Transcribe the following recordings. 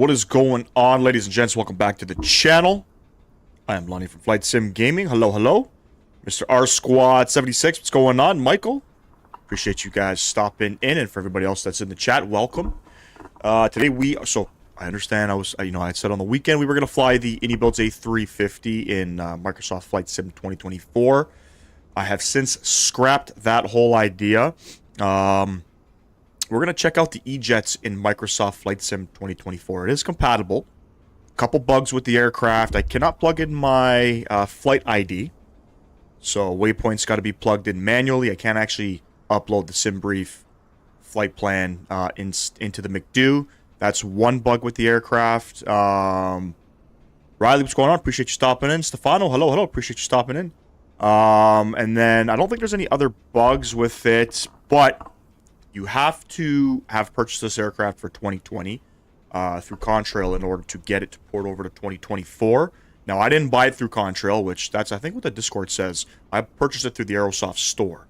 What is going on, ladies and gents? Welcome back to the channel. I am Lonnie from Flight Sim Gaming. Hello, hello. Mr. R Squad 76, what's going on? Michael, appreciate you guys stopping in, and for everybody else that's in the chat, welcome. Today I understand I had said on the weekend we were going to fly the Builds A350 in Microsoft Flight Sim 2024. I have since scrapped that whole idea. We're going to check out the E-Jets in Microsoft Flight Sim 2024. It is compatible. A couple bugs with the aircraft. I cannot plug in my flight ID. So waypoints got to be plugged in manually. I can't actually upload the sim brief flight plan into the McDo. That's one bug with the aircraft. Riley, what's going on? Appreciate you stopping in. Stefano, hello, hello. Appreciate you stopping in. And then I don't think there's any other bugs with it, but you have to have purchased this aircraft for 2020 through Contrail in order to get it to port over to 2024. Now, I didn't buy it through Contrail, which that's, I think, what the Discord says. I purchased it through the Aerosoft store.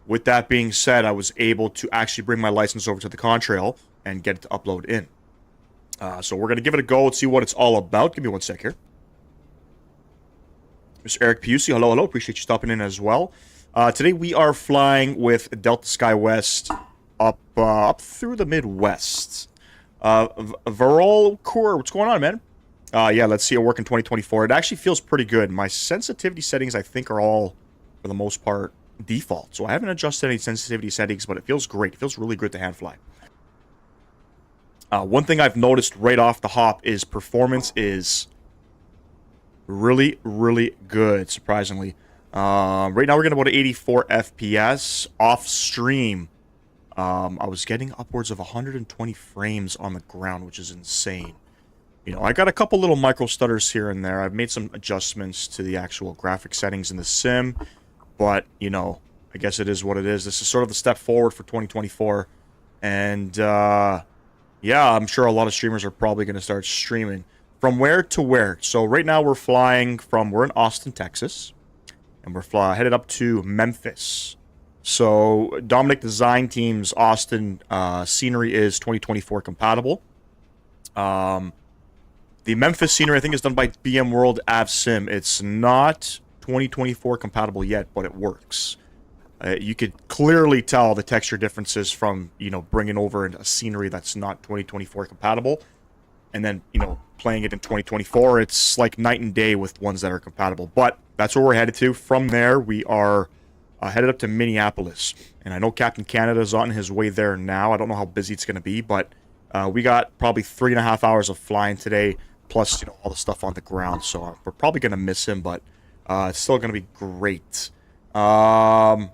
With that being said, I was able to actually bring my license over to the Contrail and get it to upload in. So we're going to give it a go and see what it's all about. Give me one sec here. Mr. Eric Pusey, hello, hello. Appreciate you stopping in as well. Today we are flying with Delta SkyWest up through the Midwest. Varol Core, what's going on, man? Yeah, let's see it work in 2024. It actually feels pretty good. My sensitivity settings, I think, are all, for the most part, default. So I haven't adjusted any sensitivity settings, but it feels great. It feels really good to hand fly. One thing I've noticed right off the hop is performance is really, really good, surprisingly. Right now we're getting about 84 FPS. Off stream, I was getting upwards of 120 frames on the ground, which is insane. You know, I got a couple little micro stutters here and there. I've made some adjustments to the actual graphic settings in the sim, but, you know, I guess it is what it is. This is sort of the step forward for 2024, and, yeah, I'm sure a lot of streamers are probably going to start streaming. From where to where? So right now we're in Austin, Texas. And we're headed up to Memphis. So Dominic Design Team's Austin scenery is 2024 compatible. The Memphis scenery, I think, is done by BM World AvSim. It's not 2024 compatible yet, but it works. You could clearly tell the texture differences from, you know, bringing over a scenery that's not 2024 compatible. And then, you know, playing it in 2024, it's like night and day with ones that are compatible. But that's where we're headed to. From there, we are headed up to Minneapolis. And I know Captain Canada's on his way there now. I don't know how busy it's going to be, but we got probably 3.5 hours of flying today, plus, you know, all the stuff on the ground. So we're probably going to miss him, but it's still going to be great. Let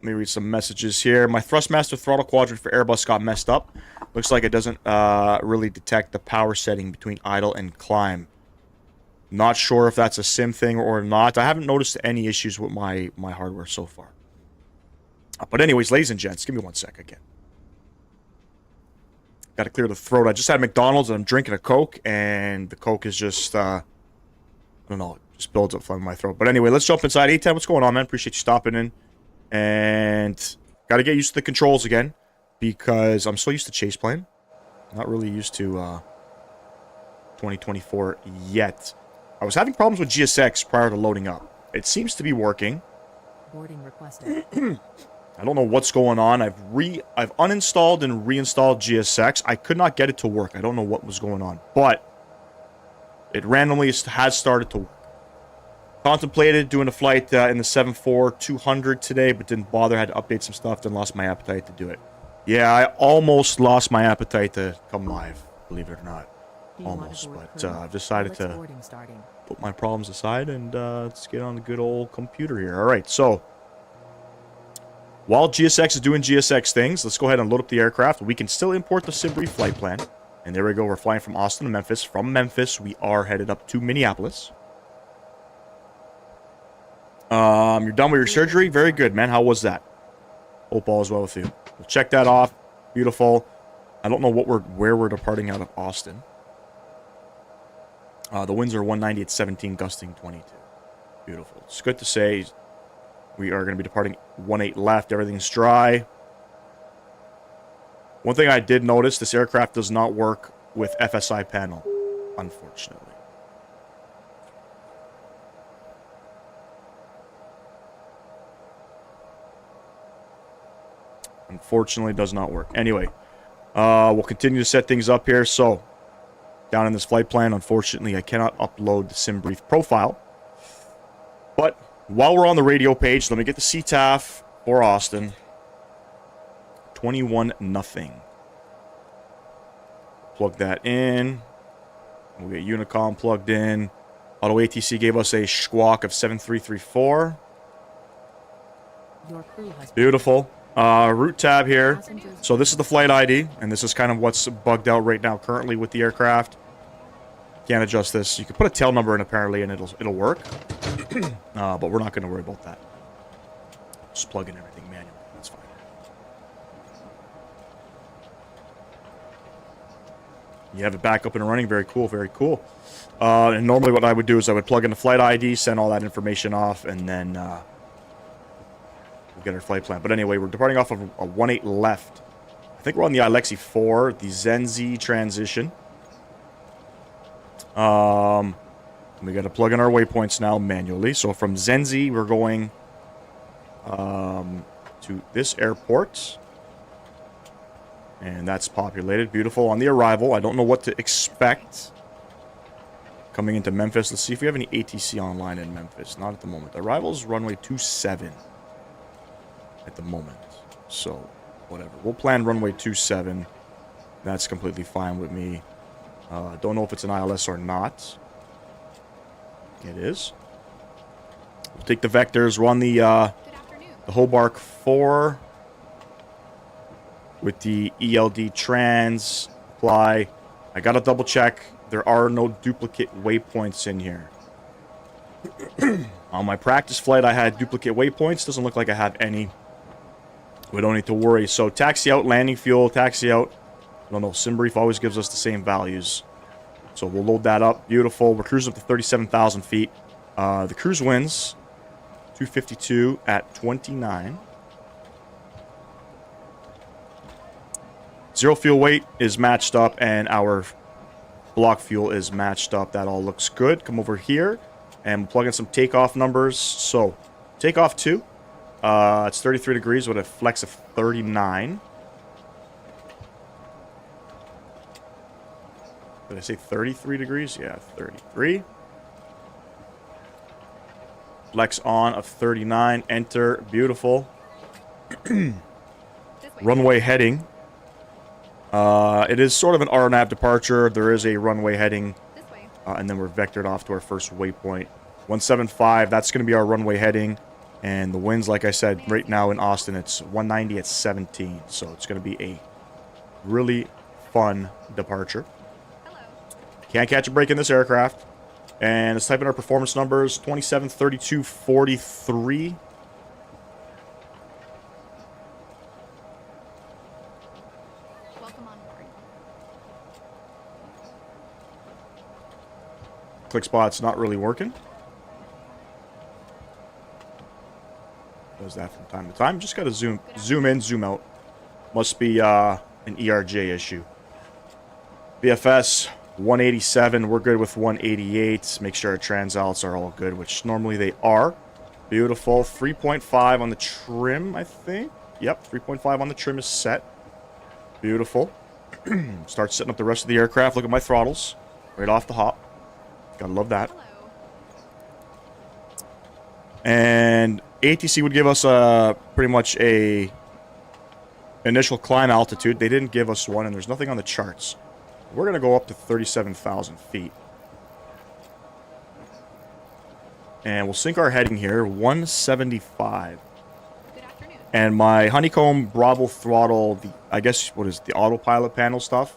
me read some messages here. My Thrustmaster throttle quadrant for Airbus got messed up. Looks like it doesn't really detect the power setting between idle and climb. Not sure if that's a sim thing or not. I haven't noticed any issues with my hardware so far. But anyways, ladies and gents, give me one sec again. Got to clear the throat. I just had McDonald's and I'm drinking a Coke, and the Coke is just, I don't know, it just builds up in my throat. But anyway, let's jump inside. A10, what's going on, man? Appreciate you stopping in. And got to get used to the controls again, because I'm so used to Chaseplane. Not really used to 2024 yet. I was having problems with GSX prior to loading up. It seems to be working. Boarding requested. I don't know what's going on. I've uninstalled and reinstalled GSX. I could not get it to work. I don't know what was going on, but it randomly has started to work. Contemplated doing a flight in the 747-200 today, but didn't bother. Had to update some stuff, then lost my appetite to do it. Yeah, I almost lost my appetite to come live, believe it or not. Almost, but I've decided to put my problems aside and let's get on the good old computer here. All right, so while GSX is doing GSX things, let's go ahead and load up the aircraft. We can still import the sim brief flight plan. And there we go. We're flying from Austin to Memphis. From Memphis, we are headed up to Minneapolis. You're done with your surgery? Very good, man. How was that? Hope all is well with you. We'll check that off. Beautiful. I don't know where we're departing out of Austin. The winds are 190 at 17, gusting 22. Beautiful. It's good to say we are going to be departing 18 left. Everything's dry. One thing I did notice, this aircraft does not work with FSI panel, unfortunately. Unfortunately, does not work. Anyway, we'll continue to set things up here. So, down in this flight plan, unfortunately, I cannot upload the sim brief profile. But while we're on the radio page, let me get the CTAF for Austin. 21-0. Plug that in. We get Unicom plugged in. Auto ATC gave us a squawk of 7334. Your crew has Beautiful. Route tab here. passengers. So this is the flight ID, and this is kind of what's bugged out right now currently with the aircraft. Can't adjust this. You can put a tail number in apparently, and it'll work. But we're not going to worry about that. Just plug in everything manually. That's fine. You have it back up and running. Very cool. Very cool. And normally what I would do is I would plug in the flight ID, send all that information off, and then we'll get our flight plan. But anyway, we're departing off of a 18 left. I think we're on the Alexi 4, the Zenzi transition. We got to plug in our waypoints now manually. So from Zenzi, we're going to this airport. And that's populated. Beautiful. On the arrival, I don't know what to expect coming into Memphis. Let's see if we have any ATC online in Memphis. Not at the moment. Arrival's runway 27 at the moment. So, whatever. We'll plan runway 27. That's completely fine with me. Don't know if it's an ILS or not. It is. We'll take the vectors. We're on the Hobart 4 with the ELD trans fly. I gotta double check. There are no duplicate waypoints in here. On my practice flight, I had duplicate waypoints. Doesn't look like I have any. We don't need to worry. So taxi out, landing fuel, taxi out. I don't know. SimBrief always gives us the same values. So we'll load that up. Beautiful. We're cruising up to 37,000 feet. The cruise wins 252 at 29. Zero fuel weight is matched up, and our block fuel is matched up. That all looks good. Come over here, and we'll plug in some takeoff numbers. So, takeoff 2. It's 33 degrees with a flex of 39. Did I say 33 degrees? Yeah, 33. Flex on of 39. Enter. Beautiful. Runway heading. It is sort of an RNAV departure. There is a runway heading. And then we're vectored off to our first waypoint. 175, that's going to be our runway heading. And the winds, like I said, right now in Austin, it's 190 at 17. So it's going to be a really fun departure. Can't catch a break in this aircraft. And let's type in our performance numbers. 27, 32, 43. Welcome on board. Click spot's not really working. Does that from time to time. Just got to zoom in, zoom out. Must be an ERJ issue. BFS 187. We're good with 188. Make sure our transalts are all good, which normally they are. Beautiful. 3.5 on the trim, I think. Yep, 3.5 on the trim is set. Beautiful. Start setting up the rest of the aircraft. Look at my throttles. Right off the hop. Gotta love that. Hello. And ATC would give us pretty much a initial climb altitude. They didn't give us one, and there's nothing on the charts. We're going to go up to 37,000 feet. And we'll sync our heading here, 175. Good afternoon. And my Honeycomb Bravo throttle, I guess, what is it, the autopilot panel stuff,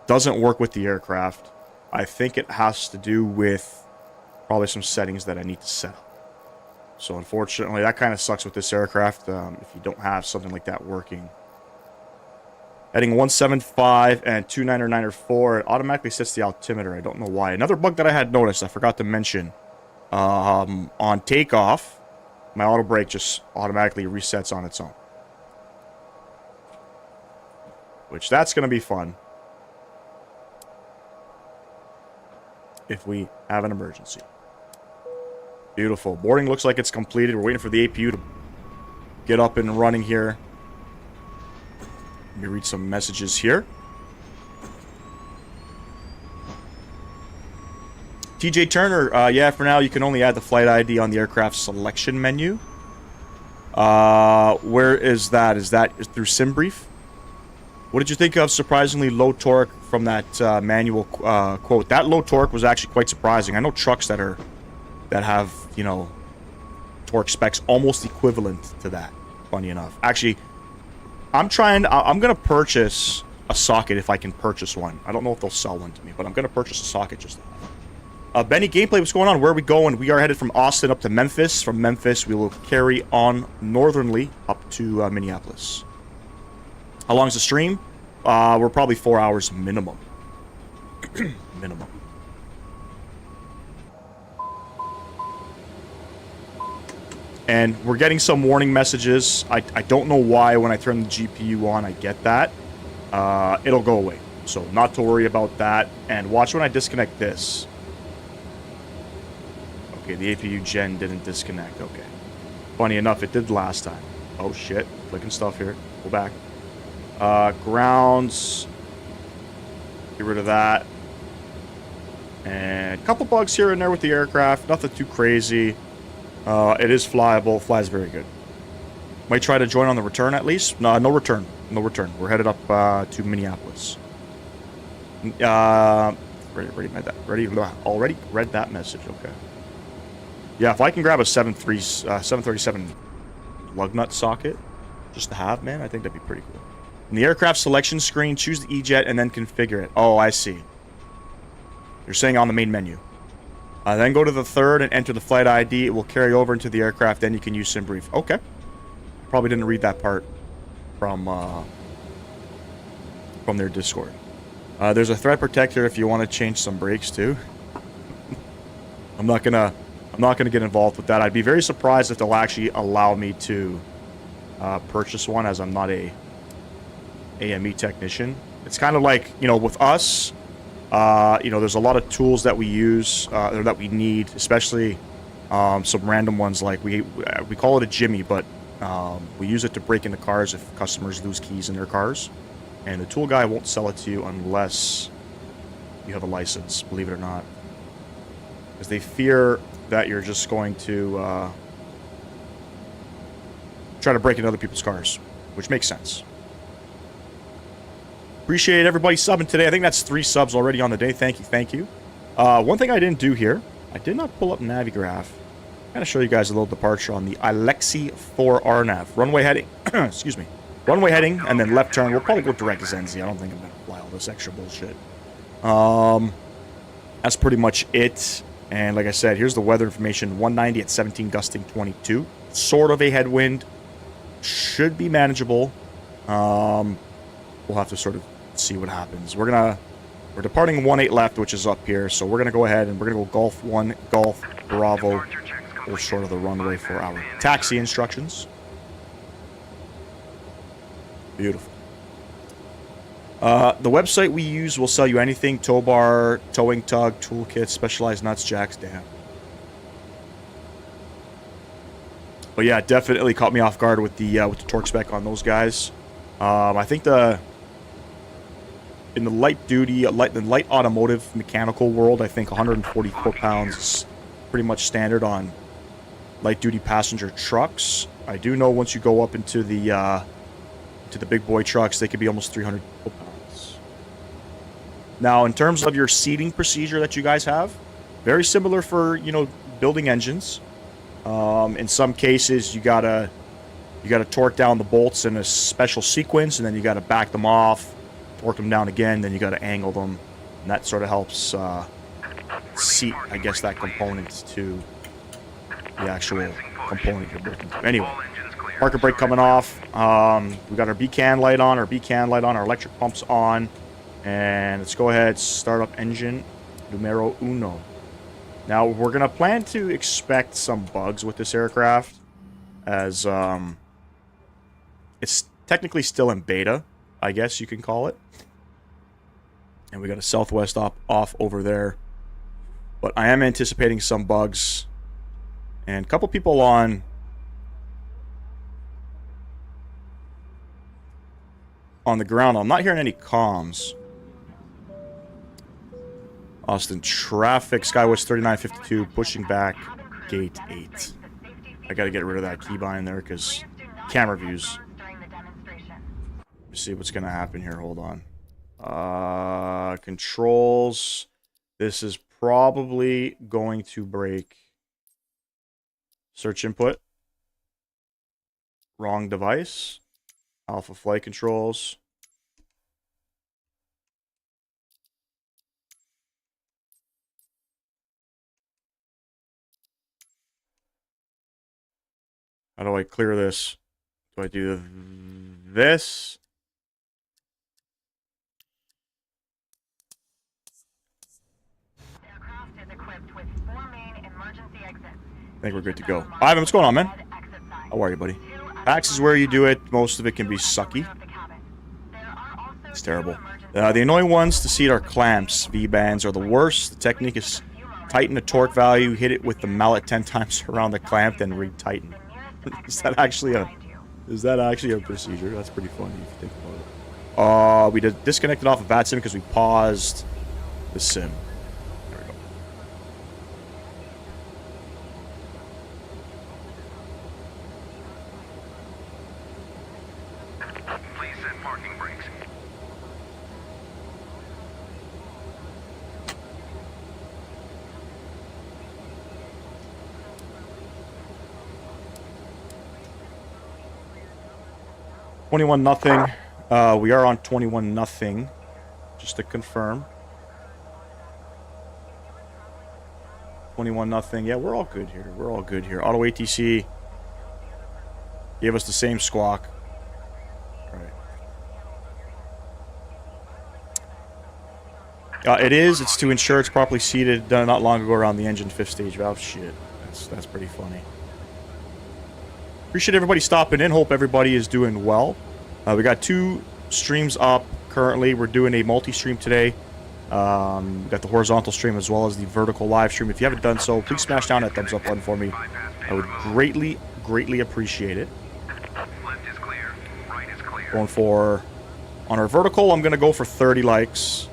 doesn't work with the aircraft. I think it has to do with probably some settings that I need to set up. So unfortunately, that kind of sucks with this aircraft if you don't have something like that working. Heading 175 and 299.4, it automatically sets the altimeter. I don't know why. Another bug that I had noticed, I forgot to mention, on takeoff, my auto brake just automatically resets on its own. which that's going to be fun if we have an emergency. Beautiful. Boarding looks like it's completed. We're waiting for the APU to get up and running here. Let me read some messages here. TJ Turner, yeah, for now you can only add the flight ID on the aircraft selection menu. Where is that? Is that through SimBrief? What did you think of surprisingly low torque from that manual quote? That low torque was actually quite surprising. I know trucks that have, you know, torque specs almost equivalent to that, funny enough. Actually, I'm going to purchase a socket if I can purchase one. I don't know if they'll sell one to me, but I'm going to purchase a socket just to have. Benny Gameplay, what's going on? Where are we going? We are headed from Austin up to Memphis. From Memphis, we will carry on northernly up to Minneapolis. How long is the stream? We're probably 4 hours minimum. Minimum. And we're getting some warning messages. I don't know why when I turn the GPU on I get that. It'll go away. So not to worry about that. And watch when I disconnect this. Okay, the APU gen didn't disconnect. Okay. Funny enough, it did last time. Oh shit. Clicking stuff here. Go back. Grounds. Get rid of that. And a couple bugs here and there with the aircraft. Nothing too crazy. It is flyable. Flies very good. Might try to join on the return at least. No, no return. No return. We're headed up to Minneapolis. Already read that message. Okay. Yeah, if I can grab a 737 lug nut socket just to have, man, I think that'd be pretty cool. In the aircraft selection screen, choose the E-Jet and then configure it. Oh, I see. You're saying on the main menu. Then go to the third and enter the flight ID. It will carry over into the aircraft. Then you can use SimBrief. Okay. Probably didn't read that part from their Discord. There's a threat protector if you want to change some brakes too. I'm not gonna get involved with that. I'd be very surprised if they'll actually allow me to purchase one, as I'm not a AME technician. It's kind of like, you know, with us. You know, there's a lot of tools that we use, or that we need, especially some random ones like we call it a jimmy, but we use it to break into cars if customers lose keys in their cars. And the tool guy won't sell it to you unless you have a license, believe it or not. Because they fear that you're just going to try to break into other people's cars, which makes sense. Appreciate everybody subbing today. I think that's 3 subs already on the day. Thank you, thank you. One thing I didn't do here, I did not pull up Navigraph. I'm going to show you guys a little departure on the Alexi 4RNAV. Runway heading, excuse me. Runway heading, and then left turn. We'll probably go direct to Zenzi. I don't think I'm going to fly all this extra bullshit. That's pretty much it. And like I said, here's the weather information. 190 at 17, gusting 22. Sort of a headwind. Should be manageable. We'll have to sort of see what happens. We're departing 18 left, which is up here. So we're going to go ahead and we're going to go Golf 1, Golf, Bravo. We're short of the runway for our taxi instructions. Beautiful. The website we use will sell you anything: tow bar, towing tug, toolkit, specialized nuts, jacks. Damn. But yeah, definitely caught me off guard with the torque spec on those guys. I think in the light automotive mechanical world, I think 144 pounds is pretty much standard on light duty passenger trucks. I do know once you go up into the big boy trucks, they could be almost 300 pounds. Now, in terms of your seating procedure that you guys have, very similar for, you know, building engines. In some cases, you gotta torque down the bolts in a special sequence, and then you gotta back them off, torque them down again, then you gotta angle them, and that sort of helps seat, I guess, that component to the actual component you're working to. Anyway, parker brake coming off. We got our beacon light on, our electric pumps on, and let's go ahead, start up engine numero uno. Now, we're going to plan to expect some bugs with this aircraft, as it's technically still in beta. I guess you can call it. And we got a southwest off over there. But I am anticipating some bugs. And a couple people on the ground. I'm not hearing any comms. Austin traffic, Skywest 3952, pushing back, gate 8. I gotta get rid of that keybind there because camera views. Let's see what's gonna happen here. Hold on. Controls. This is probably going to break. Search input. Wrong device. Alpha flight controls. How do I clear this? Do I do this? I think we're good to go. Ivan, what's going on, man? How are you, buddy? PAX is where you do it. Most of it can be sucky. It's terrible. The annoying ones to seat are clamps. V-bands are the worst. The technique is tighten the torque value, hit it with the mallet 10 times around the clamp, then re-tighten. Is that actually a procedure? That's pretty funny if you think about it. We disconnected off of VATSIM because we paused the sim. There we go. Please set parking brakes. $21-0. We are on 21-0. Just to confirm. 21-0. Yeah, we're all good here. We're all good here. Auto ATC gave us the same squawk. All right. It's to ensure it's properly seated. Done not long ago around the engine 5th stage valve. Shit. That's pretty funny. Appreciate everybody stopping in. Hope everybody is doing well. We got 2 streams up currently. We're doing a multi-stream today. Got the horizontal stream as well as the vertical live stream. If you haven't done so, please smash down that thumbs up button for me. I would greatly, greatly appreciate it. Left is clear. Right is clear. Going for... On our vertical, I'm going to go for 30 likes.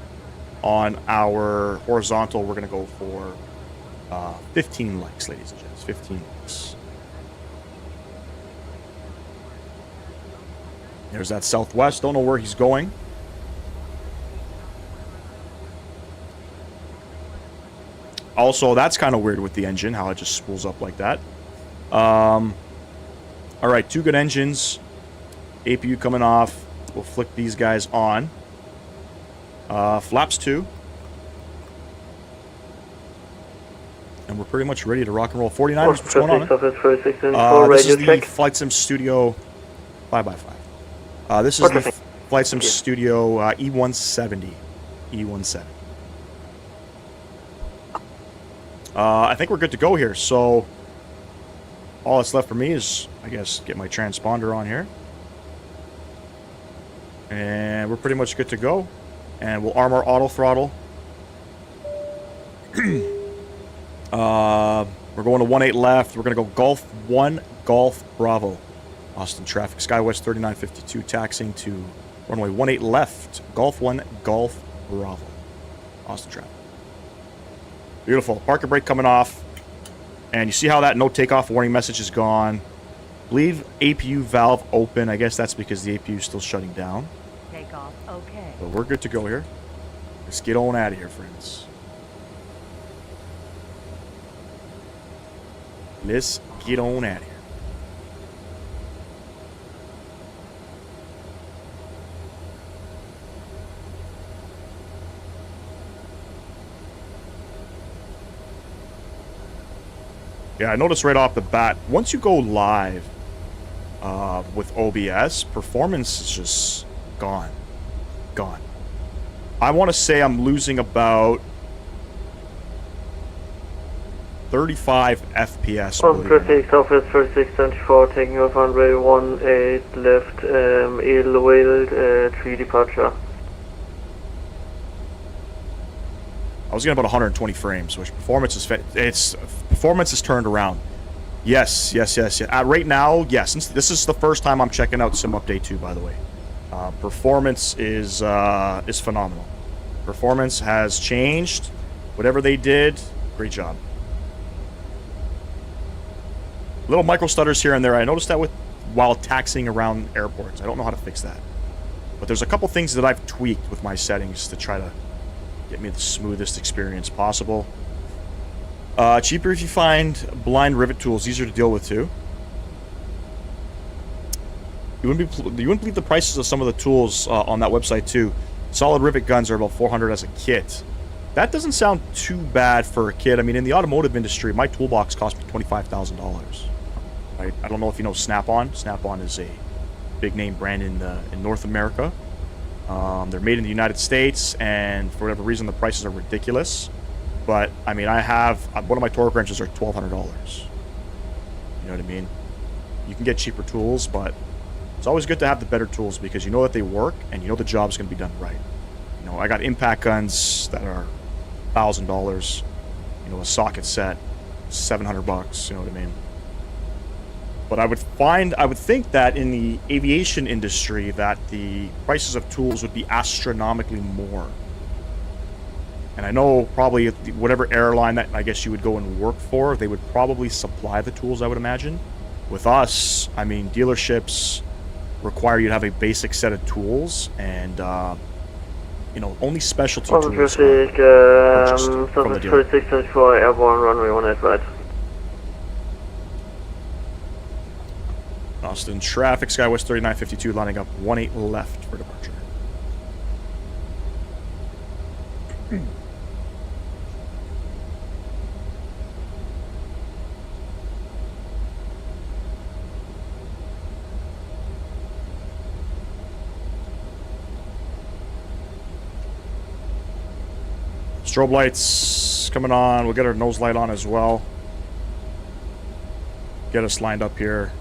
On our horizontal, we're going to go for 15 likes, ladies and gents. 15 likes. There's that southwest. Don't know where he's going. Also, that's kind of weird with the engine, how it just spools up like that. All right, 2 good engines. APU coming off. We'll flick these guys on. Flaps 2. And we're pretty much ready to rock and roll. 49ers, what's going on, man? This is the Flight Sim Studio 5x5. This is the Flight Sim Studio E170. E170. I think we're good to go here. So all that's left for me is, I guess, get my transponder on here. And we're pretty much good to go. And we'll arm our auto throttle. We're going to 18 left. We're going to go Golf 1, Golf Bravo. Austin traffic, Skywest 3952, taxiing to runway 18 left, Golf 1, Golf Bravo. Austin traffic. Beautiful. Parking brake coming off. And you see how that no takeoff warning message is gone. Leave APU valve open. I guess that's because the APU is still shutting down. Takeoff, okay. But we're good to go here. Let's get on out of here, friends. Let's get on out of here. Yeah, I noticed right off the bat, once you go live with OBS, performance is just gone. Gone. I want to say I'm losing about 35 FPS. believe it or not. Traffic Southwest 3674, taking off on runway 18 left, Edelweild, 3 departure. I was getting about 120 frames, which performance is turned around. Yes. Right now, yes. Since this is the first time I'm checking out Sim Update 2, by the way, performance is phenomenal. Performance has changed. Whatever they did, great job. Little micro stutters here and there. I noticed that while taxiing around airports. I don't know how to fix that, but there's a couple things that I've tweaked with my settings to try to get me the smoothest experience possible. Cheaper if you find blind rivet tools, easier to deal with too. You wouldn't believe the prices of some of the tools on that website too. Solid rivet guns are about $400 as a kit. That doesn't sound too bad for a kit. I mean, in the automotive industry, my toolbox cost me $25,000. Right? I don't know if you know Snap-on. Snap-on is a big name brand in North America. They're made in the United States, and for whatever reason, the prices are ridiculous. But I mean, I have one of my torque wrenches are $1,200. You know what I mean? You can get cheaper tools, but it's always good to have the better tools because you know that they work and you know the job's going to be done right. You know, I got impact guns that are $1,000. You know, a socket set, $700. You know what I mean? But I would think that in the aviation industry that the prices of tools would be astronomically more. And I know probably whatever airline that I guess you would go and work for, they would probably supply the tools, I would imagine. With us, I mean, dealerships require you to have a basic set of tools, and you know, only specialty tools are purchased from the dealer. 3674, airborne, runway 18 right. Austin traffic, Skywest 3952, lining up 18 left for departure. Strobe lights coming on. We'll get our nose light on as well. Get us lined up here.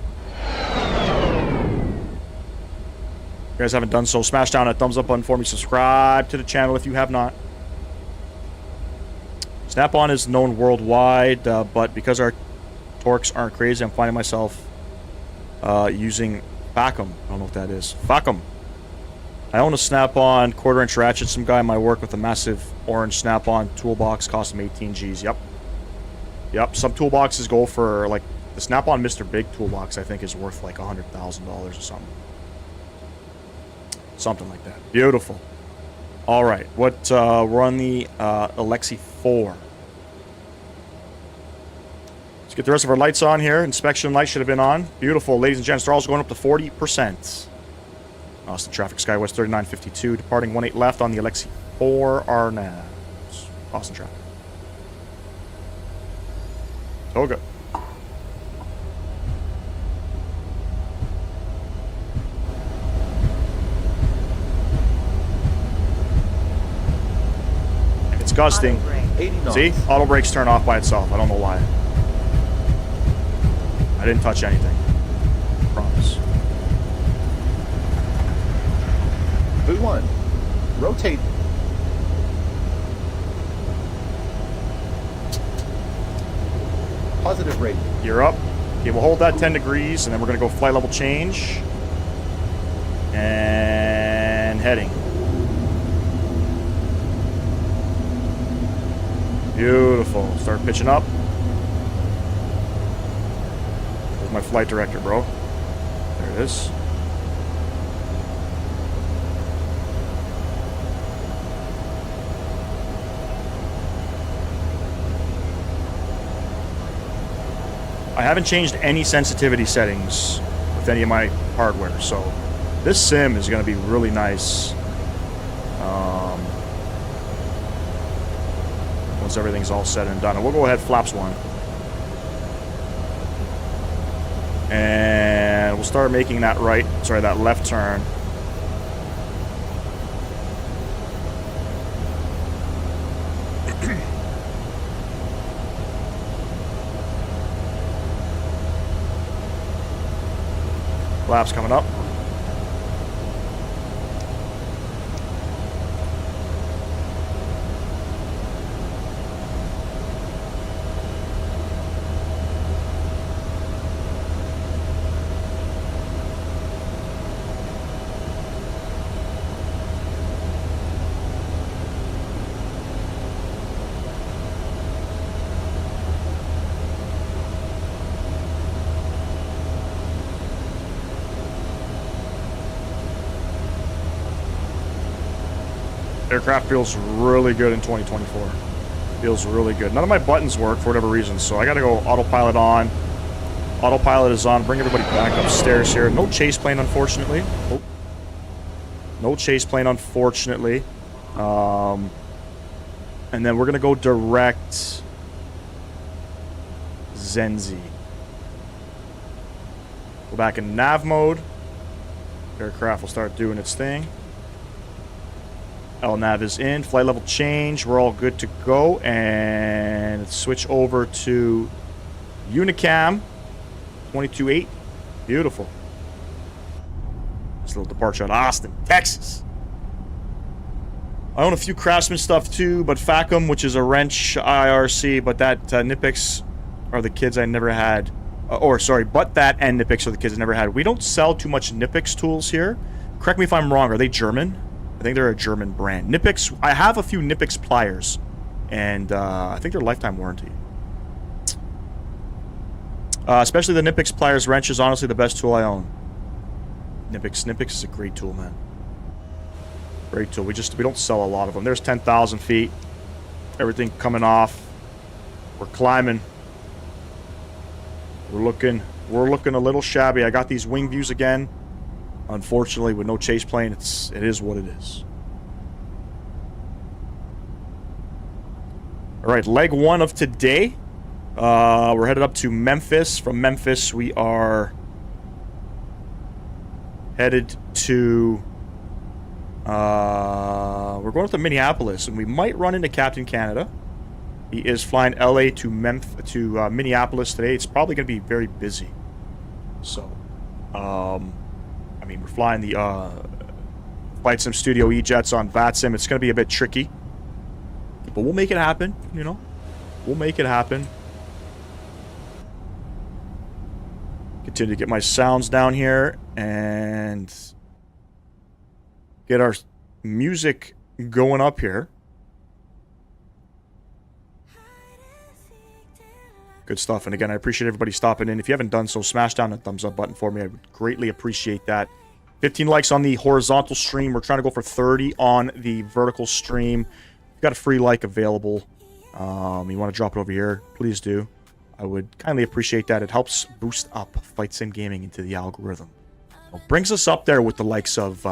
If you guys haven't done so, smash down that thumbs up button for me. Subscribe to the channel if you have not. Snap-on is known worldwide, but because our torques aren't crazy, I'm finding myself using FACM. I don't know what that is. FACM. I own a Snap-on quarter-inch ratchet. Some guy in my work with a massive orange Snap-on toolbox cost him 18 G's. Yep. Some toolboxes go for, like, the Snap-on Mr. Big toolbox, I think, is worth like $100,000 or something. Something like that. Beautiful. All right. We're on the Alexi 4. Let's get the rest of our lights on here. Inspection light should have been on. Beautiful. Ladies and gents, throttle's going up to 40%. Austin traffic, Skywest 3952, departing 18 left on the Alexi 4 RNAV. Austin traffic. So good. It's gusting. See? Auto brakes turn off by itself. I don't know why. I didn't touch anything. Promise. V1. Rotate. Positive rate. You're up. Okay, we'll hold that 10 degrees, and then we're going to go flight level change. And heading. Beautiful. Start pitching up. There's my flight director, bro. There it is. I haven't changed any sensitivity settings with any of my hardware, so this sim is going to be really nice once everything's all said and done. And we'll go ahead, flaps 1. And we'll start making that that left turn. Laps coming up. Aircraft feels really good in 2024. Feels really good. None of my buttons work for whatever reason, so I gotta go autopilot on. Autopilot is on. Bring everybody back upstairs here. No chase plane, unfortunately. Oh. No chase plane, unfortunately. And then we're gonna go direct Zenzi. Go back in nav mode. Aircraft will start doing its thing. LNAV is in. Flight level change. We're all good to go. And let's switch over to Unicam 22.8. Beautiful. This little departure out of Austin, Texas. I own a few Craftsman stuff too, but FACM, which is a wrench IRC, but that Nipix are the kids I never had. But that and Nipix are the kids I never had. We don't sell too much Nipix tools here. Correct me if I'm wrong. Are they German? I think they're a German brand. Nipix, I have a few Nipix pliers, and I think they're lifetime warranty. Especially the Nipix pliers wrench is honestly the best tool I own. Nipix is a great tool, man. Great tool. We don't sell a lot of them. There's 10,000 feet. Everything coming off. We're climbing. We're looking a little shabby. I got these wing views again. Unfortunately, with no chase plane, it is what it is. All right, leg one of today. We're headed up to Memphis. From Memphis, we are headed to... we're going up to Minneapolis, and we might run into Captain Canada. He is flying LA to Minneapolis today. It's probably going to be very busy. So, I mean, we're flying the FlightSim Studio E-Jets on VATSIM. It's going to be a bit tricky. But we'll make it happen, you know. We'll make it happen. Continue to get my sounds down here and get our music going up here. Good stuff. And again, I appreciate everybody stopping in. If you haven't done so, smash down the thumbs up button for me. I would greatly appreciate that. 15 likes on the horizontal stream. We're trying to go for 30 on the vertical stream. We've got a free like available. You want to drop it over here, please do. I would kindly appreciate that. It helps boost up FlightSim Gaming into the algorithm. It brings us up there with the likes of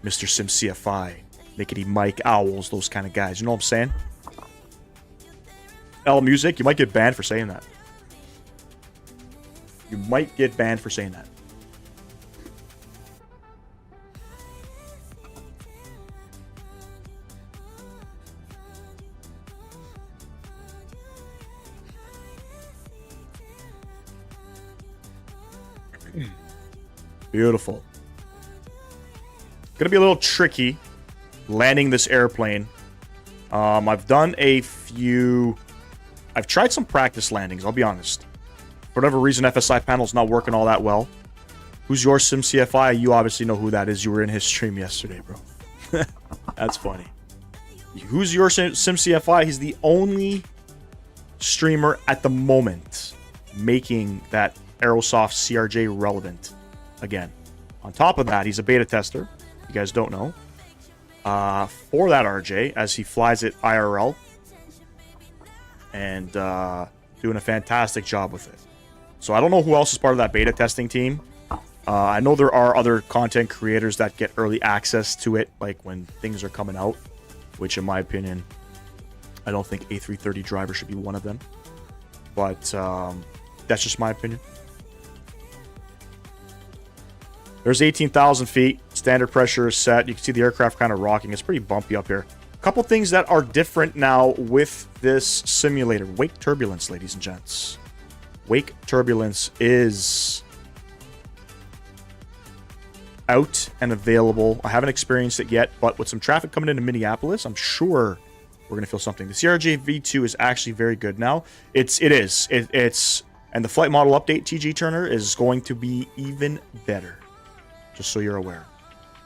Mr. Sim CFI, Nickety Mike, Owls, those kind of guys. You know what I'm saying? L Music, you might get banned for saying that. You might get banned for saying that. Beautiful. Gonna be a little tricky landing this airplane. I've done a few... I've tried some practice landings, I'll be honest. For whatever reason, FSI panel's not working all that well. Who's your Sim CFI? You obviously know who that is. You were in his stream yesterday, bro. That's funny. Who's your Sim CFI? He's the only streamer at the moment making that Aerosoft CRJ relevant again. On top of that, he's a beta tester. You guys don't know. For that RJ, as he flies it IRL. And doing a fantastic job with it. So I don't know who else is part of that beta testing team. I know there are other content creators that get early access to it, like when things are coming out, which in my opinion, I don't think A330 driver should be one of them. But that's just my opinion. There's 18,000 feet. Standard pressure is set. You can see the aircraft kind of rocking. It's pretty bumpy up here. A couple things that are different now with this simulator. Wake turbulence, ladies and gents. Wake turbulence is out and available. I haven't experienced it yet, but with some traffic coming into Minneapolis, I'm sure we're going to feel something. The CRJ V2 is actually very good now. It's and the flight model update, TG Turner, is going to be even better. Just so you're aware.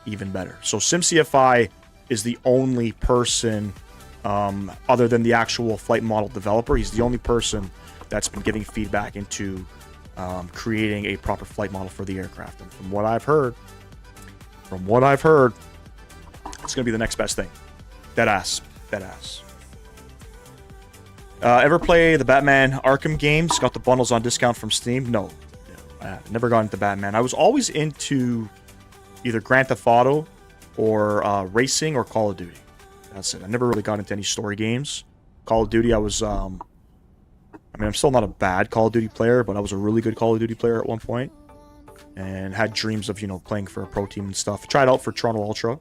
Even better. So SimCFI is the only person, other than the actual flight model developer, he's the only person that's been giving feedback into creating a proper flight model for the aircraft. And from what I've heard, it's going to be the next best thing. Deadass. Ever play the Batman Arkham games? Got the bundles on discount from Steam? No. I've never got into Batman. I was always into either Grand Theft Auto or racing or Call of Duty. That's it. I never really got into any story games. Call of Duty, I was... I mean, I'm still not a bad Call of Duty player, but I was a really good Call of Duty player at one point. And had dreams of, playing for a pro team and stuff. Tried out for Toronto Ultra.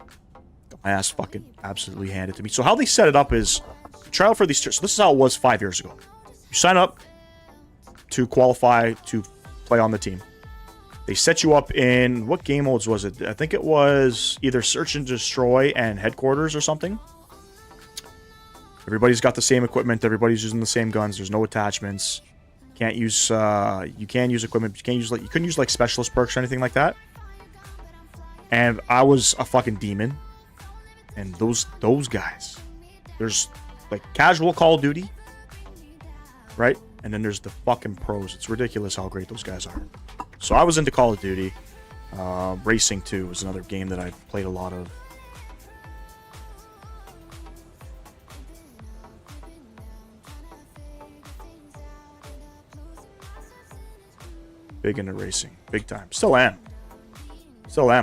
Got my ass fucking absolutely handed to me. So how they set it up is... Try out for these... So this is how it was 5 years ago. You sign up to qualify to play on the team. They set you up in... What game modes was it? I think it was either Search and Destroy and Headquarters or something. Everybody's got the same equipment. Everybody's using the same guns. There's no attachments. Can't use... you can use equipment. You can't use you couldn't use specialist perks or anything like that. And I was a fucking demon. And those guys... There's... casual Call of Duty, right? And then there's the fucking pros. It's ridiculous how great those guys are. So I was into Call of Duty. Racing 2 was another game that I played a lot of. Big into racing. Big time. Still am.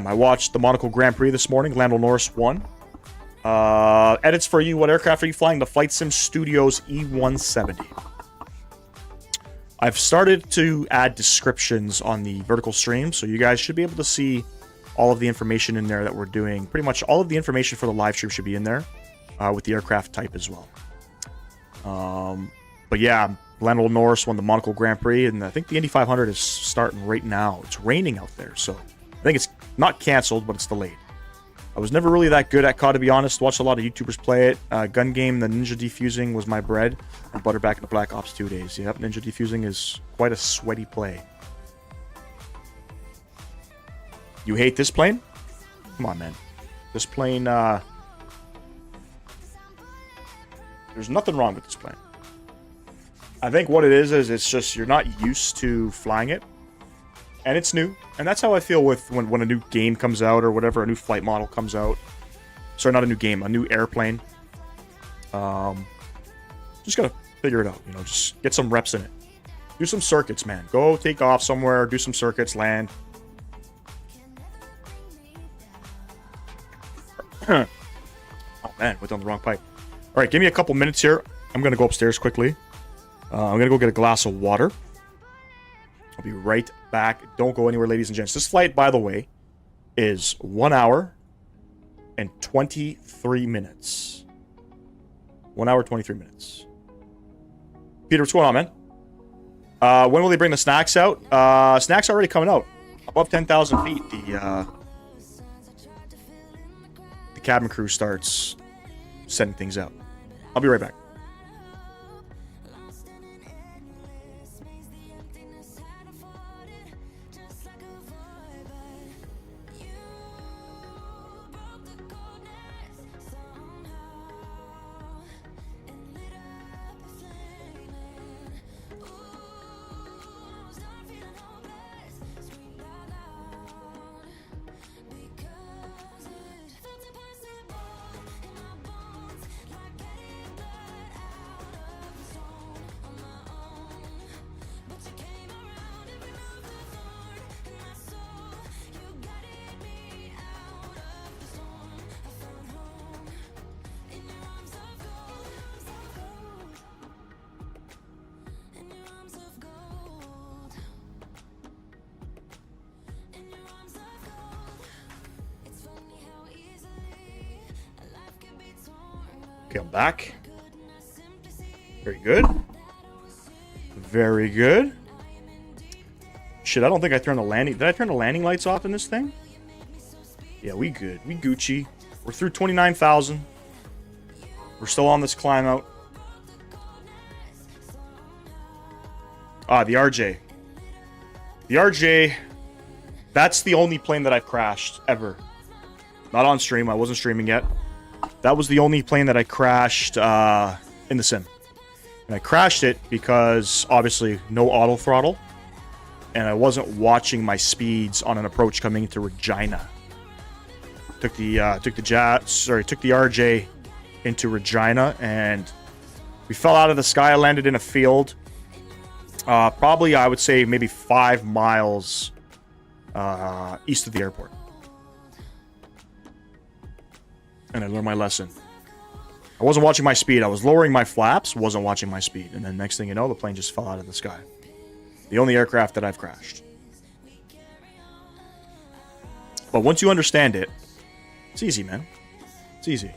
I watched the Monaco Grand Prix this morning. Lando Norris won. Edits for you. What aircraft are you flying? The Flight Sim Studios E170. I've started to add descriptions on the vertical stream, so you guys should be able to see all of the information in there that we're doing. Pretty much all of the information for the live stream should be in there, with the aircraft type as well. But yeah, Lando Norris won the Monaco Grand Prix, and I think the Indy 500 is starting right now. It's raining out there, so I think it's not canceled, but it's delayed. I was never really that good at COD, to be honest. Watched a lot of YouTubers play it. Gun game, the Ninja Defusing was my bread. And butter back into Black Ops 2 days. Yep, Ninja Defusing is quite a sweaty play. You hate this plane? Come on, man. This plane, there's nothing wrong with this plane. I think what it is it's just you're not used to flying it. And it's new. And that's how I feel with when a new game comes out or whatever, a new flight model comes out. Sorry, not a new game, a new airplane. Just gotta figure it out, just get some reps in it. Do some circuits, man. Go take off somewhere, do some circuits, land. Oh man, went down the wrong pipe. Alright, give me a couple minutes here. I'm gonna go upstairs quickly. I'm gonna go get a glass of water. I'll be right back. Don't go anywhere, ladies and gents. This flight, by the way, is 1 hour and 23 minutes. 1 hour, 23 minutes. Peter, what's going on, man? When will they bring the snacks out? Snacks are already coming out. Above 10,000 feet, the cabin crew starts sending things out. I'll be right back. Okay, I'm back. Very good. Very good. Shit, I don't think I turned the landing... Did I turn the landing lights off in this thing? Yeah, we good. We Gucci. We're through 29,000. We're still on this climb out. Ah, the RJ. The RJ, that's the only plane that I've crashed ever. Not on stream. I wasn't streaming yet. That was the only plane that I crashed in the sim. And I crashed it because, obviously, no auto throttle. And I wasn't watching my speeds on an approach coming into Regina. Took the RJ into Regina, and we fell out of the sky. I landed in a field. Probably, I would say, maybe 5 miles east of the airport. And I learned my lesson. I wasn't watching my speed. I was lowering my flaps, wasn't watching my speed. And then next thing you know, the plane just fell out of the sky. The only aircraft that I've crashed. But once you understand it, it's easy, man. It's easy.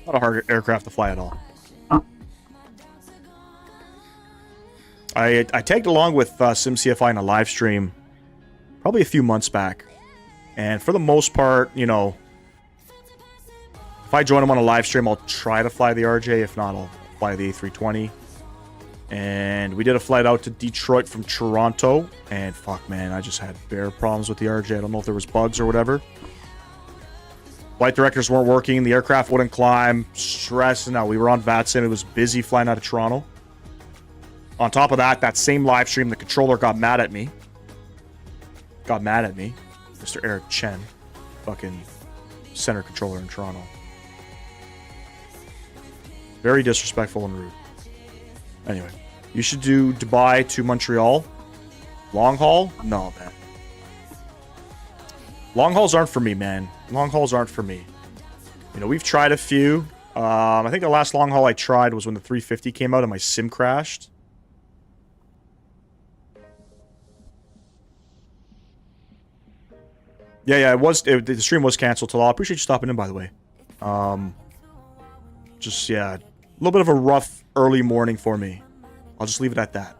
Not a hard aircraft to fly at all. I tagged along with SimCFI in a live stream probably a few months back. And for the most part, you know, if I join them on a live stream, I'll try to fly the RJ. If not, I'll fly the A320. And we did a flight out to Detroit from Toronto. And fuck, man, I just had bare problems with the RJ. I don't know if there was bugs or whatever. Flight directors weren't working. The aircraft wouldn't climb. Stressing out. We were on VATSIM. It was busy flying out of Toronto. On top of that, that same live stream, the controller got mad at me. Mr. Eric Chen. Fucking center controller in Toronto. Very disrespectful and rude. Anyway, you should do Dubai to Montreal. Long haul? No, man. Long hauls aren't for me, man. Long hauls aren't for me. You know, we've tried a few. I think the last long haul I tried was when the 350 came out and my sim crashed. Yeah, the stream was canceled till all. I appreciate you stopping in, by the way. Just, yeah, a little bit of a rough early morning for me. I'll just leave it at that.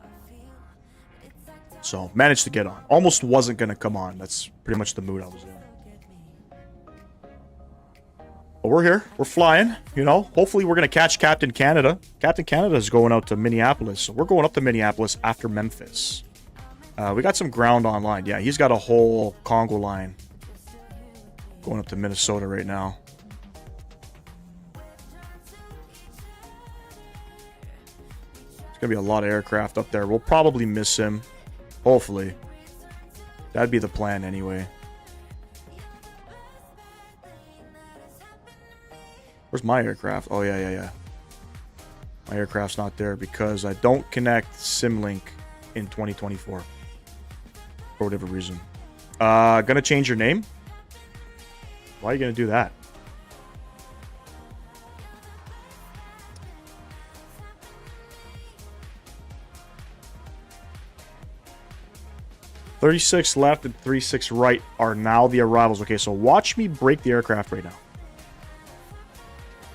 So, managed to get on. Almost wasn't going to come on. That's pretty much the mood I was in. But we're here. We're flying, you know. Hopefully we're going to catch Captain Canada. Captain Canada is going out to Minneapolis. So we're going up to Minneapolis after Memphis. We got some ground online. Yeah, he's got a whole Congo line going up to Minnesota right now. There's going to be a lot of aircraft up there. We'll probably miss him. Hopefully. That'd be the plan anyway. Where's my aircraft? Oh, yeah. My aircraft's not there because I don't connect SimLink in 2024. For whatever reason. Gonna change your name? Why are you gonna do that? "36 left and 36 right are now the arrivals." Okay, so watch me break the aircraft right now.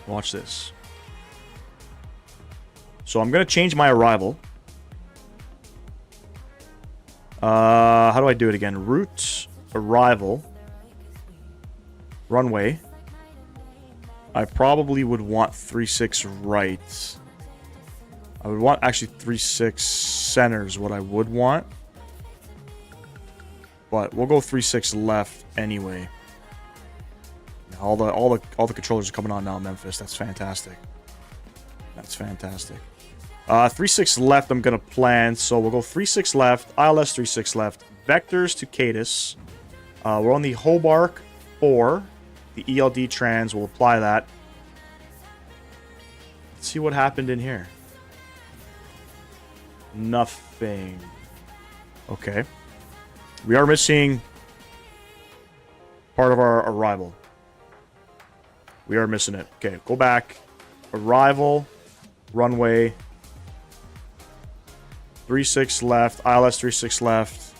Watch this. So I'm gonna change my arrival. How do I do it again? Route, arrival, runway. I probably would want 36 right. I would want actually 36 centers. What I would want, but we'll go 36 left anyway. All the controllers are coming on now, Memphis. That's fantastic. That's fantastic. 36 left, I'm going to plan. So we'll go 36 left, ILS 36 left, vectors to Cadis. We're on the Hobart 4. The ELD trans will apply that. Let's see what happened in here. Nothing. Okay. We are missing part of our arrival. We are missing it. Okay, go back. Arrival, runway, 36 left, ILS 36 left,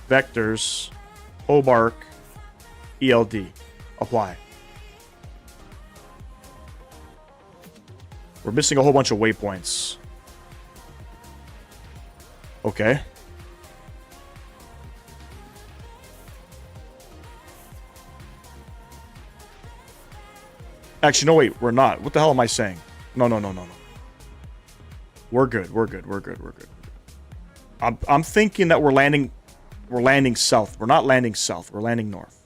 vectors, Hobart, ELD, apply. We're missing a whole bunch of waypoints. Okay. Actually, no, wait, we're not. What the hell am I saying? No. We're good. I'm thinking that we're landing south. We're not landing south. We're landing north.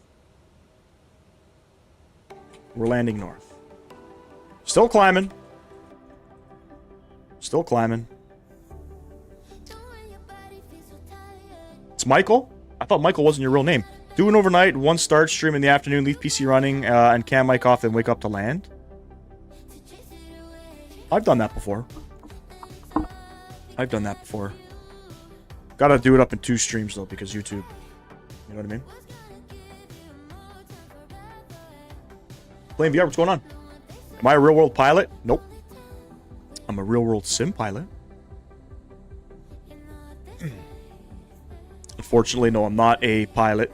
We're landing north. Still climbing. Still climbing. It's Michael? I thought Michael wasn't your real name. Do an overnight, one start, stream in the afternoon, leave PC running, and cam mic off, then wake up to land. I've done that before. Gotta do it up in 2 streams, though, because YouTube. You know what I mean? Playing VR, what's going on? Am I a real-world pilot? Nope. I'm a real-world sim pilot. Unfortunately, no, I'm not a pilot.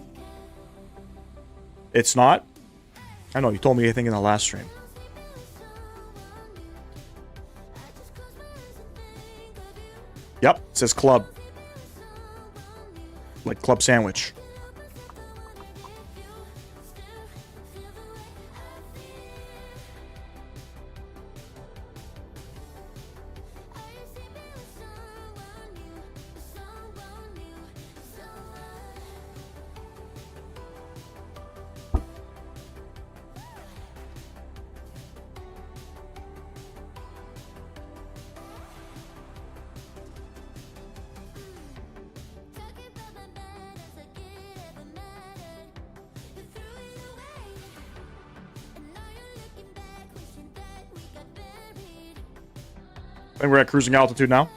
It's not? I know, you told me, I think, in the last stream. Yep, it says club. Like club sandwich. And we're at cruising altitude now.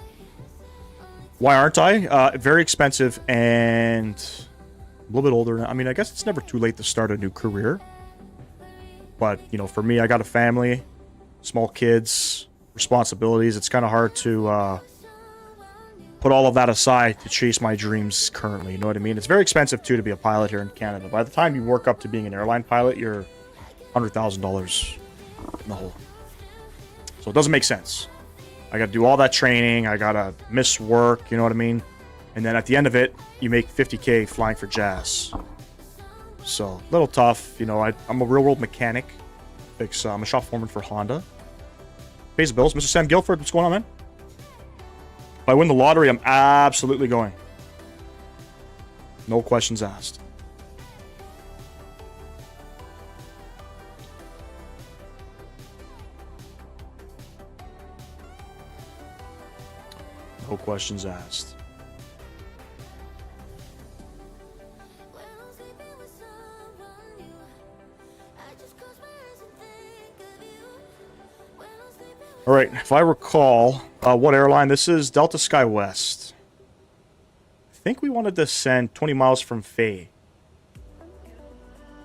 Why aren't I? Very expensive and a little bit older now. I mean, I guess it's never too late to start a new career. But, you know, for me, I got a family, small kids, responsibilities. It's kind of hard to put all of that aside to chase my dreams currently. You know what I mean? It's very expensive, too, to be a pilot here in Canada. By the time you work up to being an airline pilot, you're $100,000 in the hole. So it doesn't make sense. I got to do all that training. I got to miss work, you know what I mean? And then at the end of it, you make $50K flying for jazz. So, a little tough. You know, I'm a real-world mechanic. I'm a shop foreman for Honda. Pays the bills. Mr. Sam Guilford, what's going on, man? If I win the lottery, I'm absolutely going. No questions asked. No questions asked. All right, if I recall, what airline this is, Delta SkyWest. I think we wanted to send 20 miles from Faye,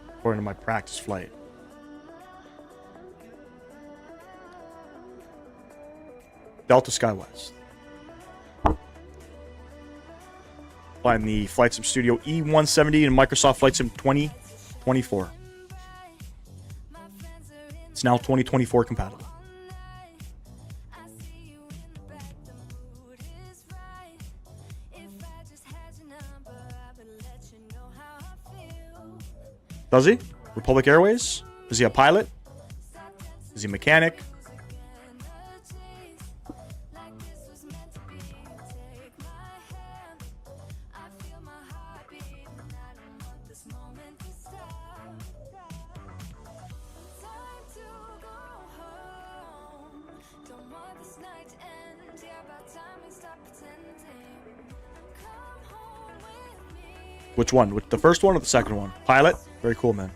according to my practice flight. Delta SkyWest. Flying the Flight Sim Studio E170 and Microsoft Flight Sim 2024. It's now 2024 compatible. Does he? Republic Airways? Is he a pilot? Is he a mechanic? Which one? With the first one or the second one? Pilot? Very cool, man.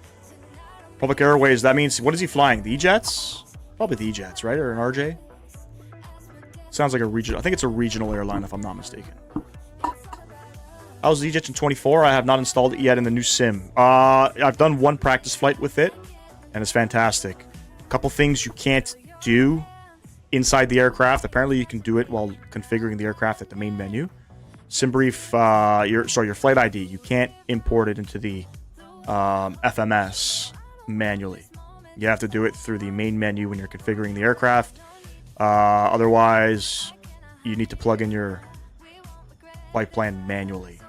Public Airways, that means, what is he flying? The E-Jets? Probably the E-Jets, right? Or an RJ? Sounds like a regional. I think it's a regional airline, if I'm not mistaken. How's the E-Jets in 24? I have not installed it yet in the new sim. I've done one practice flight with it, and it's fantastic. A couple things you can't do inside the aircraft. Apparently, you can do it while configuring the aircraft at the main menu. SimBrief, your flight ID, you can't import it into the FMS manually. You have to do it through the main menu when you're configuring the aircraft. Otherwise, you need to plug in your flight plan manually.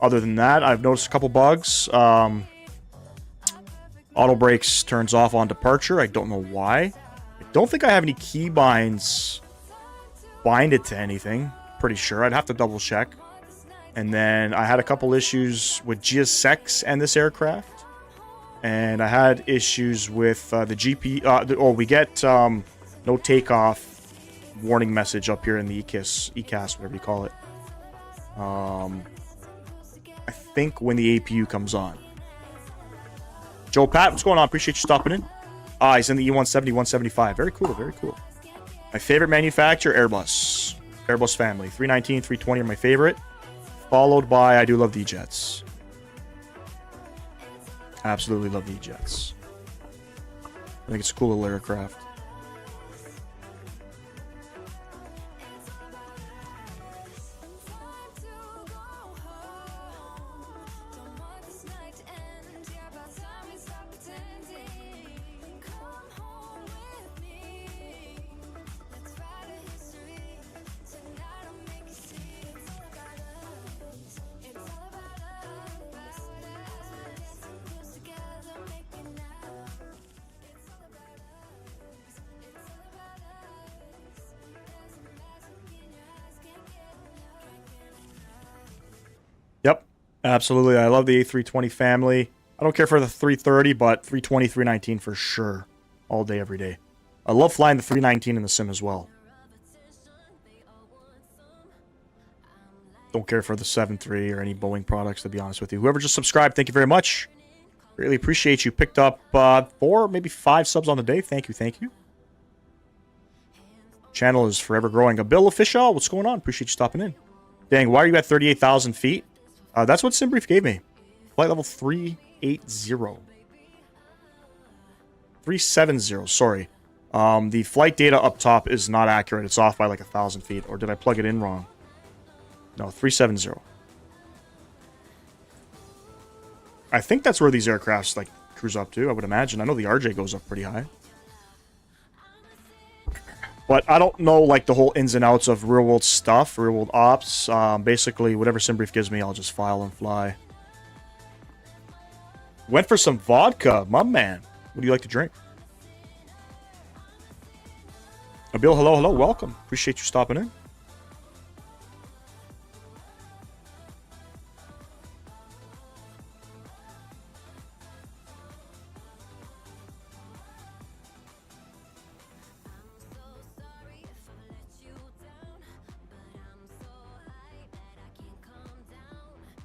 Other than that, I've noticed a couple bugs. Auto brakes turns off on departure. I don't know why. I don't think I have any key binds binded to anything. Pretty sure. I'd have to double check. And then I had a couple issues with GSX and this aircraft. And I had issues with the GP. We get no takeoff warning message up here in the ECAS, whatever you call it. I think when the APU comes on. Joe Pat, what's going on? Appreciate you stopping in. He's in the E170, 175. Very cool, very cool. My favorite manufacturer, Airbus. Airbus family. 319, 320 are my favorite. Followed by, I do love the E-Jets. Absolutely love the E-Jets. I think it's a cool little aircraft. Yep, absolutely. I love the A320 family. I don't care for the 330, but 320, 319 for sure. All day, every day. I love flying the 319 in the sim as well. Don't care for the 7.3 or any Boeing products, to be honest with you. Whoever just subscribed, thank you very much. Really appreciate you. Picked up 4, maybe 5 subs on the day. Thank you, thank you. Channel is forever growing. Bill Official, what's going on? Appreciate you stopping in. Dang, why are you at 38,000 feet? That's what SimBrief gave me. Flight level 380. 370, sorry. The flight data up top is not accurate. It's off by like 1,000 feet. Or did I plug it in wrong? No, 370. I think that's where these aircrafts like cruise up to, I would imagine. I know the RJ goes up pretty high. But I don't know like the whole ins and outs of real world stuff, real world ops. Basically, whatever SimBrief gives me, I'll just file and fly. Went for some vodka, my man. What do you like to drink? Bill, hello, hello, welcome. Appreciate you stopping in.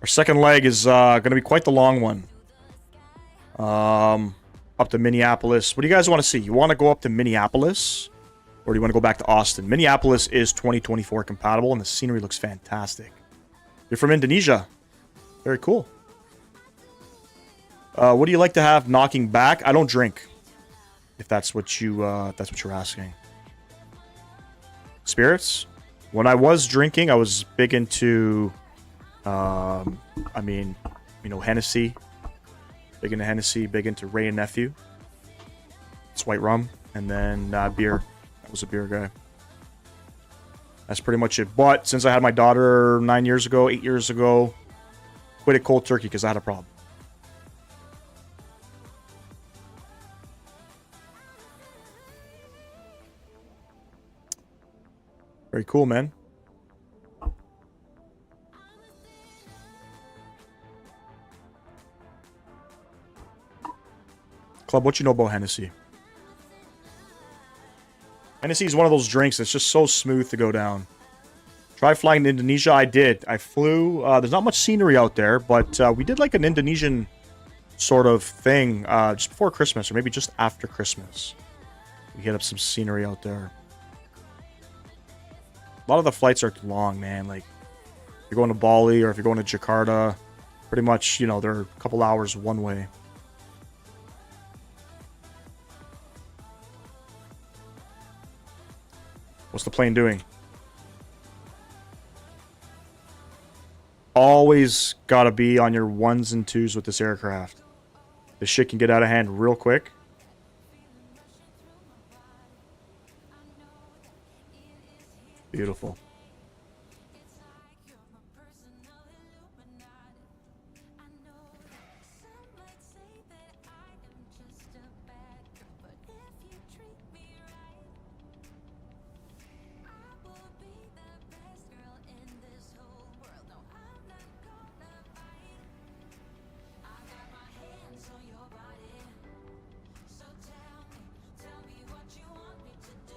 Our second leg is going to be quite the long one. Up to Minneapolis. What do you guys want to see? You want to go up to Minneapolis? Or do you want to go back to Austin? Minneapolis is 2024 compatible, and the scenery looks fantastic. You're from Indonesia. Very cool. What do you like to have knocking back? I don't drink. If that's what you're asking. Spirits? When I was drinking, I was big into... I mean, you know, Hennessy. Big into Hennessy, big into Ray and Nephew. It's white rum. And then beer. That was a beer guy. That's pretty much it. But since I had my daughter 8 years ago, quit it cold turkey because I had a problem. Very cool, man. Club, what you know about Hennessy? Hennessy is one of those drinks that's just so smooth to go down. Try flying to Indonesia. I did. I flew. There's not much scenery out there, but we did like an Indonesian sort of thing just before Christmas, or maybe just after Christmas. We hit up some scenery out there. A lot of the flights are long, man. Like, if you're going to Bali or if you're going to Jakarta, pretty much, you know, they're a couple hours one way. What's the plane doing? Always gotta be on your 1s and 2s with this aircraft. This shit can get out of hand real quick. Beautiful.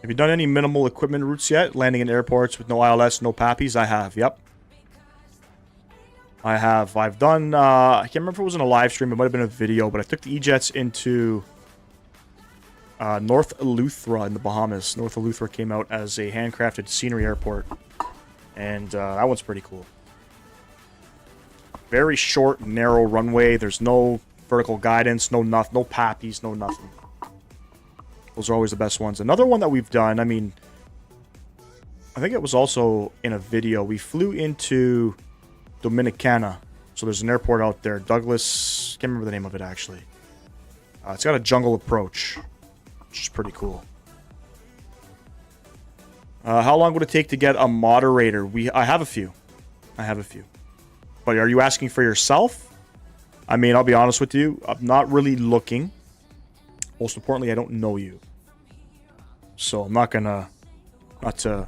Have you done any minimal equipment routes yet? Landing in airports with no ILS, no PAPIs? I have, yep. I have. I've done, I can't remember if it was in a live stream. It might have been a video, but I took the E-Jets into North Eleuthera in the Bahamas. North Eleuthera came out as a handcrafted scenery airport. And that one's pretty cool. Very short, narrow runway. There's no vertical guidance, no PAPIs, no nothing. Those are always the best ones. Another one that we've done, I mean, I think it was also in a video. We flew into Dominicana. So there's an airport out there. Douglas, can't remember the name of it actually. It's got a jungle approach, which is pretty cool. How long would it take to get a moderator? I have a few. But are you asking for yourself? I mean, I'll be honest with you. I'm not really looking. Most importantly, I don't know you. So I'm not gonna... Not to...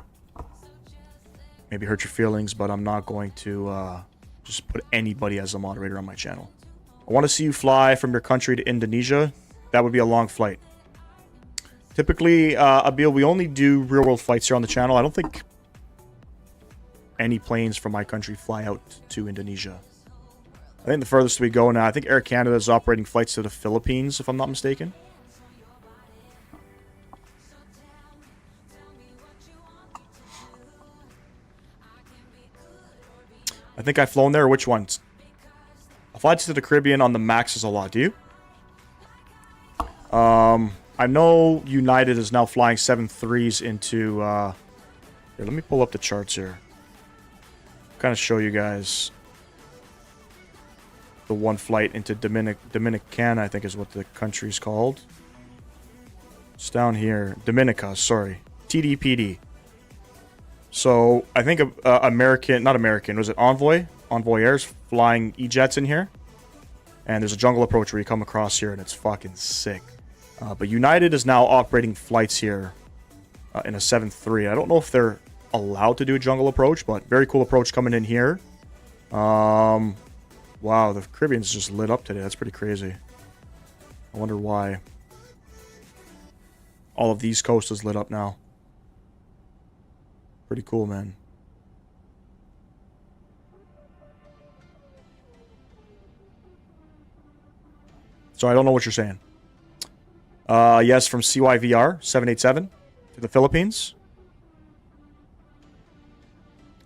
maybe hurt your feelings, but I'm not going to just put anybody as a moderator on my channel. I want to see you fly from your country to Indonesia. That would be a long flight. Typically, Abil, we only do real-world flights here on the channel. I don't think any planes from my country fly out to Indonesia. I think the furthest we go now, I think Air Canada is operating flights to the Philippines, if I'm not mistaken. I think I've flown there. Which ones? I fly to the Caribbean on the Maxes a lot. Do you? I know United is now flying 7.3s into... here, let me pull up the charts here. Kind of show you guys the one flight into Dominicana, I think is what the country's called. It's down here. Dominica, sorry. TDPD. So, I think not American, was it Envoy? Envoy Air's flying E-Jets in here. And there's a jungle approach where you come across here and it's fucking sick. But United is now operating flights here in a 7.3. I don't know if they're allowed to do a jungle approach, but very cool approach coming in here. Wow, the Caribbean's just lit up today. That's pretty crazy. I wonder why. All of the East Coast is lit up now. Pretty cool, man. So I don't know what you're saying. Yes, from CYVR 787 to the Philippines.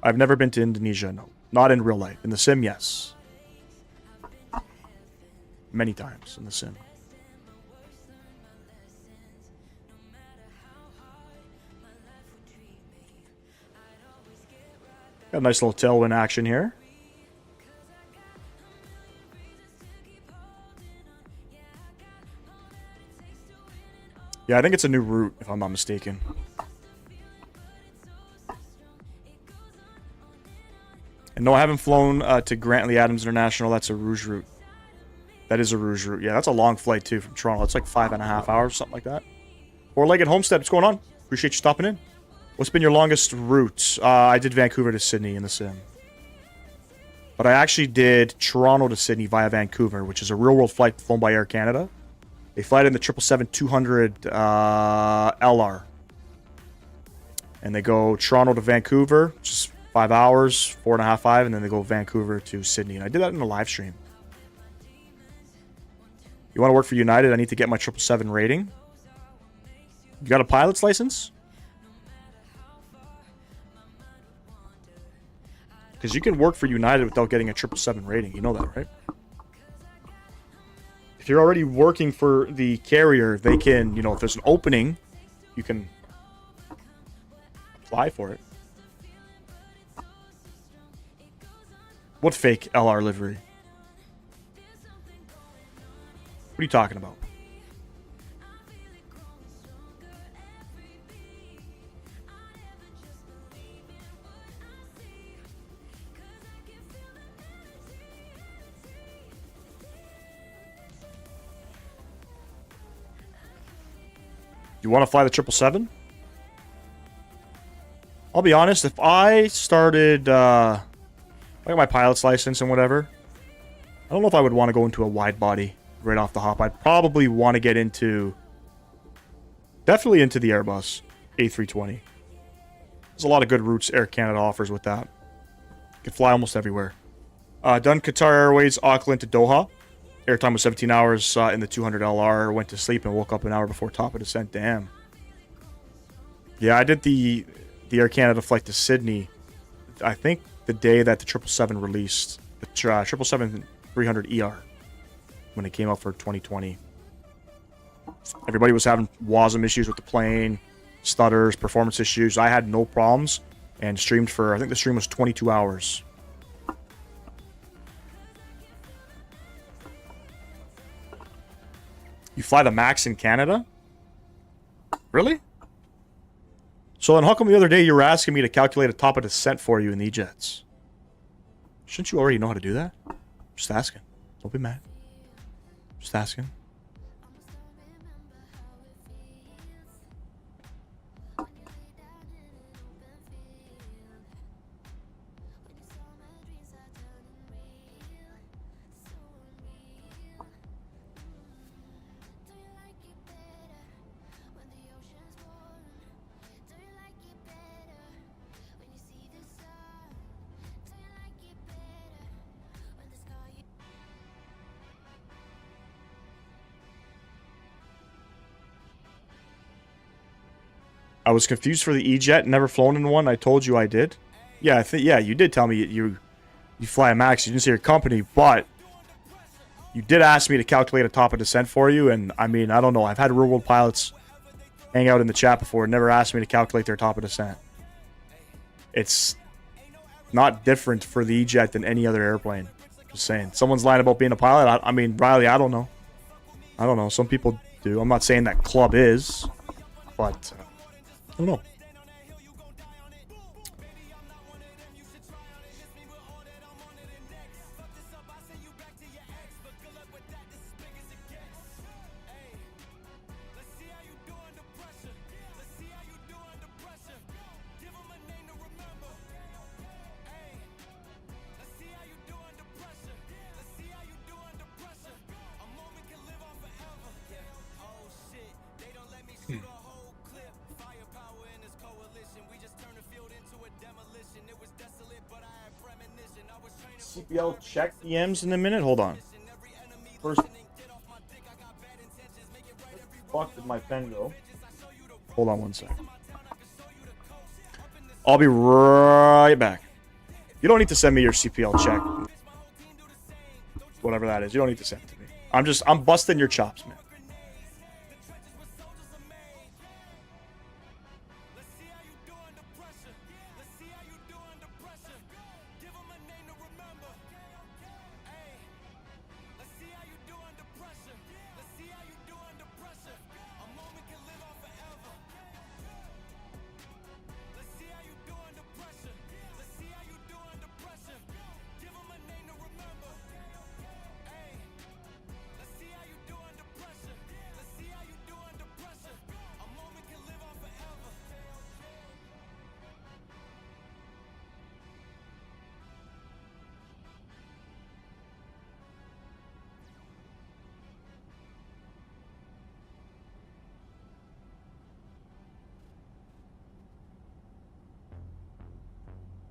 I've never been to Indonesia, no. Not in real life. In the sim, yes. Many times in the sim. Got a nice little tailwind action here. Yeah, I think it's a new route, if I'm not mistaken. And no, I haven't flown to Grantley Adams International. That's a Rouge route. That is a Rouge route. Yeah, that's a long flight, too, from Toronto. It's like 5.5 hours, something like that. Four-legged Homestead, what's going on? Appreciate you stopping in. What's been your longest route? I did Vancouver to Sydney in the sim. But I actually did Toronto to Sydney via Vancouver, which is a real-world flight flown by Air Canada. They fly it in the 777-200 LR. And they go Toronto to Vancouver, which is 5 hours, 4.5, 5, and then they go Vancouver to Sydney. And I did that in a live stream. You want to work for United? I need to get my 777 rating. You got a pilot's license? Because you can work for United without getting a 777 rating. You know that, right? If you're already working for the carrier, they can, you know, if there's an opening, you can apply for it. What fake LR livery? What are you talking about? You want to fly the 777? I'll be honest, if I started, I got my pilot's license and whatever, I don't know if I would want to go into a wide body right off the hop. I'd probably want to get into, definitely into the Airbus. A320. There's a lot of good routes Air Canada offers with that. You can fly almost everywhere. Done Qatar Airways, Auckland to Doha. Airtime was 17 hours in the 200 LR. Went to sleep and woke up an hour before top of descent. Damn. Yeah, I did the Air Canada flight to Sydney. I think the day that the 777 released. The 777-300ER. When it came out for 2020. Everybody was having WASM issues with the plane. Stutters, performance issues. I had no problems. And streamed for, I think the stream was 22 hours. You fly the MAX in Canada? Really? So then how come the other day you were asking me to calculate a top of descent for you in the E-Jets? Shouldn't you already know how to do that? Just asking. Don't be mad. Just asking. I was confused for the E-Jet, never flown in one. I told you I did. Yeah, yeah, you did tell me you fly a MAX. You didn't say your company, but you did ask me to calculate a top of descent for you. And I mean, I don't know. I've had real world pilots hang out in the chat before, never asked me to calculate their top of descent. It's not different for the E-Jet than any other airplane. Just saying. Someone's lying about being a pilot. I mean, Riley, I don't know. I don't know. Some people do. I'm not saying that Club is, but I don't know. CPL check DMs in a minute. Hold on. First, fuck did my pen go? Hold on one sec. I'll be right back. You don't need to send me your CPL check. Whatever that is. You don't need to send it to me. I'm busting your chops, man.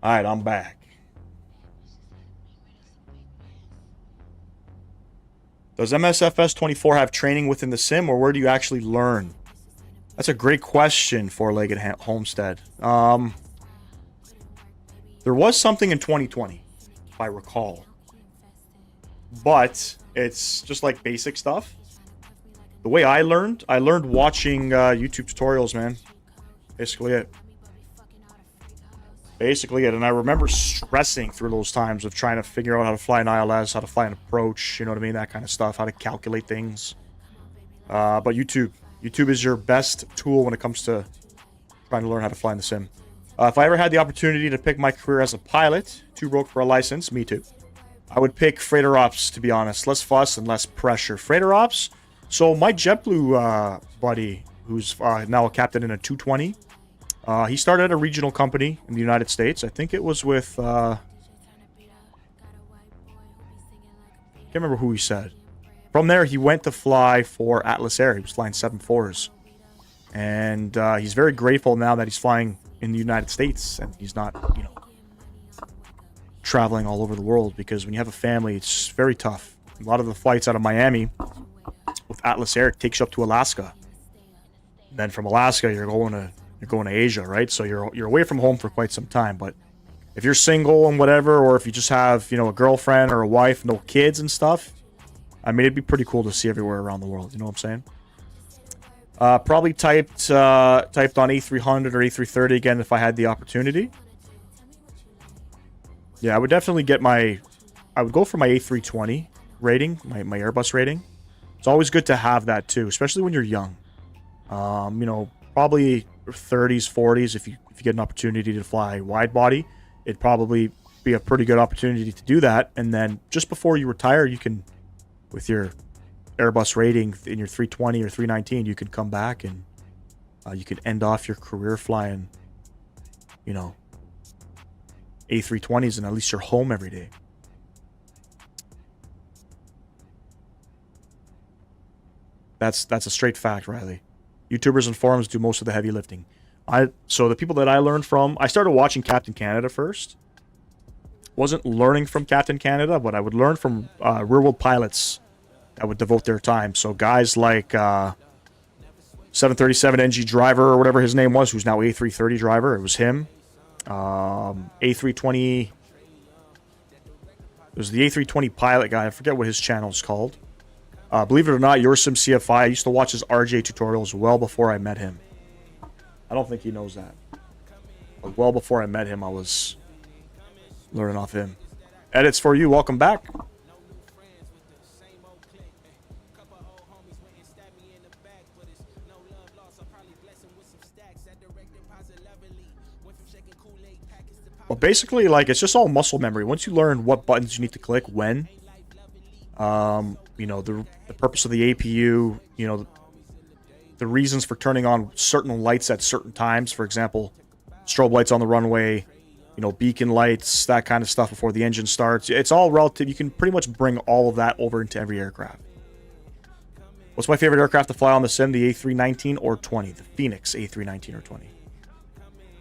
All right, I'm back. Does MSFS 24 have training within the sim, or where do you actually learn? That's a great question, Four-Legged Homestead. There was something in 2020, if I recall. But it's just like basic stuff. The way I learned watching YouTube tutorials, man. Basically it. And I remember stressing through those times of trying to figure out how to fly an ILS, how to fly an approach, you know what I mean, that kind of stuff, how to calculate things. But YouTube is your best tool when it comes to trying to learn how to fly in the sim. If I ever had the opportunity to pick my career as a pilot, too broke for a license, me too. I would pick freighter ops, to be honest. Less fuss and less pressure. Freighter ops, so my JetBlue buddy, who's now a captain in a 220, he started at a regional company in the United States. I think it was with, can't remember who he said. From there, he went to fly for Atlas Air. He was flying 7.4s. And he's very grateful now that he's flying in the United States and he's not, you know, traveling all over the world, because when you have a family, it's very tough. A lot of the flights out of Miami with Atlas Air takes you up to Alaska. And then from Alaska, you're going to Asia, right? So you're away from home for quite some time. But if you're single and whatever, or if you just have, you know, a girlfriend or a wife, no kids and stuff, I mean, it'd be pretty cool to see everywhere around the world. You know what I'm saying? Probably typed on A300 or A330 again if I had the opportunity. Yeah, I would definitely get I would go for my A320 rating, my Airbus rating. It's always good to have that too, especially when you're young. You know, probably 30s, 40s, if you get an opportunity to fly wide body, it'd probably be a pretty good opportunity to do that. And then just before you retire, you can, with your Airbus rating in your 320 or 319, you can come back and you could end off your career flying, you know, A320s, and at least you're home every day. That's a straight fact, Riley. YouTubers and forums do most of the heavy lifting. So the people that I learned from, I started watching Captain Canada first. Wasn't learning from Captain Canada, but I would learn from rear-wheel pilots that would devote their time. So guys like 737 NG driver, or whatever his name was, who's now A330 driver, it was him. A320, it was the A320 pilot guy, I forget what his channel is called. Believe it or not, Yoursim CFI, I used to watch his RJ tutorials well before I met him. I don't think he knows that. But well before I met him, I was learning off him. Edits for you, welcome back. Well, basically, like, it's just all muscle memory. Once you learn what buttons you need to click when, you know, the purpose of the APU, you know, the reasons for turning on certain lights at certain times. For example, strobe lights on the runway, you know, beacon lights, that kind of stuff before the engine starts. It's all relative. You can pretty much bring all of that over into every aircraft. What's my favorite aircraft to fly on the sim? The A319 or 20? The Phoenix A319 or 20.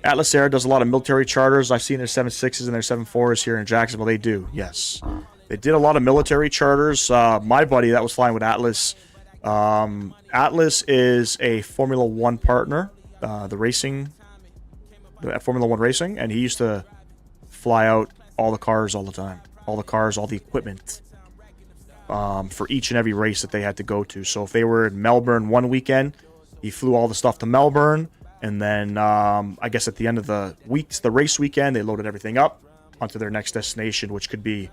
Atlas Air does a lot of military charters. I've seen their 7.6s and their 7.4s here in Jacksonville. They do, yes. They did a lot of military charters. My buddy that was flying with Atlas, Atlas is a Formula One partner, the Formula One racing, and he used to fly out all the cars all the time. All the cars, all the equipment for each and every race that they had to go to. So if they were in Melbourne one weekend, he flew all the stuff to Melbourne. And then I guess at the end of the race weekend, they loaded everything up onto their next destination, which could be,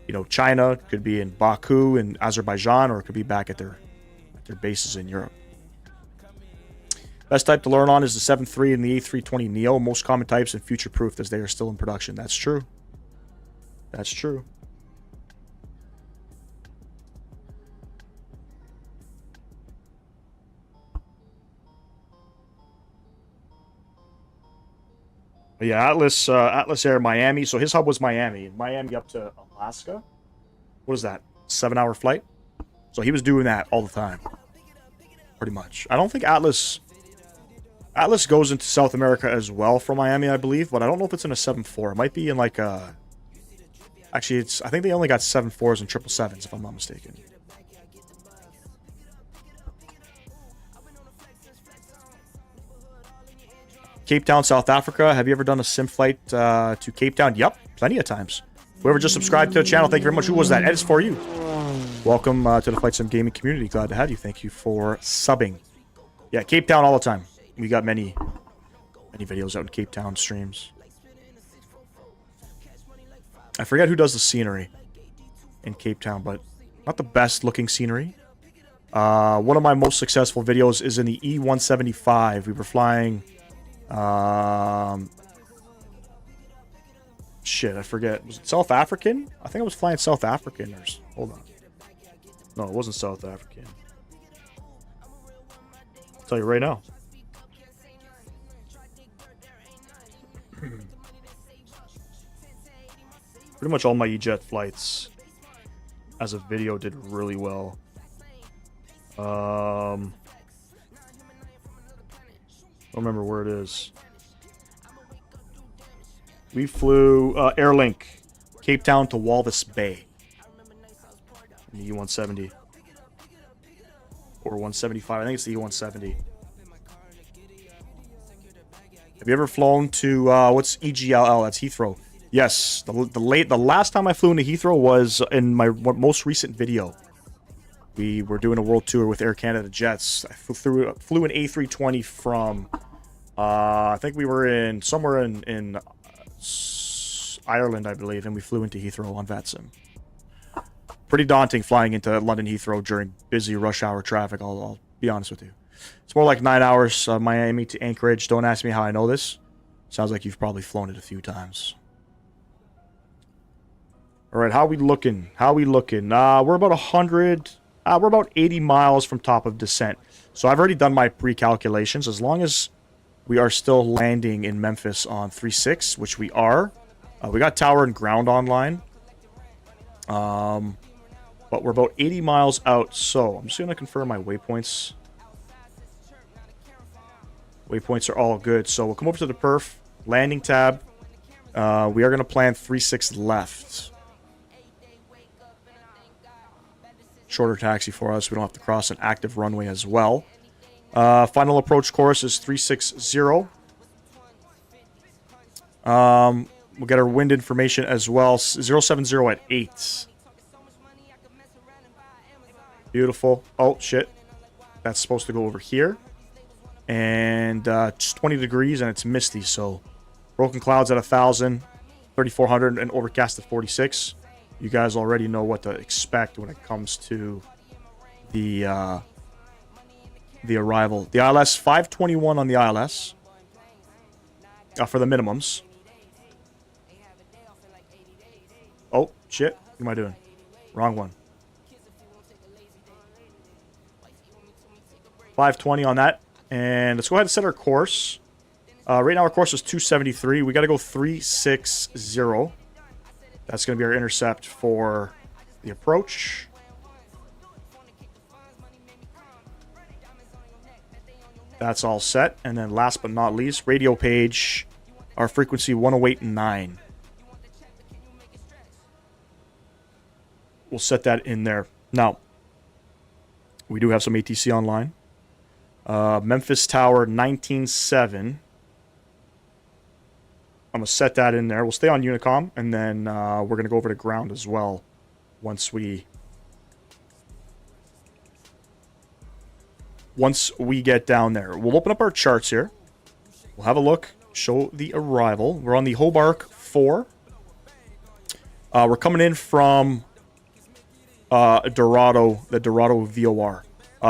you know, China, could be in Baku in Azerbaijan, or it could be back at their bases in Europe. Best type to learn on is the 7.3 and the A320 Neo. Most common types and future-proofed as they are still in production. That's true. That's true. But yeah, Atlas Air Miami. So his hub was Miami. Miami up to Alaska. What is that? 7-hour flight? So he was doing that all the time. Pretty much. I don't think Atlas goes into South America as well from Miami, I believe. But I don't know if it's in a 7.4. It might be in like a... Actually, I think they only got 7.4s and 777s, if I'm not mistaken. Cape Town, South Africa. Have you ever done a sim flight to Cape Town? Yep, plenty of times. Whoever just subscribed to the channel, thank you very much. Who was that? Edits for you. Welcome to the Flight Sim Gaming community. Glad to have you. Thank you for subbing. Yeah, Cape Town all the time. We got many videos out in Cape Town streams. I forget who does the scenery in Cape Town, but not the best looking scenery. One of my most successful videos is in the E175. We were flying... shit, I forget. Was it South African? I think I was flying South African. Hold on. No, it wasn't South African. I'll tell you right now. Pretty much all my E-Jet flights as a video did really well. Don't remember where it is. We flew Airlink, Cape Town to Walvis Bay. In the E170. Or 175. I think it's the E170. Have you ever flown to, what's EGLL? That's Heathrow. Yes. The last time I flew into Heathrow was in my most recent video. We were doing a world tour with Air Canada Jets. I flew an A320 from, I think we were in somewhere in Ireland, I believe, and we flew into Heathrow on VATSIM. Pretty daunting flying into London Heathrow during busy rush hour traffic, I'll be honest with you. It's more like 9 hours, Miami to Anchorage. Don't ask me how I know this. Sounds like you've probably flown it a few times. All right, how we looking? We're about 100... we're about 80 miles from top of descent. So I've already done my pre-calculations. As long as we are still landing in Memphis on 3.6, which we are. We got tower and ground online. But we're about 80 miles out. So I'm just going to confirm my waypoints. Waypoints are all good. So we'll come over to the perf. Landing tab. We are going to plan 3.6 left. Shorter taxi for us. We don't have to cross an active runway as well. Final approach course is 360. We'll get our wind information as well. 070 at 8. Beautiful. Oh, shit. That's supposed to go over here. And just 20 degrees and it's misty. So broken clouds at 1,000, 3,400, and overcast at 46. You guys already know what to expect when it comes to the arrival. The ILS, 521 on the ILS for the minimums. Oh, shit. What am I doing? Wrong one. 520 on that. And let's go ahead and set our course. Right now our course is 273. We got to go 360. That's going to be our intercept for the approach. That's all set. And then last but not least, radio page, our frequency 108.9. We'll set that in there. Now, we do have some ATC online. Memphis Tower 19.7. I'm going to set that in there. We'll stay on Unicom, and then we're going to go over to ground as well once we get down there. We'll open up our charts here. We'll have a look, show the arrival. We're on the Hobart 4. We're coming in from Dorado, the Dorado VOR.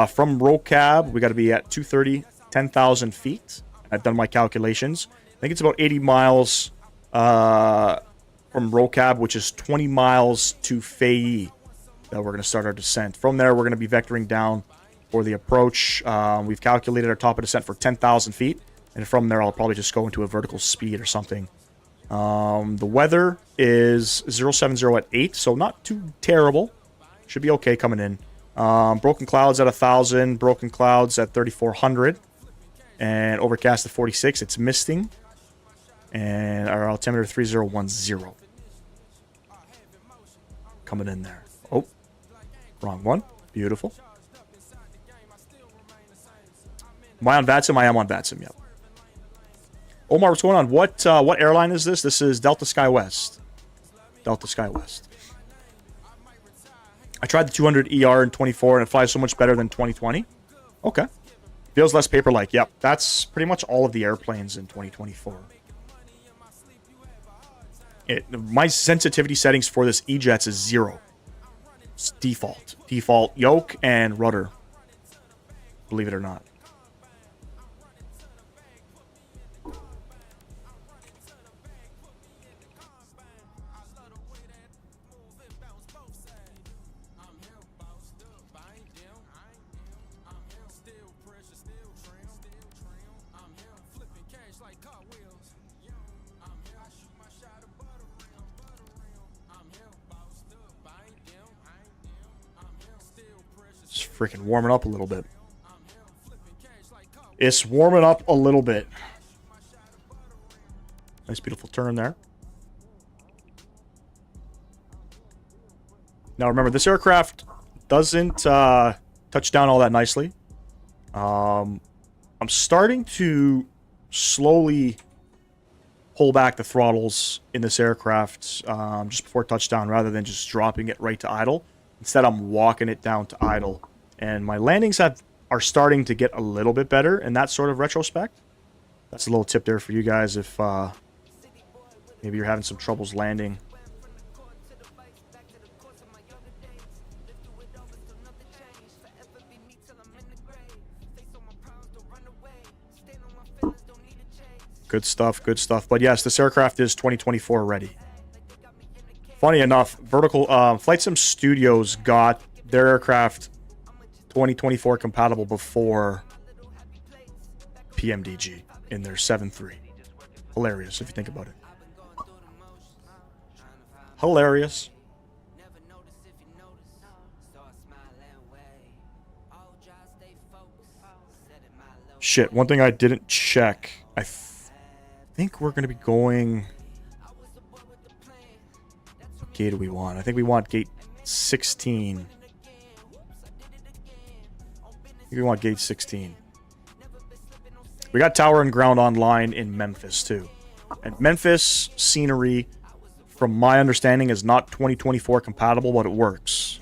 From RoCab, we got to be at 230, 10,000 feet. I've done my calculations. I think it's about 80 miles from RoCab, which is 20 miles to Faye that we're going to start our descent. From there, we're going to be vectoring down for the approach. We've calculated our top of descent for 10,000 feet. And from there, I'll probably just go into a vertical speed or something. The weather is 070 at 8, so not too terrible. Should be okay coming in. Broken clouds at 1,000, broken clouds at 3,400, and overcast at 46. It's misting. And our altimeter 3010. Coming in there. Oh, wrong one. Beautiful. Am I on VATSIM? I am on VATSIM, yep. Omar, what's going on? What airline is this? This is Delta SkyWest. Delta SkyWest. I tried the 200 ER in 24, and it flies so much better than 2020. Okay. Feels less paper-like. Yep, that's pretty much all of the airplanes in 2024. My sensitivity settings for this E-Jets is 0. It's default. Default yoke and rudder. Believe it or not. Freaking warming up a little bit. It's warming up a little bit. Nice, beautiful turn there. Now remember, this aircraft doesn't touch down all that nicely. I'm starting to slowly pull back the throttles in this aircraft just before touchdown rather than just dropping it right to idle. Instead, I'm walking it down to idle. And my landings are starting to get a little bit better in that sort of retrospect. That's a little tip there for you guys if maybe you're having some troubles landing. Good stuff, good stuff. But yes, this aircraft is 2024 ready. Funny enough, Flight Sim Studios got their aircraft 2024 compatible before PMDG in their 7.3. Hilarious if you think about it. Hilarious. Shit, one thing I didn't check. I think we're going to be going... What gate do we want? I think we want gate 16. I think we want gate 16. We got tower and ground online in Memphis, too. And Memphis scenery, from my understanding, is not 2024 compatible, but it works.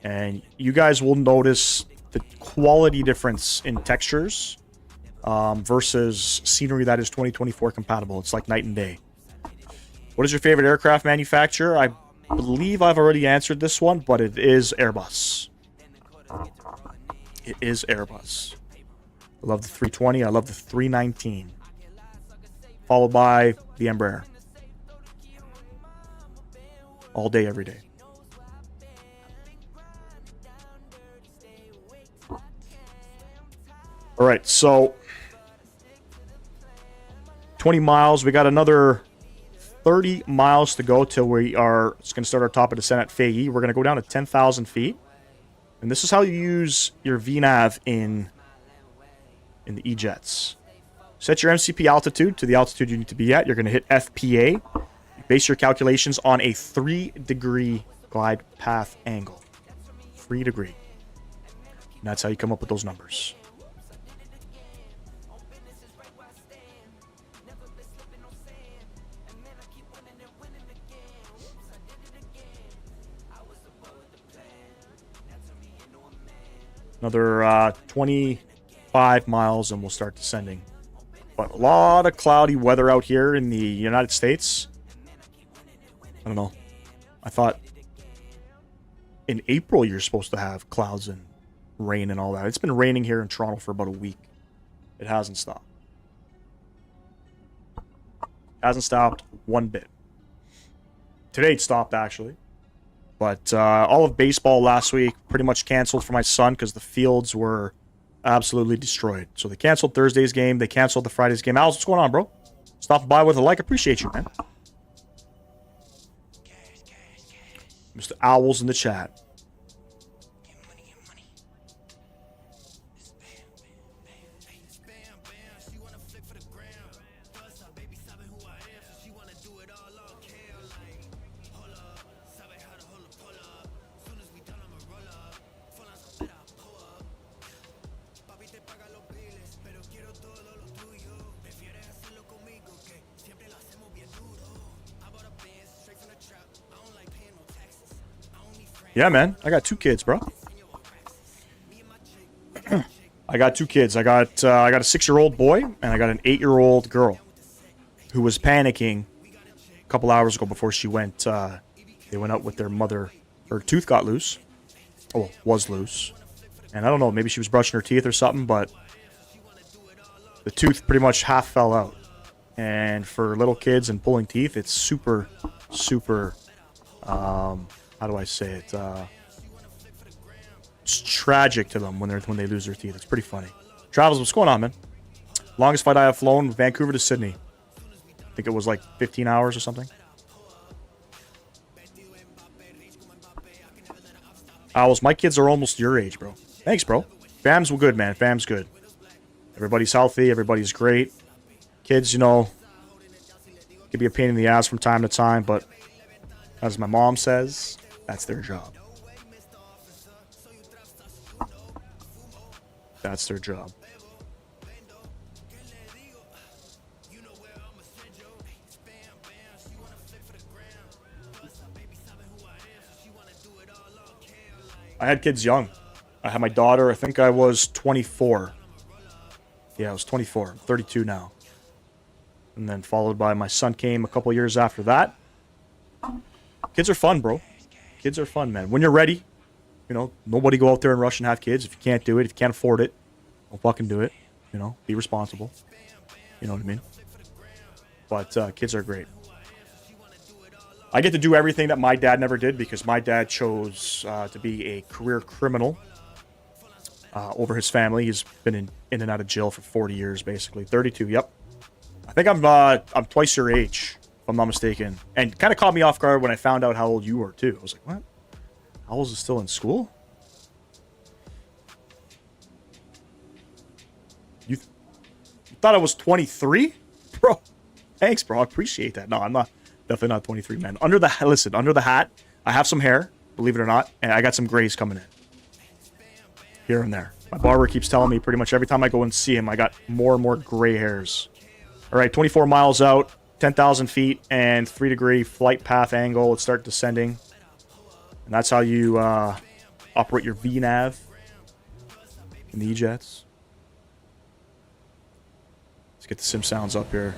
And you guys will notice the quality difference in textures versus scenery that is 2024 compatible. It's like night and day. What is your favorite aircraft manufacturer? I believe I've already answered this one, but it is Airbus. It is Airbus. I love the 320. I love the 319. Followed by the Embraer. All day, every day. All right, so 20 miles. We got another 30 miles to go till we are going to start our top of descent at FAE. We're going to go down to 10,000 feet. And this is how you use your VNAV in the E-jets. Set your MCP altitude to the altitude you need to be at. You're going to hit FPA. Base your calculations on a 3-degree glide path angle. 3 degree. And that's how you come up with those numbers. Another 25 miles and we'll start descending. But a lot of cloudy weather out here in the United States. I don't know. I thought in April you're supposed to have clouds and rain and all that. It's been raining here in Toronto for about a week. It hasn't stopped. Hasn't stopped one bit. Today it stopped, actually. But all of baseball last week pretty much canceled for my son because the fields were absolutely destroyed. So they canceled Thursday's game. They canceled the Friday's game. Alex, what's going on, bro? Stopping by with a like. Appreciate you, man. Mr. Owl's in the chat. Yeah, man. I got 2 kids, bro. I got 2 kids. I got a 6-year-old boy and I got an 8-year-old girl who was panicking a couple hours ago before she went. They went out with their mother. Her tooth got loose. Oh, was loose. And I don't know. Maybe she was brushing her teeth or something, but the tooth pretty much half fell out. And for little kids and pulling teeth, it's super, super... how do I say it? It's tragic to them when they lose their teeth. It's pretty funny. Travels, what's going on, man? Longest flight I have flown, Vancouver to Sydney. I think it was like 15 hours or something. Owls, my kids are almost your age, bro. Thanks, bro. Fam's good, man. Fam's good. Everybody's healthy. Everybody's great. Kids, you know, can be a pain in the ass from time to time, but as my mom says, that's their job. That's their job. I had kids young. I had my daughter, I think I was 24. Yeah, I was 24. I'm 32 now. And then followed by my son came a couple years after that. Kids are fun, bro. Kids are fun, man. When you're ready, you know, nobody go out there and rush and have kids. If you can't do it, if you can't afford it, don't fucking do it. You know, be responsible. You know what I mean? But kids are great. I get to do everything that my dad never did because my dad chose to be a career criminal over his family. He's been in and out of jail for 40 years, basically. 32, yep. I think I'm twice your age, if I'm not mistaken. And kind of caught me off guard when I found out how old you were, too. I was like, what? How old is he still in school? You thought I was 23? Bro, thanks, bro. I appreciate that. No, I'm not. Definitely not 23, man. Under the hat, I have some hair, believe it or not, and I got some grays coming in. Here and there. My barber keeps telling me pretty much every time I go and see him, I got more and more gray hairs. All right, 24 miles out, 10,000 feet, and 3-degree flight path angle. Let's start descending. And that's how you operate your VNAV in the E-Jets. Let's get the sim sounds up here.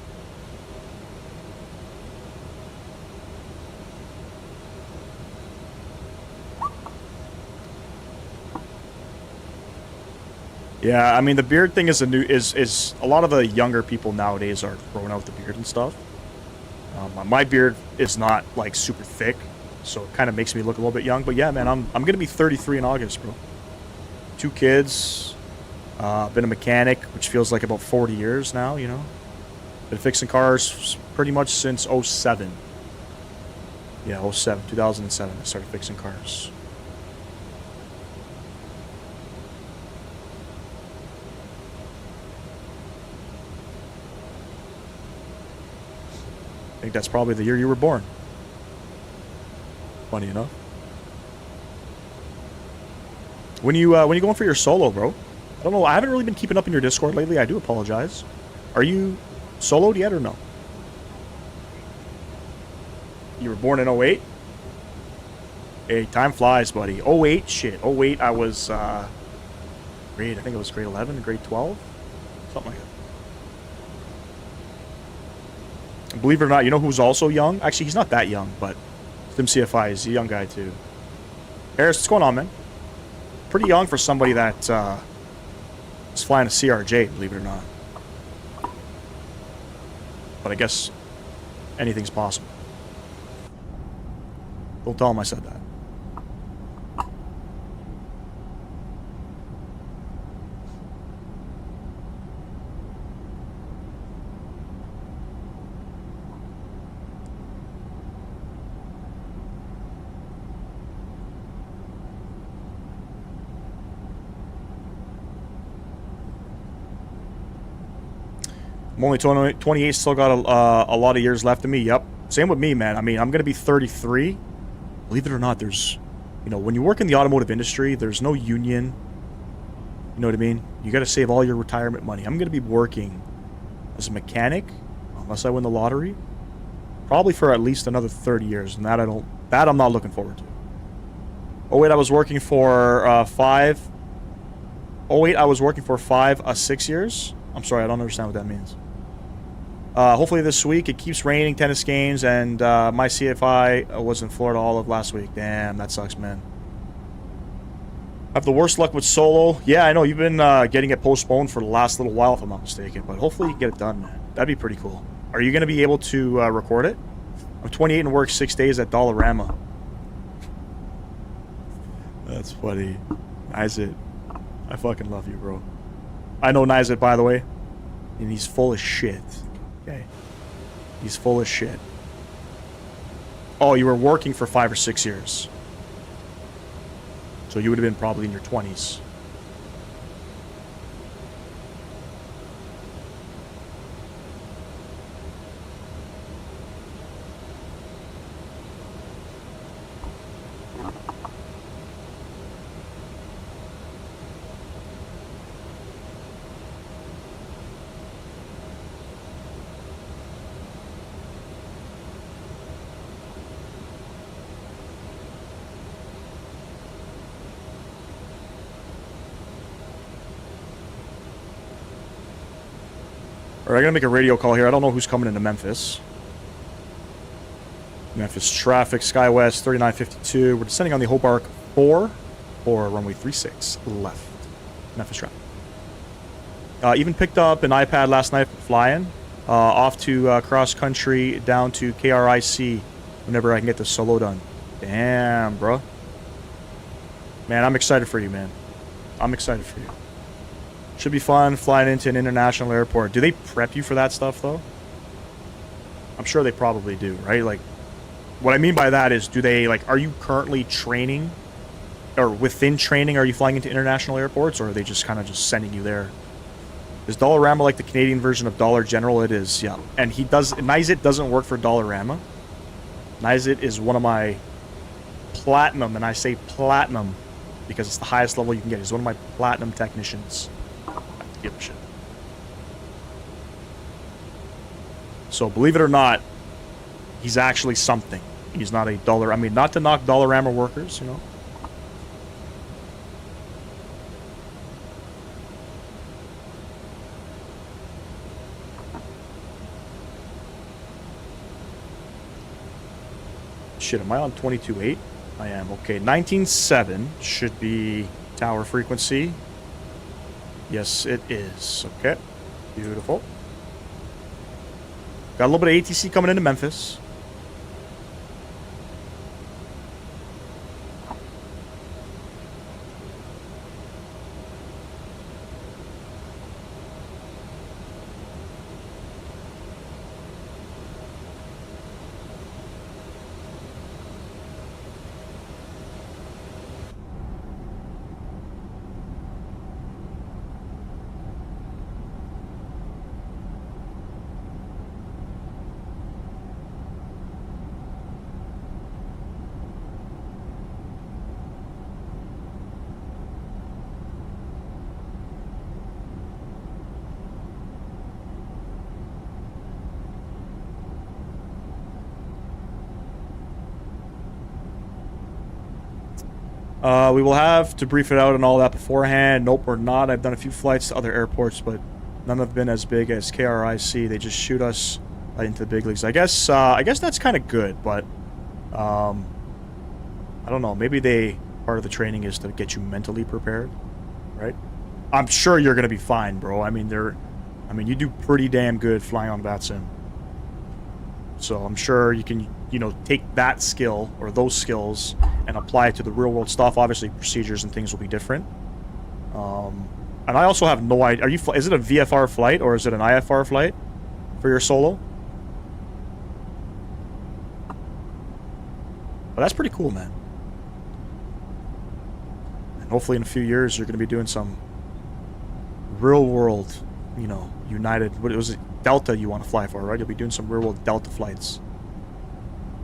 Yeah, I mean the beard thing is a lot of the younger people nowadays are throwing out the beard and stuff. My beard is not like super thick, so it kind of makes me look a little bit young. But yeah, man, I'm gonna be 33 in August, bro. 2 kids, been a mechanic, which feels like about 40 years now. You know, been fixing cars pretty much since 07. Yeah, 2007. I started fixing cars. I think that's probably the year you were born. Funny enough. When you going for your solo, bro? I don't know. I haven't really been keeping up in your Discord lately. I do apologize. Are you soloed yet or no? You were born in 08? Hey, time flies, buddy. 08, shit. 08, I was grade. I think it was grade 11, grade 12, something like that. Believe it or not, you know who's also young? Actually, he's not that young, but SimCFI is a young guy too. Harris, what's going on, man? Pretty young for somebody that is flying a CRJ, believe it or not. But I guess anything's possible. Don't tell him I said that. I'm only 28, still got a lot of years left of me. Yep. Same with me, man. I mean, I'm going to be 33. Believe it or not, there's, you know, when you work in the automotive industry, there's no union. You know what I mean? You got to save all your retirement money. I'm going to be working as a mechanic, unless I win the lottery, probably for at least another 30 years. And that I'm not looking forward to. Oh, wait, I was working for 5. Oh, wait, I was working for 6 years. I'm sorry, I don't understand what that means. Hopefully this week. It keeps raining, tennis games, and my CFI was in Florida all of last week. Damn, that sucks, man. I have the worst luck with solo. Yeah, I know. You've been getting it postponed for the last little while, if I'm not mistaken. But hopefully you can get it done, man. That'd be pretty cool. Are you going to be able to record it? I'm 28 and work 6 days at Dollarama. That's funny. Nizit. I fucking love you, bro. I know Nizit, by the way. And he's full of shit. Okay. He's full of shit. Oh, you were working for 5 or 6 years. So you would have been probably in your 20s. Alright, I'm gonna make a radio call here. I don't know who's coming into Memphis. Memphis traffic, SkyWest 3952. We're descending on the Hobart 4 for runway 36 left. Memphis traffic. Even picked up an iPad last night for FLYIN. Off to cross country down to KRIC whenever I can get the solo done. Damn, bro. Man, I'm excited for you, man. I'm excited for you. Should be fun flying into an international airport. Do they prep you for that stuff, though? I'm sure they probably do, right? Like, what I mean by that is, do they, like, are you currently training, or within training, are you flying into international airports, or are they just kind of just sending you there? Is Dollarama like the Canadian version of Dollar General? It is, yeah. And he does, Nizit doesn't work for Dollarama. Nizit is one of my platinum, and I say platinum because it's the highest level you can get. He's one of my platinum technicians. Give a shit. So believe it or not, he's actually something. He's not a dollar. I mean, not to knock Dollarama workers, you know. Shit, am I on 22.8? I am. Okay, 19.7 should be tower frequency. Yes, it is. Okay, beautiful. Got a little bit of ATC coming into Memphis. We will have to brief it out and all that beforehand. Nope, we're not. I've done a few flights to other airports, but none have been as big as KRIC. They just shoot us into the big leagues. I guess that's kind of good, but I don't know. Maybe part of the training is to get you mentally prepared, right? I'm sure you're gonna be fine, bro. I mean, you do pretty damn good flying on VATSIM. So I'm sure you can, you know, take that skill or those skills and apply it to the real world stuff. Obviously, procedures and things will be different. And I also have no idea. Is it a VFR flight or is it an IFR flight for your solo? But that's pretty cool, man. And hopefully in a few years you're going to be doing some real world, you know, United. What was it? Delta you want to fly for, right? You'll be doing some real world Delta flights.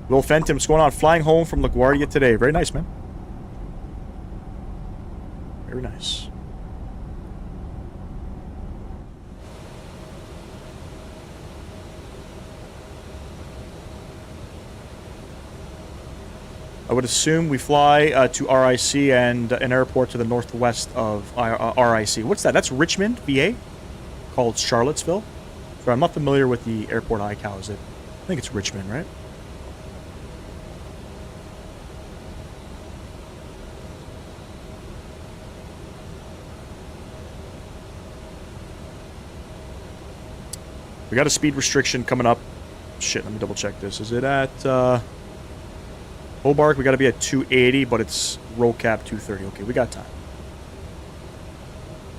Will Fenton, what's going on? Flying home from LaGuardia today. Very nice, man. Very nice. I would assume we fly to RIC and an airport to the northwest of RIC. What's that? That's Richmond, VA, called Charlottesville. So I'm not familiar with the airport ICAO. Is it? I think it's Richmond, right? We got a speed restriction coming up. Shit, let me double check this. Is it at Hobart? We got to be at 280, but it's roll cap 230. Okay, we got time.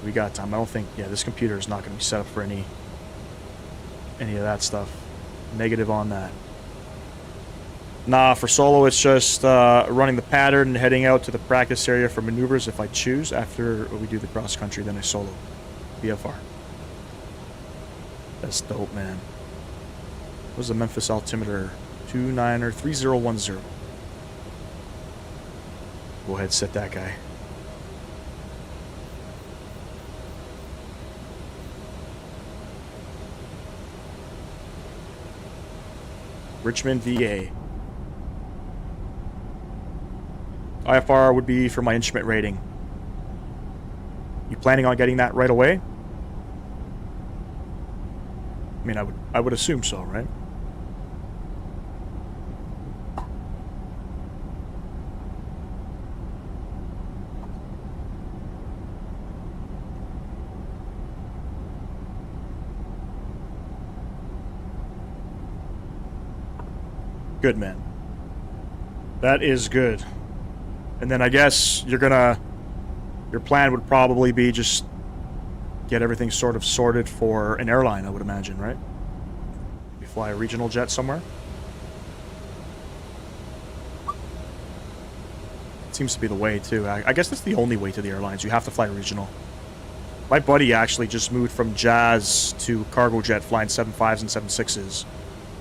We got time. I don't think, yeah, this computer is not going to be set up for any of that stuff. Negative on that. Nah, for solo, it's just running the pattern and heading out to the practice area for maneuvers if I choose. After we do the cross country, then I solo VFR. That's dope, man. What was the Memphis altimeter? 29er 3010. Go ahead, set that guy. Richmond, VA. IFR would be for my instrument rating. You planning on getting that right away? I mean, I would assume so, right? Good, man. That is good. And then I guess your plan would probably be just get everything sort of sorted for an airline, I would imagine, right? You fly a regional jet somewhere. It seems to be the way, too. I guess that's the only way to the airlines. You have to fly regional. My buddy actually just moved from Jazz to cargo jet flying 7.5s and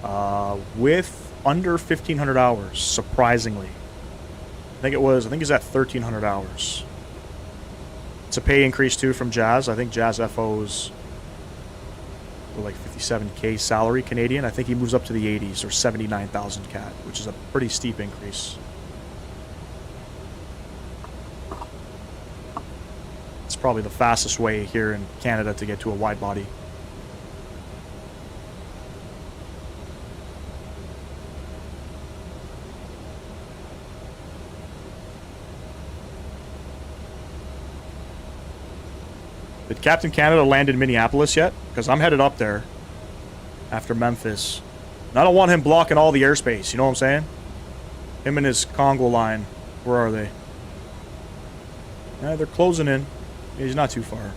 7.6s with under 1,500 hours, surprisingly. I think he's at 1,300 hours. It's a pay increase, too, from Jazz. I think Jazz FO's like 57K salary Canadian. I think he moves up to the 80s or 79,000 CAD, which is a pretty steep increase. It's probably the fastest way here in Canada to get to a wide body. Did Captain Canada land in Minneapolis yet? Because I'm headed up there after Memphis. And I don't want him blocking all the airspace, you know what I'm saying? Him and his Congo line. Where are they? Yeah, they're closing in. He's not too far.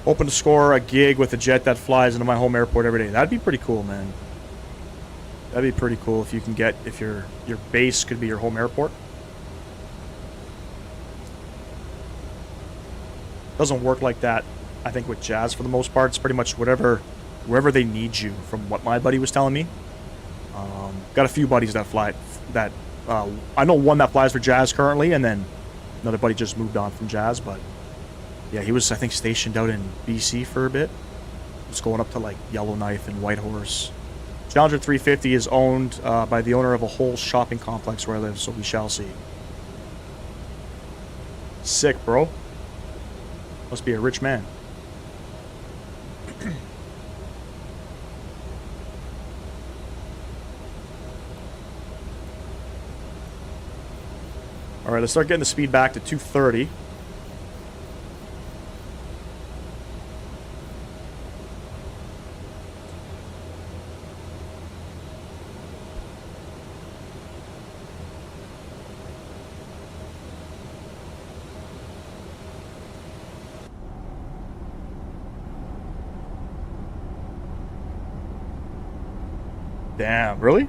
Hoping to score a gig with a jet that flies into my home airport every day. That'd be pretty cool, man. That'd be pretty cool if you can get, if your base could be your home airport. Doesn't work like that, I think, with Jazz for the most part. It's pretty much wherever they need you, from what my buddy was telling me. Got a few buddies that fly, I know one that flies for Jazz currently, and then another buddy just moved on from Jazz, but yeah, he was, I think, stationed out in BC for a bit. Just going up to like Yellowknife and Whitehorse. Challenger 350 is owned by the owner of a whole shopping complex where I live, so we shall see. Sick, bro. Must be a rich man. All right, let's start getting the speed back to 230. Damn, really?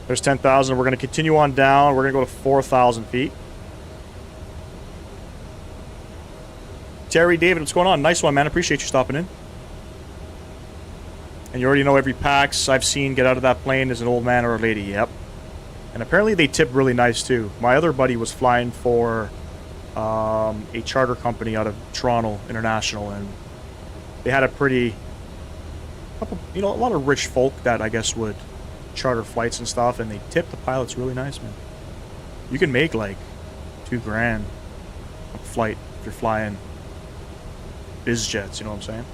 There's 10,000. We're going to continue on down. We're going to go to 4,000 feet. Terry, David, what's going on? Nice one, man. Appreciate you stopping in. And you already know every PAX I've seen get out of that plane is an old man or a lady. Yep. And apparently they tip really nice, too. My other buddy was flying for a charter company out of Toronto International, and they had a lot of rich folk that I guess would charter flights and stuff, and they tip the pilots really nice, man. You can make like $2,000 a flight if you're flying biz jets, you know what I'm saying?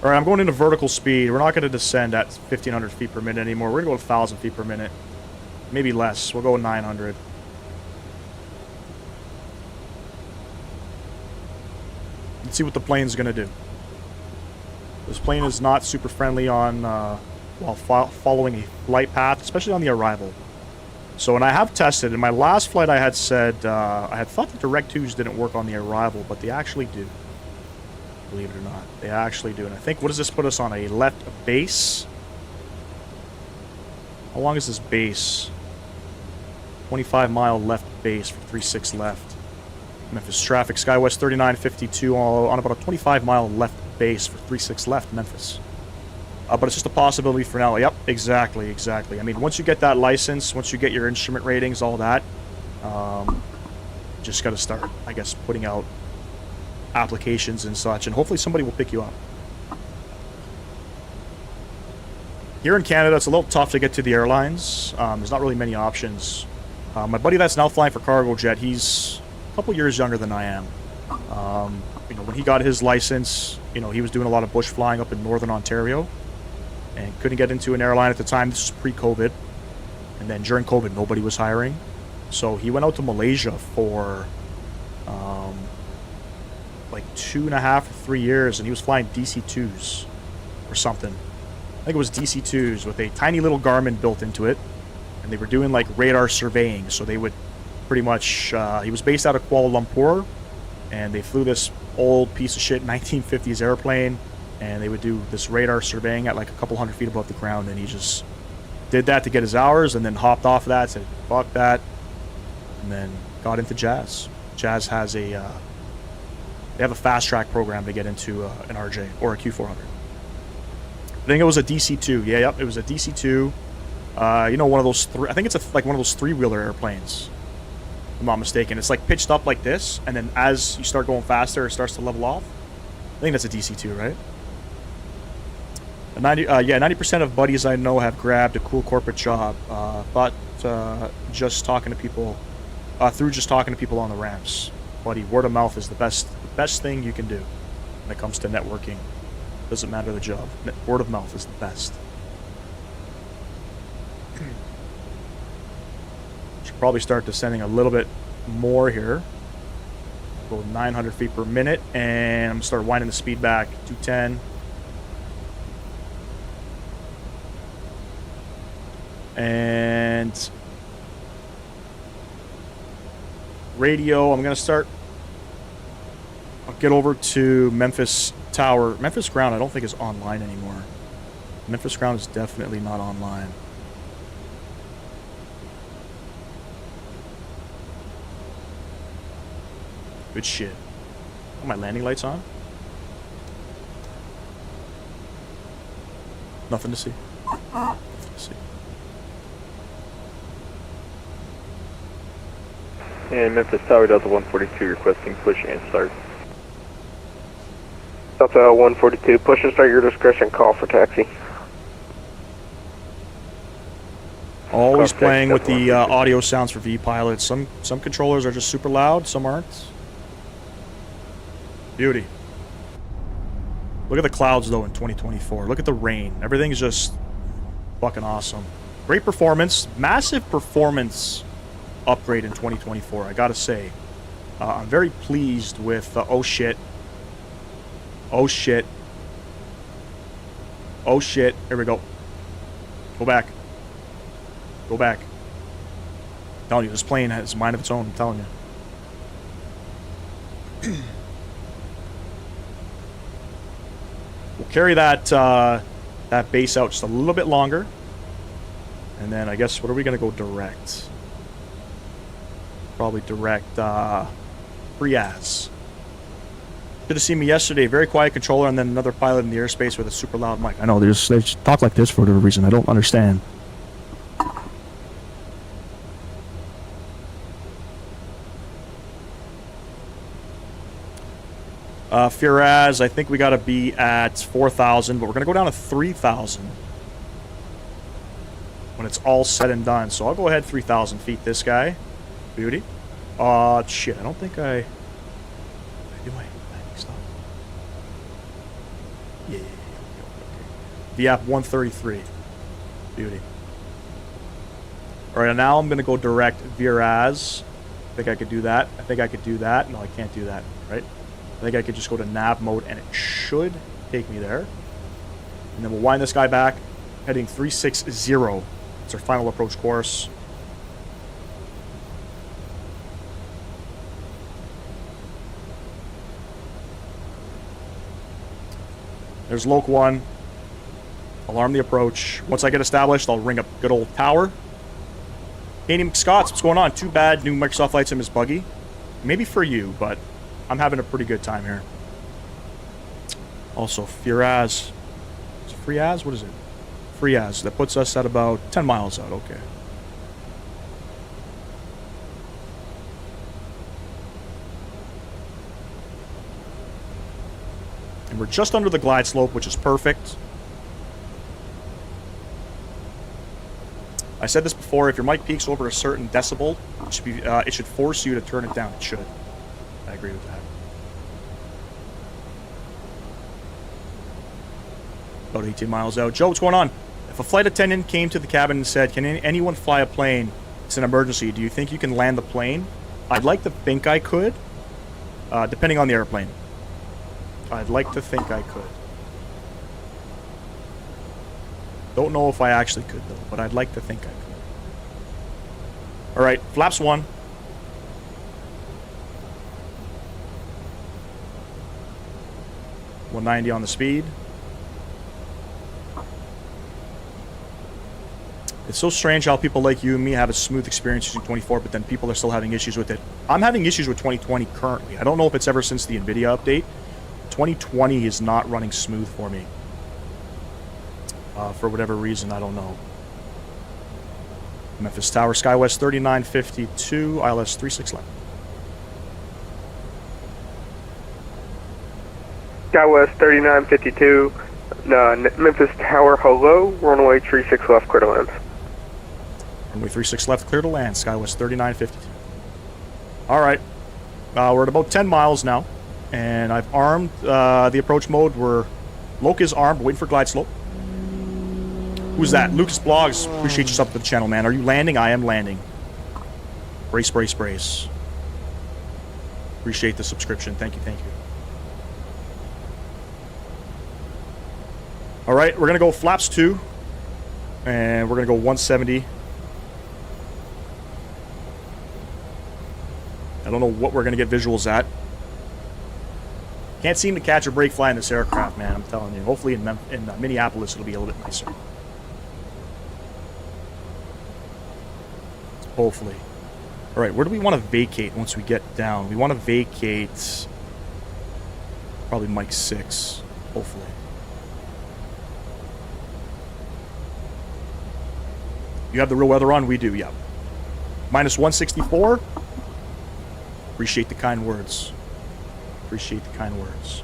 Alright, I'm going into vertical speed. We're not going to descend at 1,500 feet per minute anymore. We're going to go 1,000 feet per minute. Maybe less. We'll go 900. Let's see what the plane's going to do. This plane is not super friendly on while following a flight path, especially on the arrival. So, and I have tested. In my last flight, I had said I had thought the direct twos didn't work on the arrival, but they actually do. Believe it or not, they actually do. And I think, what does this put us on? A left base? How long is this base? 25-mile left base for 36 left. Memphis traffic, SkyWest 3952 on about a 25-mile left base for 36 left, Memphis. But it's just a possibility for now. Yep, exactly. I mean, once you get that license, once you get your instrument ratings, all that, Just got to start, I guess, putting out applications and such, and hopefully somebody will pick you up. Here in Canada, it's a little tough to get to the airlines. There's not really many options. My buddy that's now flying for Cargo Jet, he's a couple years younger than I am. You know, when he got his license, you know, he was doing a lot of bush flying up in northern Ontario and couldn't get into an airline at the time. This was pre-COVID. And then during COVID, nobody was hiring. So he went out to Malaysia for like 2.5 or 3 years, and he was flying DC-2s or something. I think it was DC-2s with a tiny little Garmin built into it. And they were doing like radar surveying. So they would pretty much, he was based out of Kuala Lumpur, and they flew this old piece of shit 1950s airplane, and they would do this radar surveying at like a couple hundred feet above the ground, and he just did that to get his hours, and then hopped off of that, said fuck that, and then got into Jazz. Jazz has a they have a fast track program to get into an RJ or a Q400. I think it was a DC-2. Yeah, yep, it was a DC-2. You know, one of those I think it's like one of those 3-wheeler airplanes, if I'm not mistaken. It's like pitched up like this, and then as you start going faster, it starts to level off. I think that's a DC-2, right? 90% of buddies I know have grabbed a cool corporate job. But just talking to people, through just talking to people on the ramps, buddy, word of mouth is the best thing you can do when it comes to networking. Doesn't matter the job. Word of mouth is the best. Should probably start descending a little bit more here. Go 900 feet per minute, and I'm gonna start winding the speed back. 210. And radio, I'm gonna start. I'll get over to Memphis Tower. Memphis Ground, I don't think is online anymore. Memphis Ground is definitely not online. Good shit. Are my landing lights on? Nothing to see. Nothing to see. And Memphis Tower, Delta 142, requesting push and start. Delta 142, push and start, your discretion, call for taxi. Always playing with the audio sounds for V-pilots. Some controllers are just super loud, some aren't. Beauty. Look at the clouds, though, in 2024. Look at the rain. Everything's just fucking awesome. Great performance. Massive performance upgrade in 2024, I gotta say. I'm very pleased with... oh, shit. Oh, shit. Oh, shit. Here we go. Go back. Go back. I'm telling you, this plane has a mind of its own, I'm telling you. We'll carry that that base out just a little bit longer. And then I guess, what are we going to go direct? Probably direct Friaz. Should have seen me yesterday. Very quiet controller, and then another pilot in the airspace with a super loud mic. I know, they just talk like this for whatever reason. I don't understand. Firaz, I think we got to be at 4,000, but we're going to go down to 3,000 when it's all said and done. So I'll go ahead 3,000 feet this guy. Beauty. Shit, I don't think I do my landing stop. Yeah. Okay. VAP 133. Beauty. Alright, now I'm going to go direct Viraz. I think I could do that. I think I could do that. No, I can't do that, right? I think I could just go to nav mode and it should take me there. And then we'll wind this guy back, heading 360. It's our final approach course. There's Loke 1. Alarm the approach. Once I get established, I'll ring up good old tower. Canadian Scots, what's going on? Too bad new Microsoft Flight Sim is buggy. Maybe for you, but I'm having a pretty good time here. Also, Firaz. Is it Friaz? What is it? Friaz. That puts us at about 10 miles out. Okay. And we're just under the glide slope, which is perfect. I said this before, if your mic peaks over a certain decibel, it should force you to turn it down. It should. I agree with that. About 18 miles out. Joe, what's going on? If a flight attendant came to the cabin and said, can anyone fly a plane? It's an emergency. Do you think you can land the plane? I'd like to think I could, depending on the airplane. I'd like to think I could. Don't know if I actually could, though, but I'd like to think I could. All right, flaps 1. $190 on the speed. It's so strange how people like you and me have a smooth experience using 24, but then people are still having issues with it. I'm having issues with 2020 currently. I don't know if it's ever since the NVIDIA update. 2020 is not running smooth for me. For whatever reason, I don't know. Memphis Tower, SkyWest 3952, ILS 36 left. SkyWest 3952, Memphis Tower, hello, runway 36 left, clear to land. Runway 36 left, clear to land, SkyWest 3952. Alright, we're at about 10 miles now, and I've armed the approach mode. Loke is armed, waiting for glide slope. Who's that? Lucas Blogs, appreciate you sub to the channel, man. Are you landing? I am landing. Brace, brace, brace. Appreciate the subscription. Thank you, thank you. Alright, we're going to go flaps 2. And we're going to go 170. I don't know what we're going to get visuals at. Can't seem to catch or break flying this aircraft, man. I'm telling you. Hopefully in Minneapolis it'll be a little bit nicer. Hopefully. Alright, where do we want to vacate once we get down? We want to vacate probably Mike 6. Hopefully. You have the real weather on? We do, yeah. Minus 164. Appreciate the kind words. Appreciate the kind words.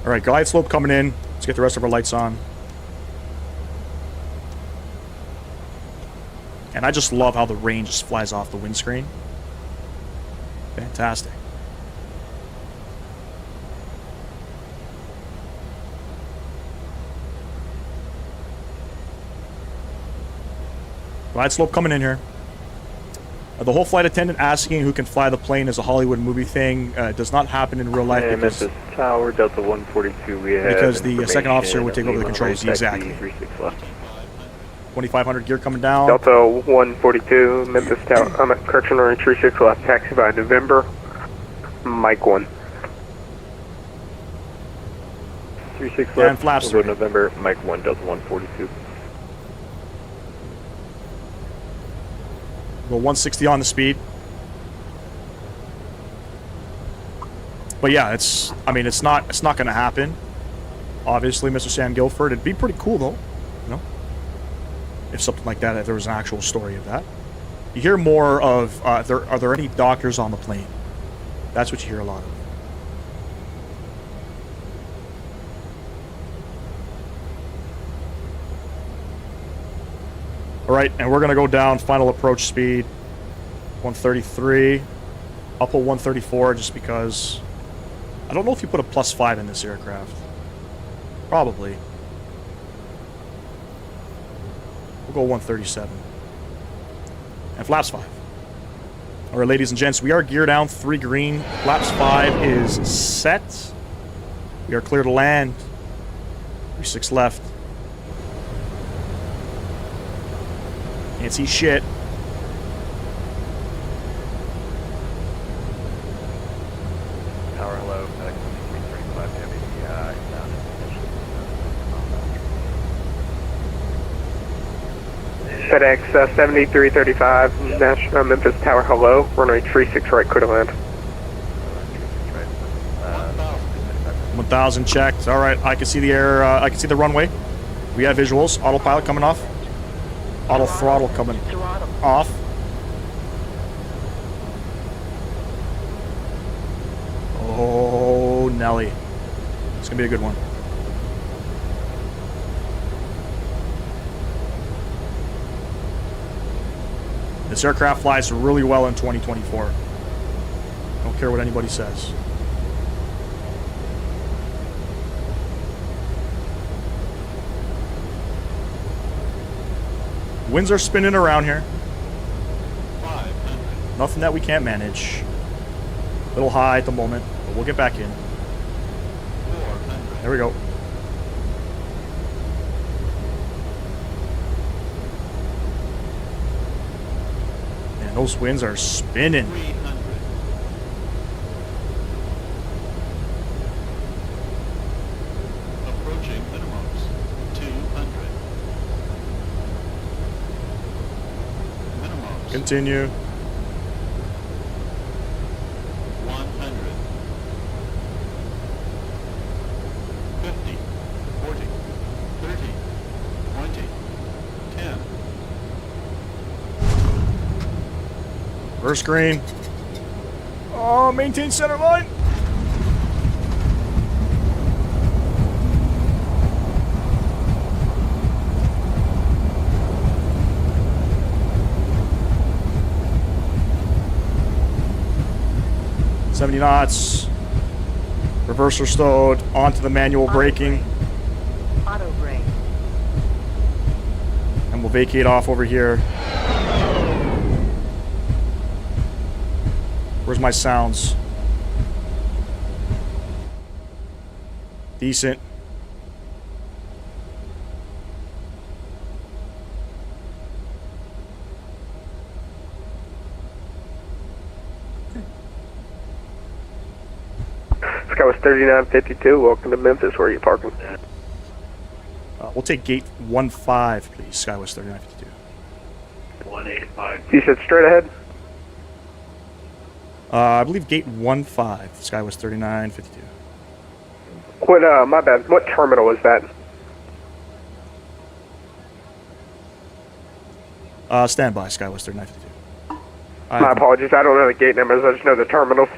Alright, glide slope coming in. Let's get the rest of our lights on. And I just love how the rain just flies off the windscreen. Fantastic. Glide slope coming in here. The whole flight attendant asking who can fly the plane is a Hollywood movie thing. Does not happen in real life because, Memphis Tower, Delta 142, we have because the second officer would take over the controls. Exactly. 2500 gear coming down. Delta 142, Memphis Tower, I'm at correction runway 36 left, taxi by November, Mike 1. 36 left, And flaps we'll 3. go November, Mike 1, Delta 142. Go 160 on the speed. But yeah, it's not going to happen. Obviously, Mr. Sam Guilford. It'd be pretty cool though, you know, if something like that, if there was an actual story of that. You hear more of are there any doctors on the plane? That's what you hear a lot of. Alright, and we're going to go down final approach speed 133. I'll put 134 just because I don't know if you put a +5 in this aircraft. Probably. We'll go 137. And flaps 5. Alright, ladies and gents, we are gear down 3 green. Flaps 5 is set. We are clear to land. 36 left. Can't see shit. Tower, hello, FedEx 7335, National Memphis Tower, hello, runway 36 right, clear to land. 1000 checked. All right, I can see the air. I can see the runway. We have visuals. Autopilot coming off. Auto throttle coming off. Nelly. It's gonna be a good one. This aircraft flies really well in 2024. Don't care what anybody says. Winds are spinning around here. 500. Nothing that we can't manage. A little high at the moment, but we'll get back in. 400. There we go. Man, those winds are spinning. 300. Approaching minimums. 200. Minimums. Continue. 100. 50. 40. 30. 20. 10. First green. Oh, maintain center line. $70 knots. Reverser stowed. Onto the manual braking. Auto brake. And we'll vacate off over here. Where's my sounds? Decent. Skywest 3952, welcome to Memphis. Where are you parking? We'll take gate 15, please. Skywest 3952. 185. You said straight ahead? I believe gate 15, Skywest 3952. What, my bad. What terminal is that? Standby, Skywest 3952. My apologies, I don't know the gate numbers, I just know the terminals.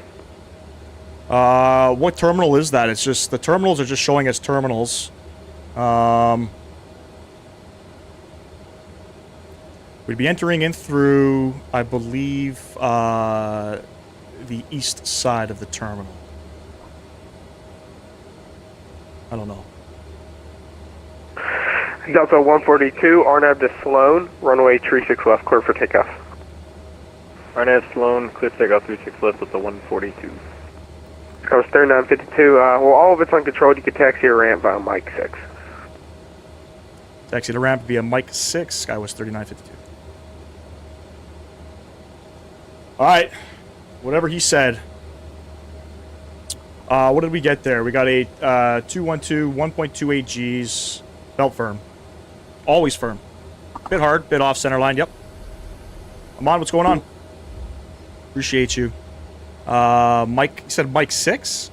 What terminal is that? It's just, the terminals are just showing as terminals. We'd be entering in through, I believe, the east side of the terminal. I don't know. Delta 142, RNAV to Sloan, runway 36 left, clear for takeoff. RNAV Sloan, clear takeoff 36 left with the 142. Coast 3952, well, all of it's uncontrolled. You can taxi or ramp via Mike 6. Taxi to ramp via Mike 6, Skywest 3952. Alright. Whatever he said. What did we get there? We got a 212, 1.28 Gs. Belt firm. Always firm. Bit hard, bit off center line. Yep. I'm on. What's going on? Appreciate you. Mike, you said Mike 6?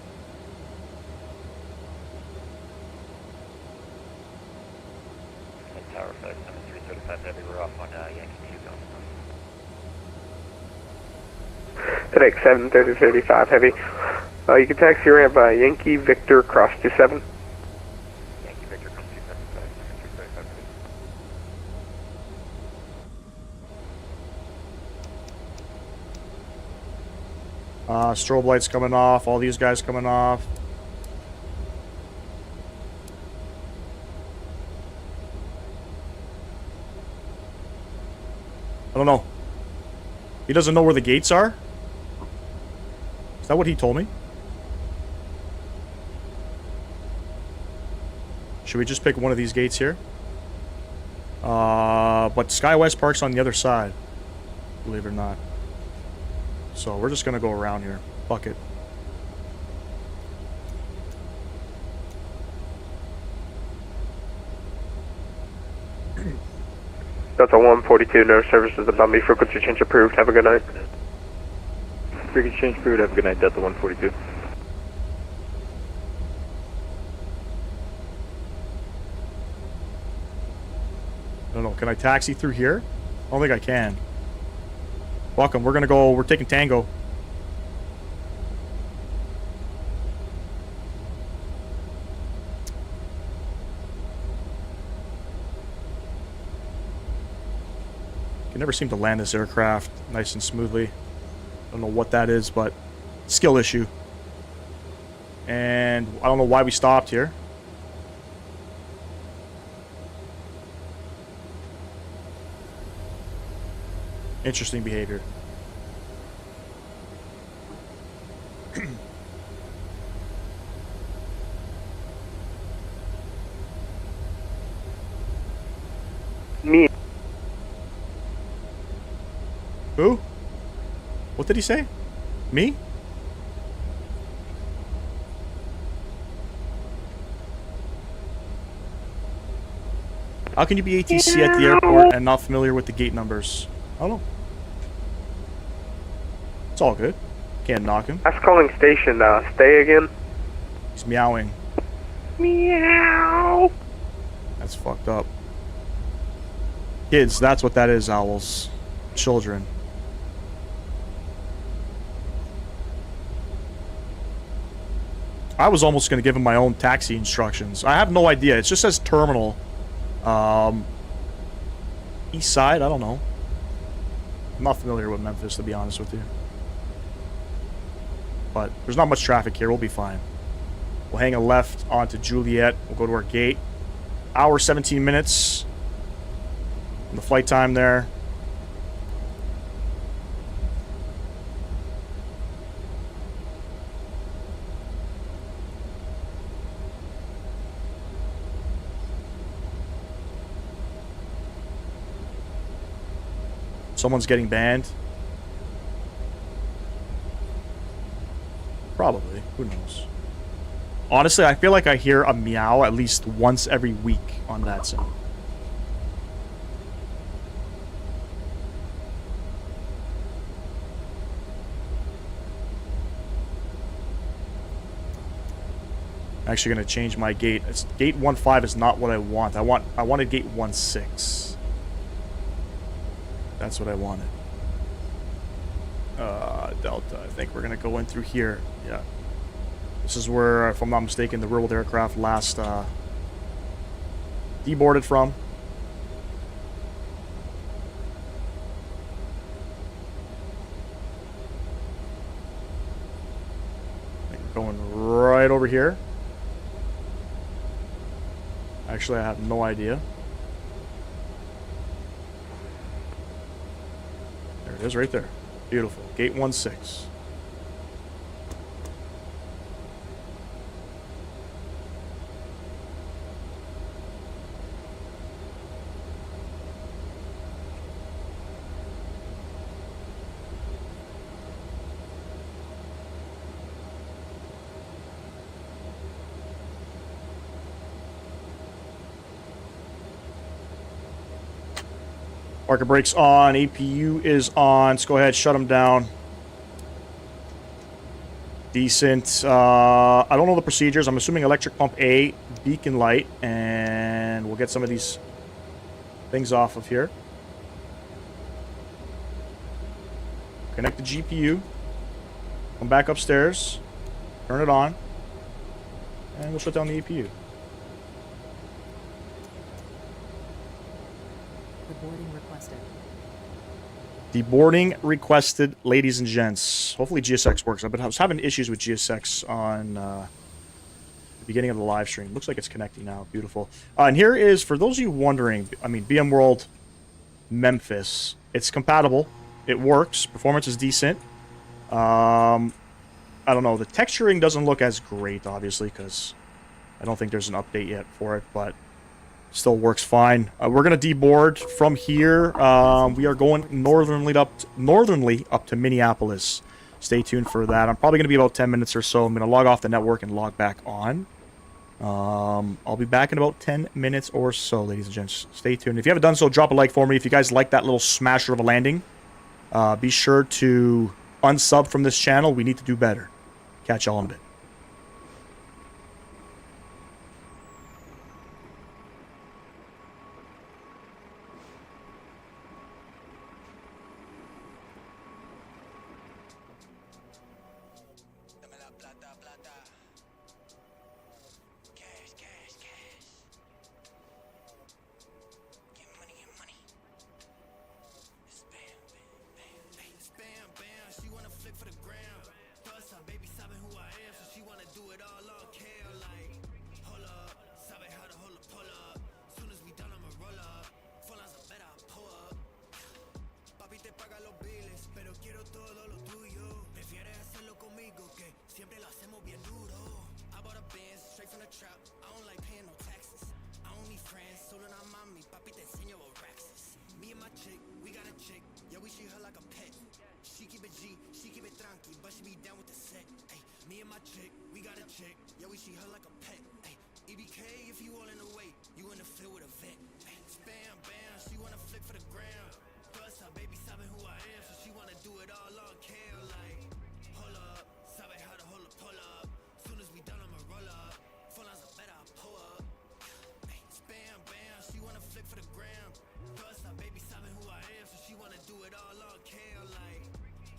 Tower effect, 335 heavy, we're off on Yankee 2 Today, 730-35 heavy. You can taxi ramp by Yankee Victor cross 27. Yankee Victor cross 275, 335. Strobe lights coming off. All these guys coming off. I don't know. He doesn't know where the gates are? Is that what he told me? Should we just pick one of these gates here? But SkyWest Park's on the other side. Believe it or not. So we're just gonna go around here. Fuck it. That's a 142, no services above me. Frequency change approved. Have a good night. Frequency change approved. Have a good night, Delta 142. I don't know. Can I taxi through here? I don't think I can. Welcome. We're gonna go. We're taking Tango. can never seem to land this aircraft nice and smoothly. Don't know what that is, but skill issue. And I don't know why we stopped here. Interesting behavior. Me. Who? What did he say? Me? How can you be ATC at the airport and not familiar with the gate numbers? I don't know. It's all good. Can't knock him. That's calling station, stay again. He's meowing. Meow. That's fucked up. Kids, that's what that is, owls. Children. I was almost going to give him my own taxi instructions. I have no idea. It just says terminal. East side? I don't know. I'm not familiar with Memphis, to be honest with you. But there's not much traffic here. We'll be fine. We'll hang a left onto Juliet. We'll go to our gate. Hour 17 minutes. And the flight time there. Someone's getting banned. Probably. Who knows? Honestly, I feel like I hear a meow at least once every week on VATSIM. I'm actually going to change my gate. Gate 1.5 is not what I want. I wanted gate 1.6. That's what I wanted. Delta. I think we're going to go in through here. Yeah. This is where, if I'm not mistaken, the riddled aircraft last deboarded from. I think we're going right over here. Actually, I have no idea. There it is right there. Beautiful. Gate 1.6. Parker brakes on. APU is on. Let's go ahead, shut them down. Decent. I don't know the procedures. I'm assuming electric pump A, beacon light, and we'll get some of these things off of here. Connect the GPU. Come back upstairs. Turn it on. And we'll shut down the APU. Deboarding requested. Deboarding requested, ladies and gents. Hopefully GSX works. I was having issues with GSX on the beginning of the live stream. Looks like it's connecting now. Beautiful. And here is, for those of you wondering, I mean, BM World Memphis. It's compatible. It works. Performance is decent. I don't know. The texturing doesn't look as great, obviously, because I don't think there's an update yet for it, but still works fine. We're going to deboard from here. We are going northernly up to Minneapolis. Stay tuned for that. I'm probably going to be about 10 minutes or so. I'm going to log off the network and log back on. I'll be back in about 10 minutes or so, ladies and gents. Stay tuned. If you haven't done so, drop a like for me. If you guys like that little smasher of a landing, be sure to unsub from this channel. We need to do better. Catch y'all in a bit. for the gram. Plus, her baby sabe who I am, so she wanna do it all on care. Like, hold up, sabe how to hold a pull up. Soon as we done, I'ma roll up. Full lines, I bet I'll pull up. Papi te paga los biles, pero quiero todo lo tuyo. Prefieres hacerlo conmigo, que siempre lo hacemos bien duro. I bought a Benz, straight from the trap. I don't like paying no taxes. I don't need friends, solo una mami. Papi te enseño Araxes. Me and my chick, we got a chick. Yeah, we treat her like a pet. She keep it G, she keep it tranqui, but she be down with the set. Ay, me and my chick, we got a chick. Yeah, we treat her like a pet. Ay, EBK if you all in the way, you in the field with a vet. Ay, spam, bam, she wanna flick for the gram. Plus, her baby sabe who I am, so she wanna do it all on care. Like, hold up, sabe how to hold a pull up. Soon as we done, I'ma roll up. Full lines, I bet I'll pull up. Ay, spam, bam, she wanna flick for the gram. Plus, her baby sabe who I am, so she wanna do it all on care. Like,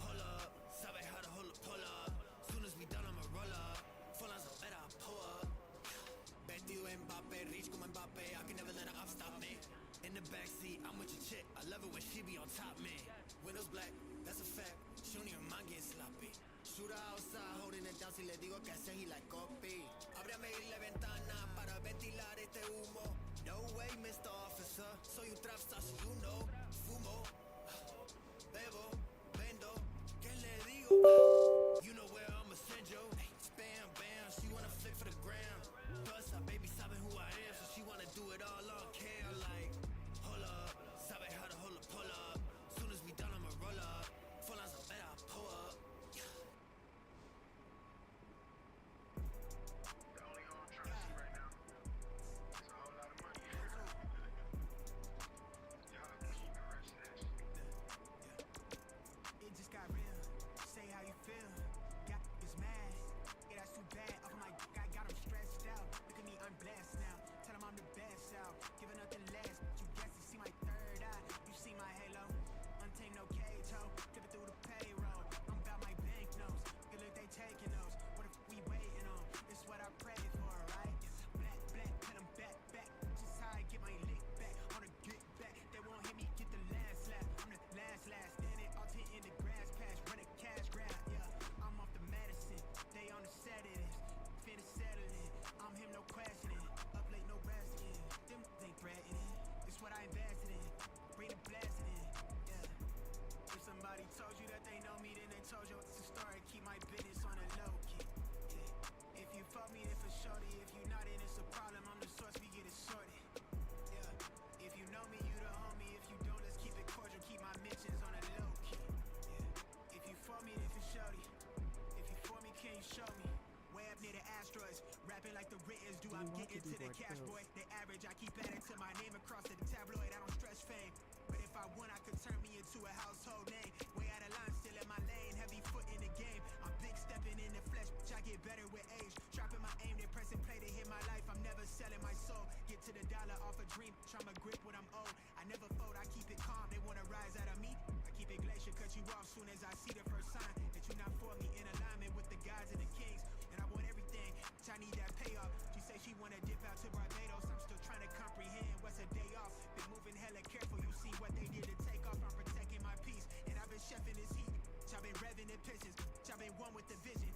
hold up, sabe how to hold a pull up. Soon as we done, I'ma roll up. Full lines, I bet I'll pull up. Betty Mbappe, reach como Mbappe, I can never let her up stop me. In the backseat, I'm with your chick, I love it when she be on top, man. Windows black, that's a fact, she don't even mind getting sloppy. Shoot her outside, holding it down, si le digo que hace, he like copy. Ábrame la ventana para ventilar este humo. No way, Mr. Officer, soy un trap star, so you know. Fumo, bebo, vendo, ¿qué le digo? You know where I'ma send you. Spam, bam, she wanna flick for the gram. Plus, her baby sabe who I am, so she wanna do it all on care. Like, hold up, sabe how to hold a pull up. Soon as we done, I'ma roll up. Full lines, I bet I'll pull up. The only on trust right now. It's a whole lot of money. Y'all keep the rest of that. It just got real. Say how you feel. Got is mad. Yeah, that's too bad. Off my I got him stressed out. Look at me, I'm blessed now. Tell him I'm the best out. Giving nothing less. You guess you see my third eye. You see my halo. Untamed, no cage, ho. Flipping through the payroll. I'm about my banknotes. Good look, they taking those. What if we waiting on? It's what I prayed for, right? Black, black, put them back. Just how I get my lick back. On a get back. They won't hit me, get the last lap. I'm the last. Standing all tent in the grass patch. Run a cash grab, yeah. I'm off the medicine. They on the sedatives. Finna settle it. I'm him, no questioning. Up late, no resting. Them ain't threatening. It's what I invested in. Bring the blasting in, yeah. If somebody told you that they know me, then they told you it's a story. Keep my business on a low key, yeah. If you fuck me, then for shorty. If you not, then it's a problem. I'm the source, we get it sorted, yeah. If you know me, you the homie. If you don't, let's keep it cordial. Keep my mentions on a low key, yeah. If you for me, then for shorty. If you for me, can you show me? Way up near the asteroids, rapping like the writtens do. I'm getting to the cash, boy. The average, I keep adding to my name across the tabloid. I don't stretch fame, but if I won, I could turn me into a household name. Way out of line, still in my lane, heavy foot in the game. I'm big stepping in the flesh, bitch, I get better with age. Dropping my aim, then pressing play to hit my life. I'm never selling my soul. Get to the dollar off a dream, tryna grip what I'm owed. I never fold, I keep it calm. They wanna rise out of me. I keep it glacier, cut you off soon as I see the first sign that you're not for me. In alignment with the gods and the kings, and I want everything. I need that payoff. She say she wanna dip out to Barbados. I'm still trying to comprehend what's a day off. Been moving hella careful. You see what they did to take off. I'm protecting my peace, and I've been chefing this heat. I've been revving the pistons. I've been one with the vision.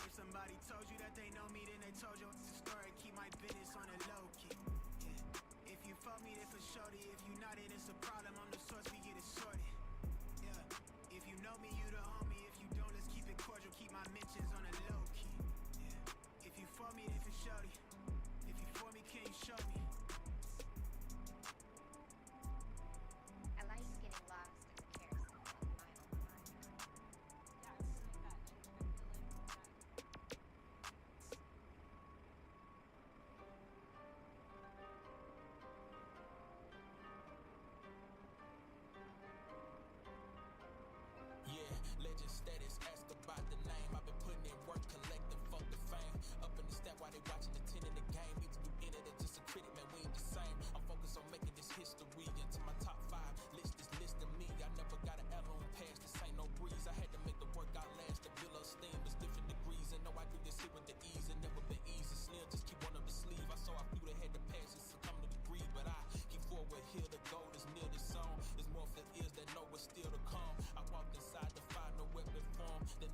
If somebody told you that they know me, then they told you it's a story. Keep my business on a low key, yeah. If you fuck me, then for shorty. If you not, then it's a problem. I'm the source, we get it sorted, yeah. If you know me, you the homie. If you don't, let's keep it cordial. Keep my mentions on a low key, yeah. If you for me, then for shorty. If you for me, can you show me? I like getting lost in the carousel of my own mind. Yeah, legend status, ask about the name. I've been putting in work, collecting, fuck the fame. Up in the stat while they watching the 10 in the game. Either you in it or just a critic, man, we ain't the same. I'm focused on making this history into my top 5. List is listing me. I never got an L on pass, this ain't no breeze. I had to make the workout last, the bill of steam is different degrees. And know I do this here with the ease, and never been easy. Slim, just keep one up the sleeve. I saw a few that had the passion, succumb to the greed. But I keep forward, here the goal is near the song. It's more for the ears that know what's still to come. I walked inside to find no weapon form. The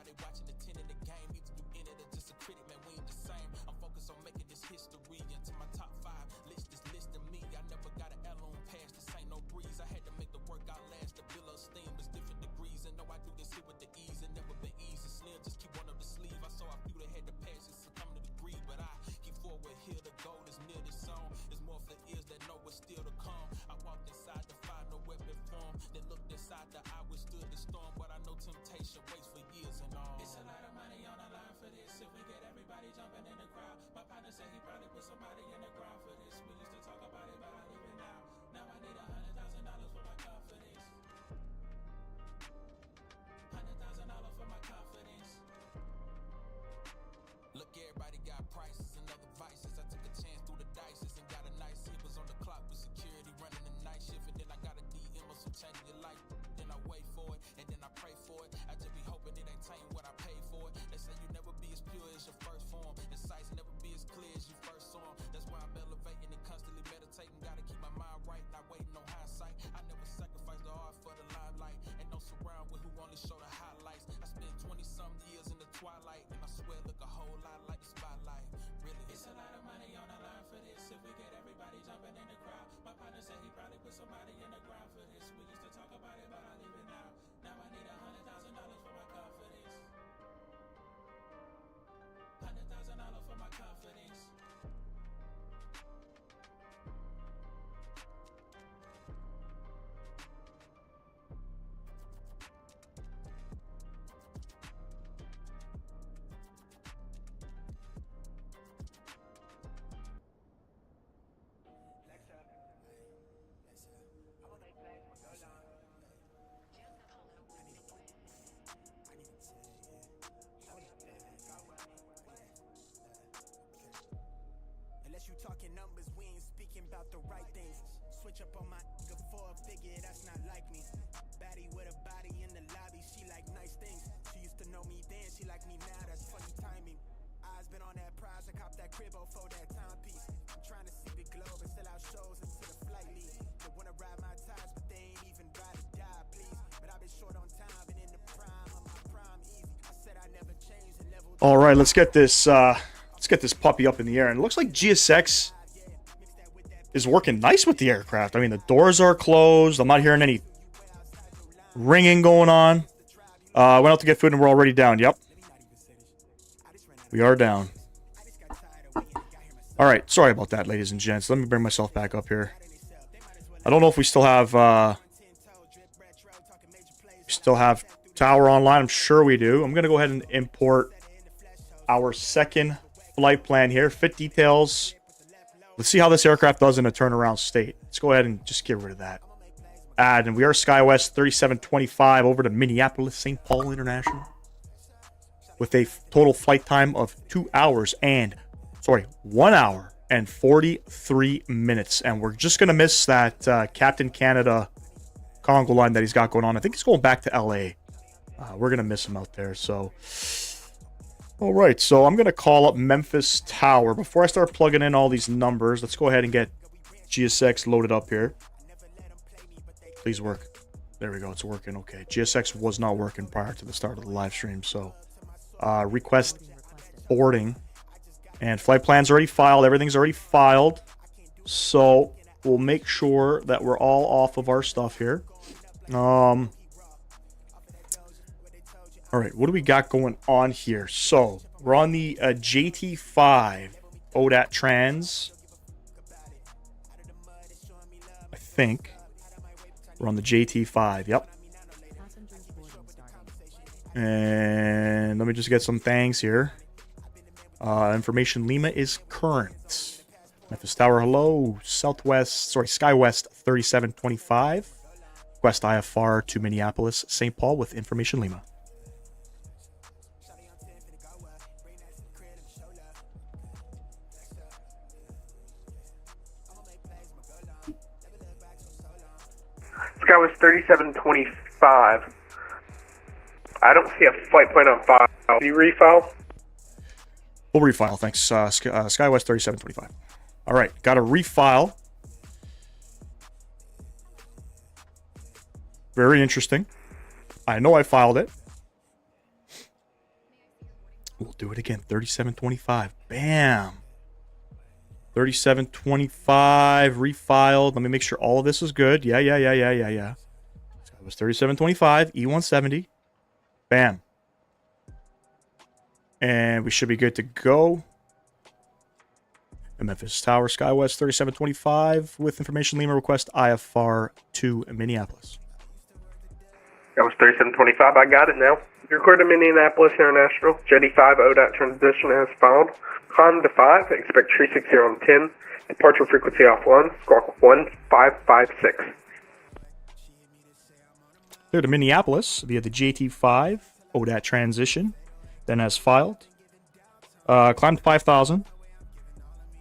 they watching the 10 in the game. Either you in it or just a critic, man, we ain't the same. I'm focused on making this history. Into my top 5 list is listing me. I never got an L on pass, this ain't no breeze. I had to make the work outlast. The bill of steam is different degrees. And know I do this here with the ease. And never been easy, slim, just keep one up the sleeve. I saw a few that had the passion succumb to the greed. But I keep forward here, the goal is near this song. It's more for ears that know what's still to come. I walked inside to find no weapon form. Then looked inside the eye, withstood the storm. But I know temptation waits for years and all. It's a lot of money on the line for this. If we get everybody jumping in the crowd. My partner said he probably put somebody in the ground for this. We used to talk about it, but I leave it now. Now I need $100,000 for my confidence. $100,000 for my confidence. Look, everybody got prices and other vices. I took a chance through the dices and got a nice hit. Was on the clock with security running the night shift. And then I got a DM or some change your life. Then I wait for it and then I pray for it. I just be hoping it ain't tame what I paid for it. They say you never be as pure as your first form. And sights never be as clear as you first saw 'em. That's why I'm elevating and constantly meditating. Gotta keep my mind right, not waiting on hindsight. I never sacrifice the art for the limelight. And no surround with who only show the highlights. I spent 20-some years in the twilight. And I swear look a whole lot like the spotlight. Really, it's a lot of money on the line for this. If we get everybody jumping in the crowd. My partner said he probably put somebody in the ground for this. We used to talk about it, but I leave it now. Now I need $100,000 for my confidence. $100,000 for my confidence. Unless you talking numbers, we ain't speaking about the right things. Switch up on my nigga for a figure, that's not like me. Baddie with a body in the lobby, she like nice things. She used to know me then, she like me now, that's funny timing. Eyes been on that prize, I cop that crib for that timepiece. I'm trying to see the globe and sell out shows into the flight league. They wanna ride my ties, but they ain't even ride or die, please. But I've been short on time and in the prime of my prime easy. I said I never changed and level. All right, let's get this puppy up in the air. And it looks like GSX is working nice with the aircraft. I mean, the doors are closed. I'm not hearing any ringing going on. Went out to get food and we're already down. Yep. We are down. All right. Sorry about that, ladies and gents. Let me bring myself back up here. I don't know if we still have tower online. I'm sure we do. I'm going to go ahead and import our second flight plan here. Fit details. Let's see how this aircraft does in a turnaround state. Let's go ahead and just get rid of that. Add, and we are SkyWest 3725 over to Minneapolis, St. Paul International. With a total flight time of 1 hour and 43 minutes. And we're just going to miss that Captain Canada Congo line that he's got going on. I think he's going back to LA. We're going to miss him out there. So, all right. So I'm going to call up Memphis Tower. Before I start plugging in all these numbers, let's go ahead and get GSX loaded up here. Please work. There we go. It's working. Okay. GSX was not working prior to the start of the live stream. So request boarding. And flight plan's already filed. Everything's already filed. So we'll make sure that we're all off of our stuff here. All right, what do we got going on here? So we're on the JT5 ODAT trans. I think we're on the JT5. Yep. And let me just get some thanks here. Information Lima is current. Memphis Tower, hello. SkyWest 3725. Request IFR to Minneapolis, St. Paul with Information Lima. SkyWest 3725. I don't see a flight plan on file. Can you refile? We'll refile, thanks. SkyWest 3725. All right, got to refile. Very interesting. I know I filed it. We'll do it again. 3725. Bam. 3725 refiled. Let me make sure all of this is good. Yeah. It was 3725 E170. Bam. And we should be good to go. Memphis Tower, SkyWest 3725 with information Lima request IFR to Minneapolis. That was 3725. I got it now. You're clear to Minneapolis International. Jetty 5 ODOT transition has filed. Climb to 5. Expect 360 on 10. Departure frequency offline. Squawk 1556. Clear to Minneapolis via the JT5 ODAT transition. Then as filed. Climb to 5,000.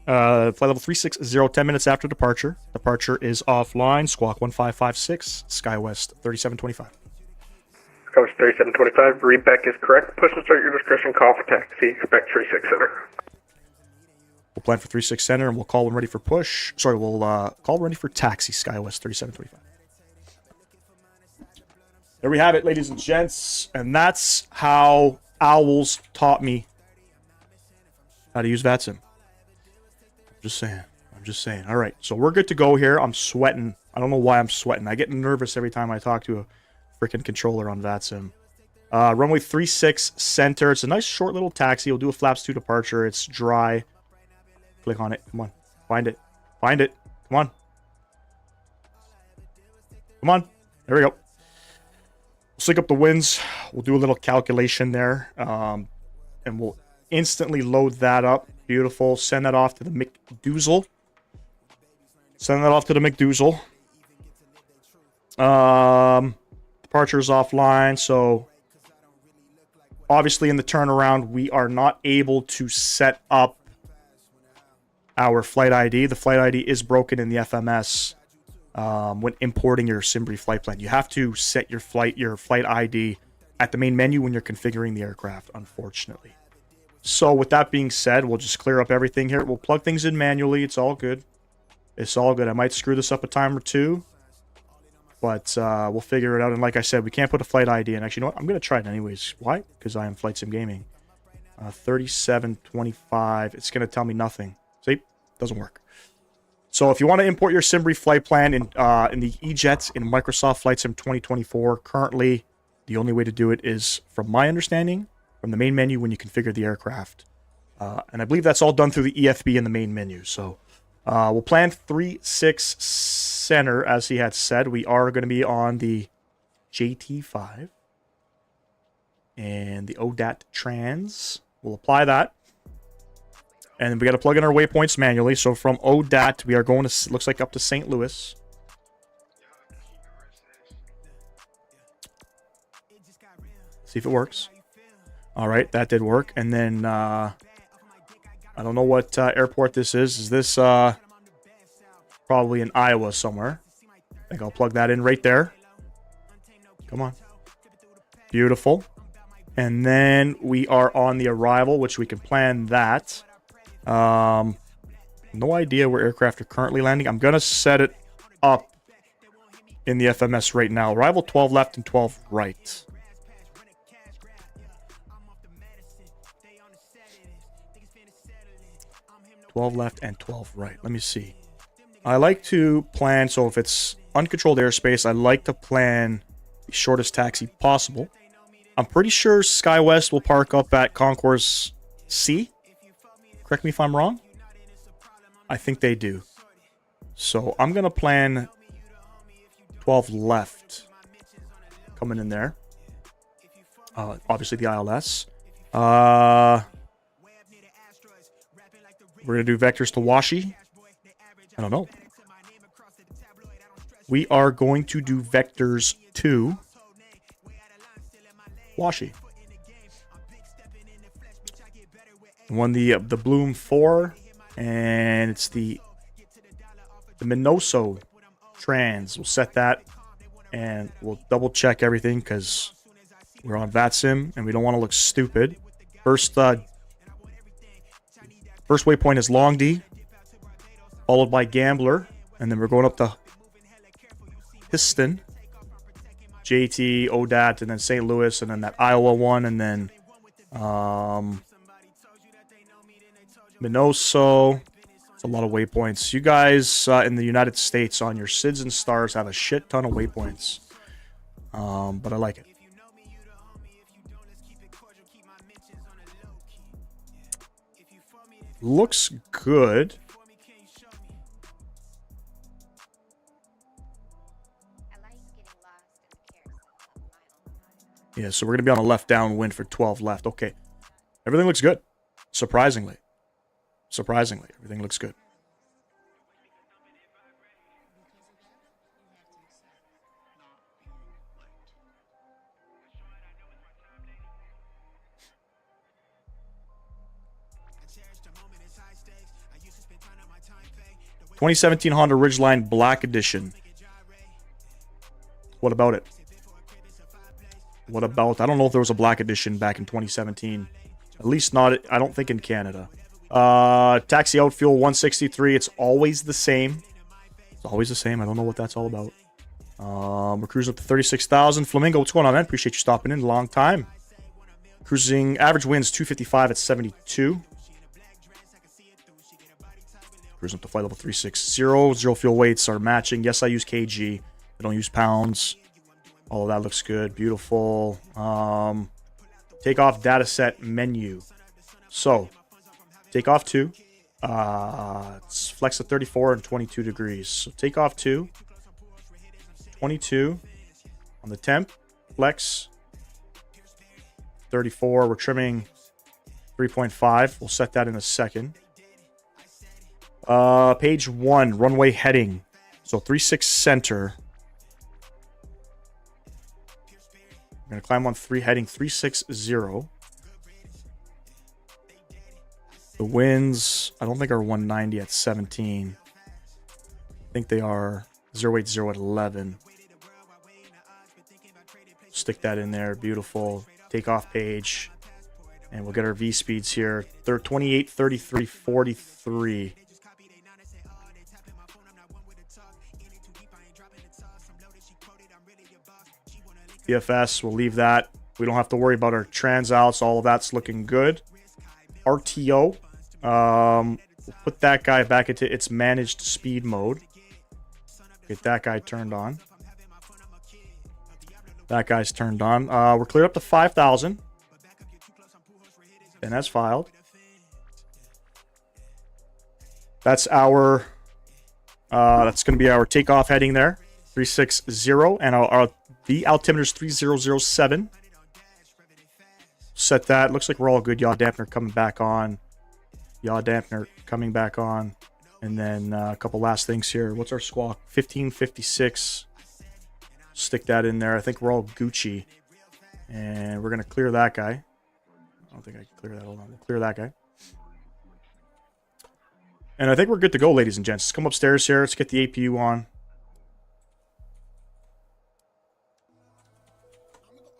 Flight level 360, 10 minutes after departure. Departure is offline. Squawk 1556. SkyWest 3725. SkyWest 3725. Readback is correct. Push and start your discretion. Call for taxi. Expect 36 center. We'll plan for 36 center and we'll call when ready for push. Sorry, we'll call ready for taxi. SkyWest 3725. There we have it, ladies and gents. And that's how Owls taught me how to use VATSIM. I'm just saying. All right, so we're good to go here. I'm sweating. I don't know why I'm sweating. I get nervous every time I talk to a freaking controller on VATSIM. Runway 36 center. It's a nice short little taxi. We'll do a flaps 2 departure. It's dry. Click on it. Come on. Find it. Find it. Come on. Come on. There we go. We'll sync up the winds. We'll do a little calculation there. And we'll instantly load that up. Beautiful. Send that off to the McDoozle. Departure is offline, so obviously in the turnaround, we are not able to set up our flight ID. The flight ID is broken in the FMS when importing your SimBrief flight plan. You have to set your flight ID at the main menu when you're configuring the aircraft, unfortunately. So with that being said, we'll just clear up everything here. We'll plug things in manually. It's all good. It's all good. I might screw this up a time or two, but we'll figure it out. And like I said, we can't put a flight ID in. Actually, you know what? I'm going to try it anyways. Why? Because I am Flight Sim Gaming. 3725. It's going to tell me nothing. See? Doesn't work. So if you want to import your SimBrief flight plan in the E-Jets in Microsoft Flight Sim 2024, currently the only way to do it is, from my understanding, from the main menu when you configure the aircraft. And I believe that's all done through the EFB in the main menu. So we'll plan 36 center, as he had said. We are going to be on the JT5 and the ODAT trans. We'll apply that. And we got to plug in our waypoints manually. So from ODAT, we are going to, looks like, up to St. Louis. See if it works. All right, that did work. And then I don't know what airport this is. Is this probably in Iowa somewhere? I think I'll plug that in right there. Come on. Beautiful. And then we are on the arrival, which we can plan that. No idea where aircraft are currently landing. I'm going to set it up in the FMS right now. Arrival 12 left and 12 right. 12 left and 12 right. Let me see. I like to plan, so if it's uncontrolled airspace, I like to plan the shortest taxi possible. I'm pretty sure SkyWest will park up at Concourse C. Correct me if I'm wrong. I think they do. So I'm going to plan 12 left coming in there. Obviously the ILS. We're going to do vectors to Washi. I don't know. We are going to do vectors to Washi. Won the Bloom 4, and it's the Minoso trans. We'll set that, and we'll double check everything because we're on VATSIM and we don't want to look stupid. First waypoint is Long D, followed by Gambler, and then we're going up to Piston, JT, ODAT, and then St. Louis, and then that Iowa one, and then Minoso. It's a lot of waypoints. You guys in the United States on your SIDS and stars have a shit ton of waypoints. But I like it. Looks good. Yeah, so we're going to be on a left downwind for 12 left. Okay. Everything looks good. Surprisingly. Surprisingly, everything looks good. ...2017 Honda Ridgeline Black Edition. What about it? What about... I don't know if there was a Black Edition back in 2017. At least not... I don't think in Canada. Taxi outfuel 163. It's always the same. It's always the same. I don't know what that's all about. We're cruising up to 36,000. Flamingo, what's going on, man? Appreciate you stopping in. Long time. Cruising... Average winds 255 at 72. Cruising up to flight level 360. Zero fuel weights are matching. Yes, I use kg. I don't use pounds. All of that looks good. Beautiful. Takeoff data set menu. So, takeoff 2. It's flex at 34 and 22 degrees. So, takeoff 2. 22. On the temp. Flex. 34. We're trimming 3.5. We'll set that in a second. Page 1, runway heading. So 36 center. We're going to climb on 3, heading 360. The winds, I don't think are 190 at 17. I think they are 080 at 11. Stick that in there. Beautiful. Takeoff page. And we'll get our V speeds here. 28, 33, 43. FSS, we'll leave that. We don't have to worry about our transouts. All of that's looking good. RTO. We'll put that guy back into its managed speed mode. Get that guy turned on. That guy's turned on. We're cleared up to 5,000. And that's filed. That's our... that's going to be our takeoff heading there. 360. And our the altimeter's 3007. Set that. Looks like we're all good. Yaw dampener coming back on. Yaw dampener coming back on. And then a couple last things here. What's our squawk? 1556. Stick that in there. I think we're all Gucci. And we're going to clear that guy. I don't think I can clear that. Hold on. We'll clear that guy. And I think we're good to go, ladies and gents. Let's come upstairs here. Let's get the APU on.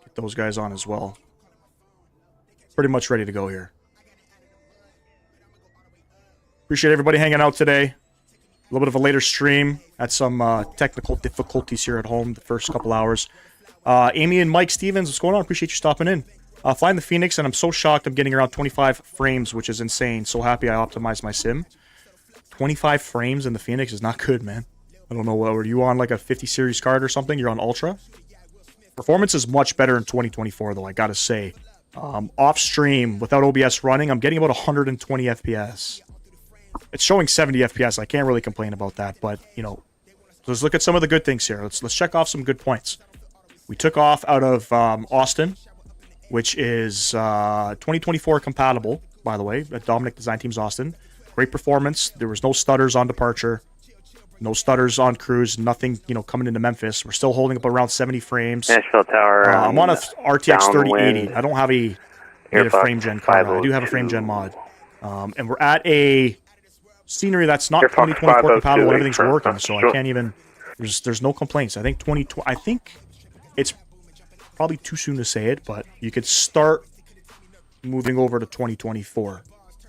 Get those guys on as well. Pretty much ready to go here. Appreciate everybody hanging out today. A little bit of a later stream. Had some technical difficulties here at home the first couple hours. Amy and Mike Stevens, what's going on? Appreciate you stopping in. Flying the Phoenix, and I'm so shocked I'm getting around 25 frames, which is insane. So happy I optimized my sim. 25 frames in the Phoenix is not good, man. I don't know, what were you on, like a 50 series card or something? You're on Ultra? Performance is much better in 2024, though, I gotta say. Off stream, without OBS running, I'm getting about 120 FPS. It's showing 70 FPS. I can't really complain about that, but, you know, let's look at some of the good things here. Let's check off some good points. We took off out of Austin, which is 2024 compatible, by the way. Dominic Design Team's Austin. Great performance. There was no stutters on departure. No stutters on cruise. Nothing, you know, coming into Memphis. We're still holding up around 70 frames. Nashville Tower. I'm on a RTX 3080. I don't have a frame gen card. I do have a frame gen mod. And we're at a scenery that's not 2024 compatible and everything's working, so I can't even... There's no complaints. I think I think it's probably too soon to say it, but you could start moving over to 2024.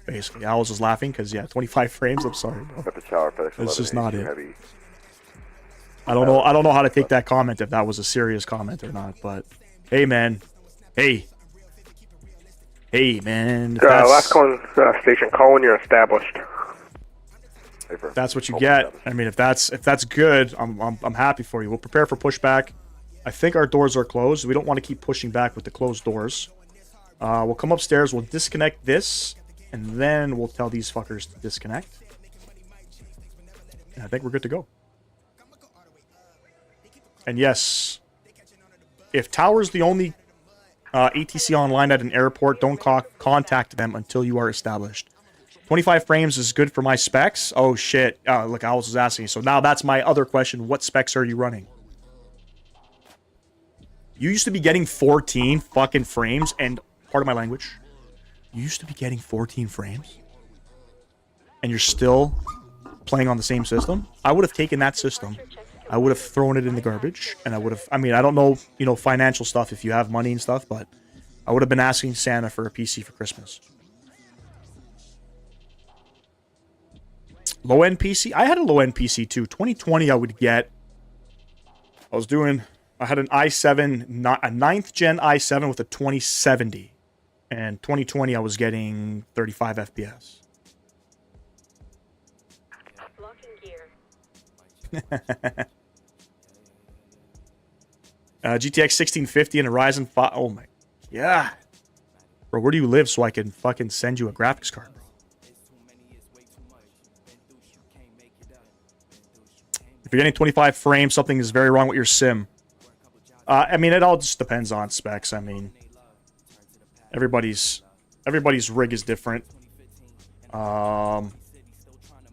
Basically, I was just laughing because 25 frames. I'm sorry, bro. It's just not it. I don't know how to take that comment, if that was a serious comment or not. But hey, man, hey, Hey, man. If Last call station, call when you're established. that's what you get. I mean, if that's good, I'm happy for you. We'll prepare for pushback. I think our doors are closed. We don't want to keep pushing back with the closed doors. We'll come upstairs. We'll disconnect this, and then we'll tell these fuckers to disconnect. And I think we're good to go. And yes, if Tower's the only ATC online at an airport, don't contact them until you are established. 25 frames is good for my specs. Oh shit! Look, Owls was asking. So now that's my other question. What specs are you running? You used to be getting 14 fucking frames, and part of my language. You used to be getting 14 frames, and you're still playing on the same system. I would have taken that system. I would have thrown it in the garbage, and I would have. I mean, I don't know, financial stuff if you have money and stuff, but I would have been asking Santa for a PC for Christmas. Low-end PC? I had a low-end PC too. 2020 I would get... I had an i7, a 9th gen i7 with a 2070. And 2020 I was getting 35 FPS. GTX 1650 and a Ryzen 5. Oh my... Yeah. Bro, where do you live so I can fucking send you a graphics card, bro? If you're getting 25 frames, something is very wrong with your sim. I mean, it all just depends on specs. I mean, everybody's rig is different. By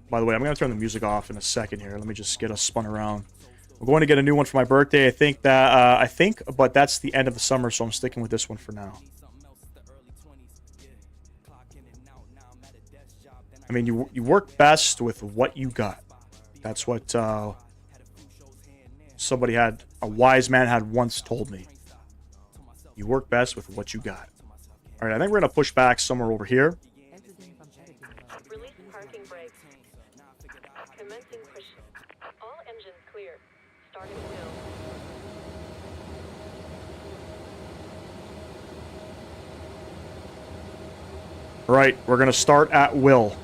the way, I'm going to turn the music off in a second here. Let me just get us spun around. We're going to get a new one for my birthday. But that's the end of the summer, so I'm sticking with this one for now. I mean, you work best with what you got. That's what a wise man had once told me. You work best with what you got. All right, I think we're going to push back somewhere over here. Release parking brakes. Commencing push. All engines clear. Starting wheel. All right, we're going to start at will.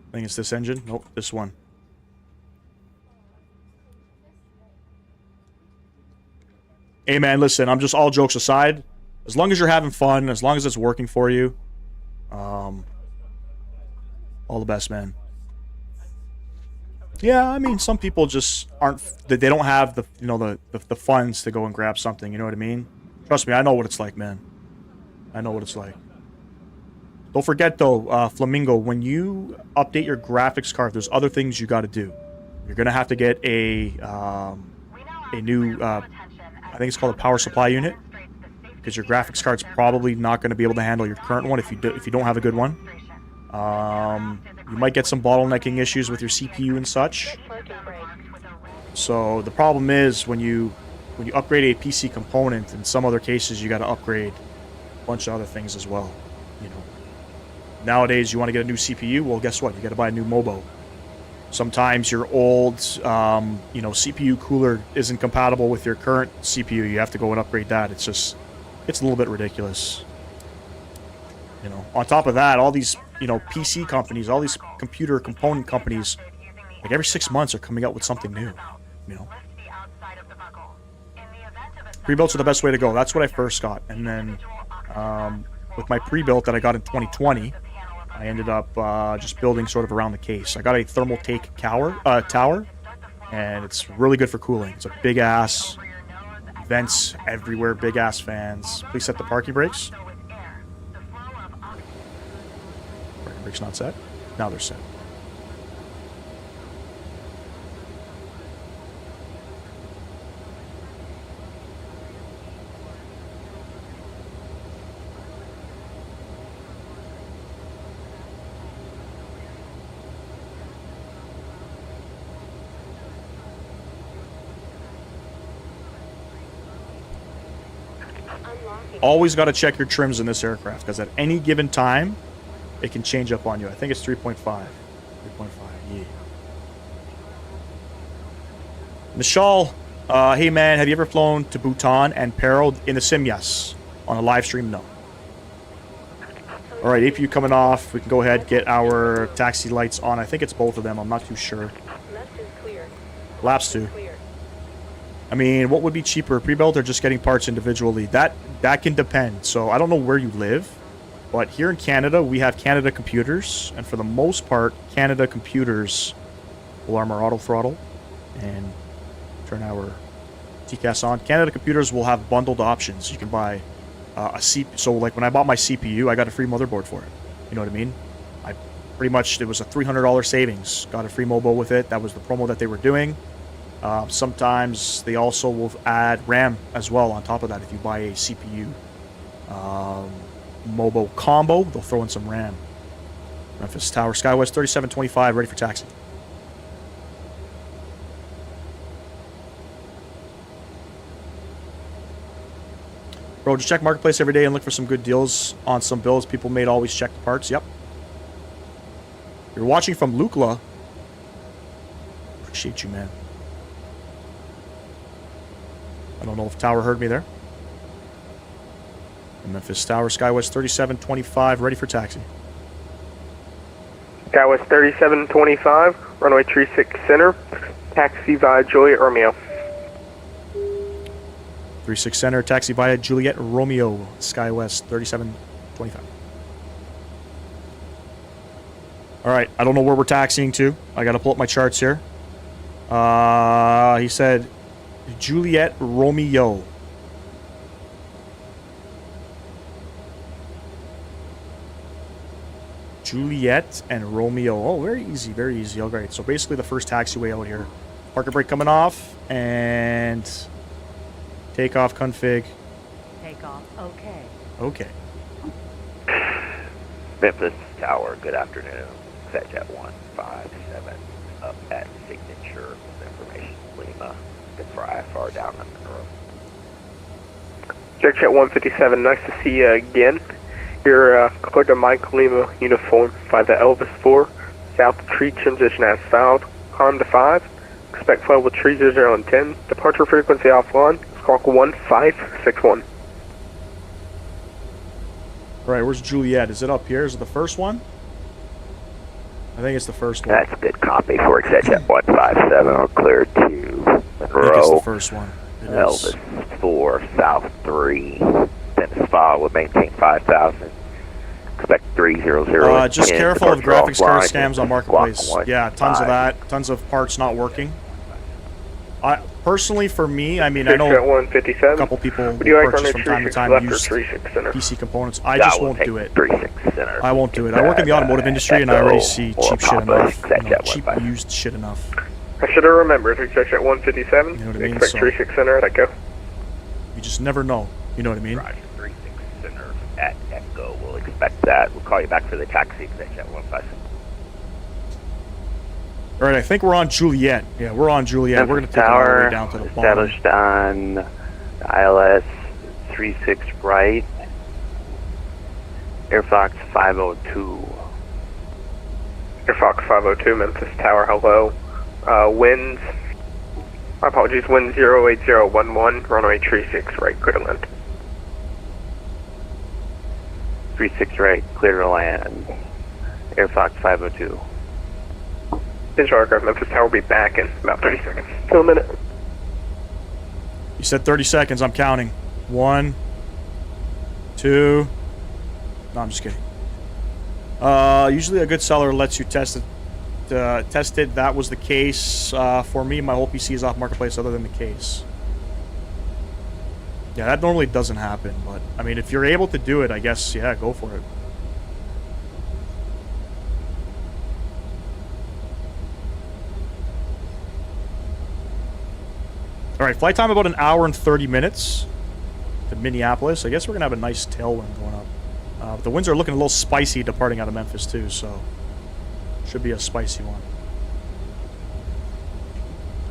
I think it's this engine. Nope, this one. Hey, man, listen, I'm just all jokes aside. As long as you're having fun, as long as it's working for you, all the best, man. Yeah, I mean, some people just aren't... They don't have the, the funds to go and grab something, you know what I mean? Trust me, I know what it's like, man. I know what it's like. Don't forget, though, Flamingo, when you update your graphics card, there's other things you got to do. You're going to have to get a new, I think it's called a power supply unit, because your graphics card's probably not going to be able to handle your current one if you don't have a good one. You might get some bottlenecking issues with your CPU and such. So the problem is when you upgrade a PC component, in some other cases you got to upgrade a bunch of other things as well. Nowadays, you want to get a new CPU? Well, guess what? You got to buy a new MOBO. Sometimes your old, CPU cooler isn't compatible with your current CPU. You have to go and upgrade that. It's a little bit ridiculous. On top of that, all these, PC companies, all these computer component companies, like every 6 months are coming out with something new. Pre-builts are the best way to go. That's what I first got, and then with my pre-built that I got in 2020. I ended up just building sort of around the case. I got a thermal take tower, and it's really good for cooling. It's a big-ass, vents everywhere, big-ass fans. Please set the parking brakes. Parking brakes not set. Now they're set. Always got to check your trims in this aircraft, because at any given time, it can change up on you. I think it's 3.5. 3.5, yeah. Michelle, Hey man, have you ever flown to Bhutan and paralled in the sim? Yes. On a live stream, no. Alright, APU coming off. We can go ahead, get our taxi lights on. I think it's both of them. I'm not too sure. Left is clear. Laps 2. Clear. I mean, what would be cheaper, pre-built or just getting parts individually? That can depend. So I don't know where you live, but here in Canada, we have Canada Computers, and for the most part, Canada Computers will arm our auto throttle and turn our TCAS on. Canada Computers will have bundled options. You can buy a CPU. So like when I bought my CPU, I got a free motherboard for it. You know what I mean? I pretty much, it was a $300 savings. Got a free mobile with it. That was the promo that they were doing. Sometimes they also will add RAM as well on top of that. If you buy a CPU mobile combo, they'll throw in some RAM. Memphis Tower, Skywest 3725, ready for taxi. Bro, just check Marketplace every day and look for some good deals on some bills. People may always check the parts. Yep. You're watching from Lukla. Appreciate you, man. I don't know if Tower heard me there. Memphis Tower, Skywest 3725, ready for taxi. Skywest 3725, runway 36 center, taxi via Juliet Romeo. 36 center, taxi via Juliet Romeo, Skywest 3725. Alright, I don't know where we're taxiing to. I gotta pull up my charts here. He said Juliet Romeo. Juliet and Romeo. Oh, very easy, very easy. All right, so basically the first taxiway out here. Parker brake coming off, and takeoff config. Takeoff, okay. Okay. Memphis Tower, good afternoon. FedJet 157 up at Signature with information. Lima, good for IFR down on the road. JetJet 157, nice to see you again. You're cleared to Mike Lima uniform by the Elvis 4. South tree transition as fouled. Climb to 5. Expect flight with tree 0 and 10. Departure frequency offline. Squawk 1561. Alright, where's Juliet? Is it up here? Is it the first one? I think it's the first one. That's a good copy for FedJet 157. I'll clear to Monroe. I think it's the first one. It Elvis is. 4, South 3. Dennis File will maintain 5,000. Expect 300. Just 10, careful of departure graphics card offline, scams on Marketplace. Yeah, tons of that. Tons of parts not working. Personally, for me, I mean, I know a couple people will purchase from time to time used PC components. I just won't do it. I won't do it. I work in the automotive industry, and I already see cheap shit enough. You know, cheap used shit enough. I should have remembered. JetJet 157. You know what I mean? Expect 36 center at Echo. You just never know. You know what I mean? Roger, 36 center at Echo. We'll expect that. We'll call you back for the taxi, FedJet 157. Alright, I think we're on Juliet. Yeah, we're on Juliet. We're going to take it all the way down to the bottom. Established on ILS 36 right, Airfox 502. Airfox 502, Memphis Tower, hello. Winds, my apologies, wind 08011, runway 36 right, clear to land. 36 right, clear to land. Airfox 502. Digital aircraft, Memphis Tower will be back in about 30 seconds. Till a minute. You said 30 seconds. I'm counting. 1, 2. No, I'm just kidding. Usually a good seller lets you test it. That was the case for me. My whole PC is off Marketplace other than the case. Yeah, that normally doesn't happen. But, I mean, if you're able to do it, I guess, yeah, go for it. Alright, flight time about 1 hour and 30 minutes to Minneapolis. I guess we're going to have a nice tailwind going up. But the winds are looking a little spicy departing out of Memphis too, so should be a spicy one.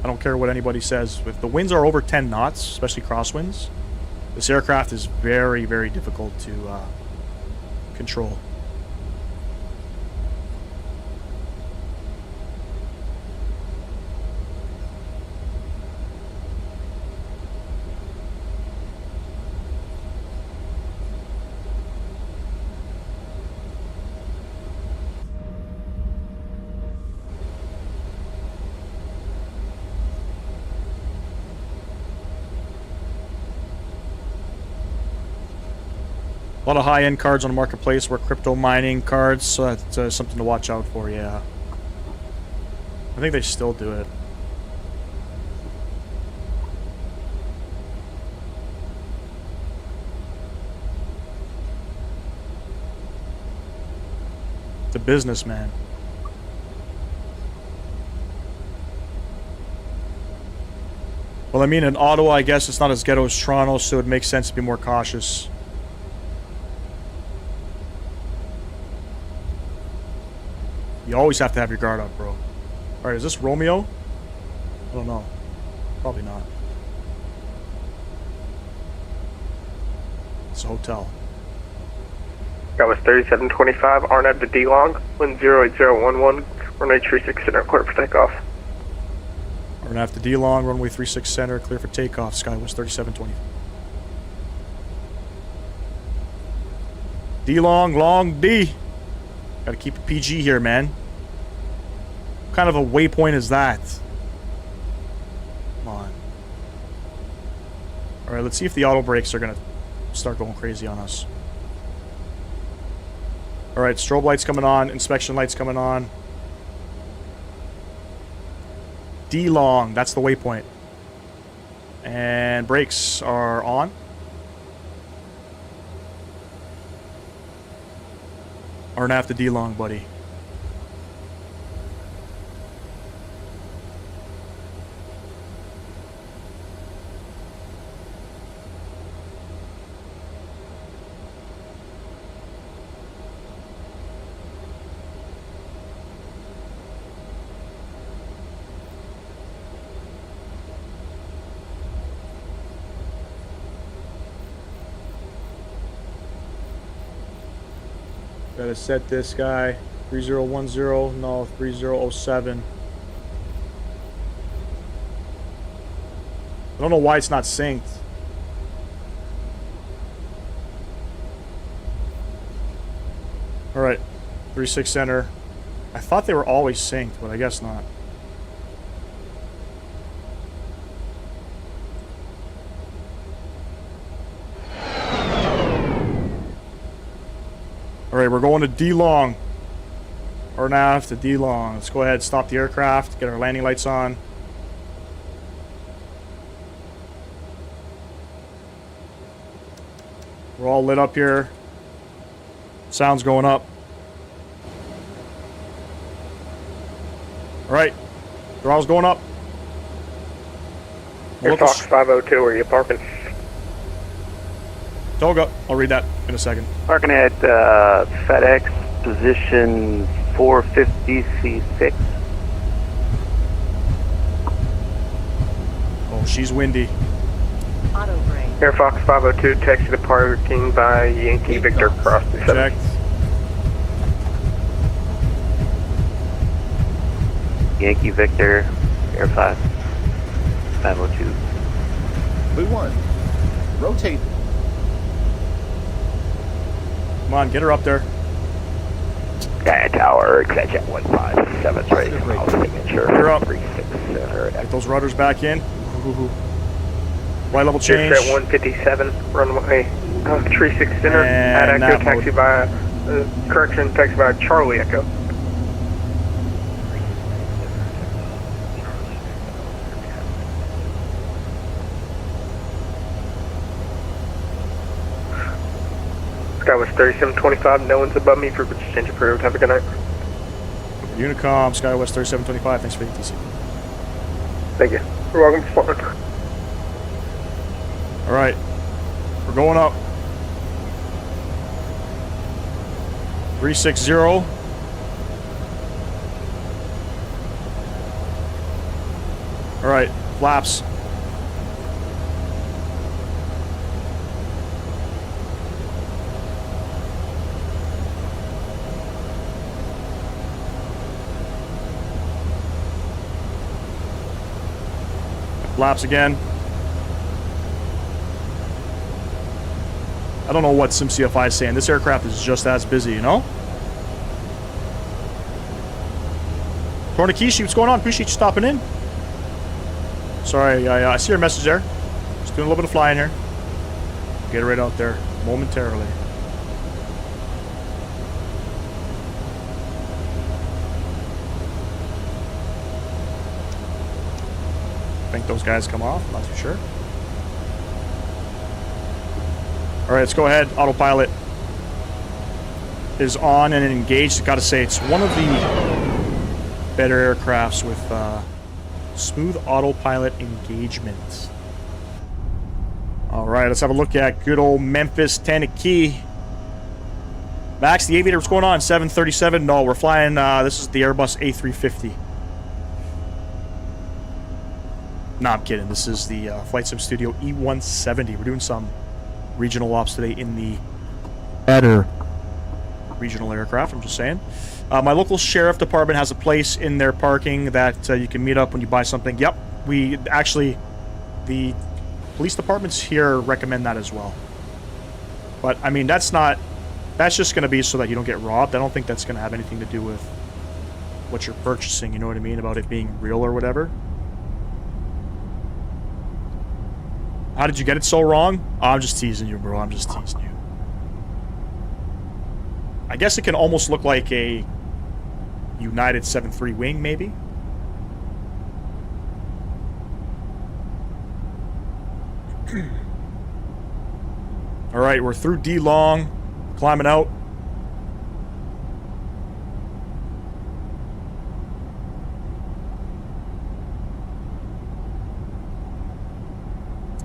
I don't care what anybody says. If the winds are over 10 knots, especially crosswinds, this aircraft is very, very difficult to control. A lot of high-end cards on the marketplace were crypto mining cards, so that's something to watch out for, yeah. I think they still do it. It's a businessman. Well, I mean, in Ottawa, I guess it's not as ghetto as Toronto, so it makes sense to be more cautious. You always have to have your guard up, bro. Alright, is this Romeo? I don't know. Probably not. It's a hotel. That was 3725, RNAV to D-Long, wind 08011, runway 36 center, clear for takeoff. We're gonna have to D-Long, runway 36 center, clear for takeoff, Skywest 3720. D-Long, long D. Gotta keep it PG here, man. What kind of a waypoint is that? Come on. Alright, let's see if the auto brakes are gonna start going crazy on us. Alright, strobe lights coming on, inspection lights coming on. D-Long, that's the waypoint. And brakes are on. RNAV to D-Long, buddy. Gotta set this guy 3010, no, 3007. I don't know why it's not synced. Alright, 36 center. I thought they were always synced, but I guess not. Alright, we're going to D-Long. Or nav to D-Long. Let's go ahead, stop the aircraft, get our landing lights on. We're all lit up here. Sound's going up. Alright, throttle's going up. Air Fox 502, where are you parking? Toga, I'll read that in a second. Parking at FedEx, position 450C6. Oh, she's windy. Auto brake. Air Fox 502, taxi to parking by Yankee Victor Cross. Checked. Yankee Victor, Air 5, 502. V1, rotate. Come on, get her up there. Sky Tower, catch at 157, ready for my signature. You're up. 36 center. Get those rudders back in. Right level change. It's at 157, runway 36 center, And at Echo, nav taxi mode. by, correction, taxi by Charlie Echo. Sky was 3725, no one's above me, frequency change approved, have a good night. Unicom, Skywest 3725, thanks for the TC. Thank you. You're welcome for flying. Alright, we're going up. 360. Alright, flaps. Flaps again. I don't know what SimCFI is saying. This aircraft is just as busy, you know? Tornikishi, what's going on? Appreciate you stopping in. Sorry, I see your message there. Just doing a little bit of flying here. Get it right out there momentarily. think those guys come off. Not too sure. All right, let's go ahead. Autopilot is on and engaged. Got to say, it's one of the better aircrafts with smooth autopilot engagement. All right, let's have a look at good old Memphis, Tennessee. Max, the aviator, what's going on? 737? No, we're flying, this is the Airbus A350. No, I'm kidding. This is the Flight Sim Studio E170. We're doing some regional ops today in the better regional aircraft, I'm just saying. My local sheriff department has a place in their parking that you can meet up when you buy something. Yep, we actually, the police departments here recommend that as well. But, I mean, that's just going to be so that you don't get robbed. I don't think that's going to have anything to do with what you're purchasing, you know what I mean, about it being real or whatever. How did you get it so wrong? Oh, I'm just teasing you, bro. I'm just teasing you. I guess it can almost look like a United 7.3 wing, maybe? Alright, we're through D-Long. Climbing out.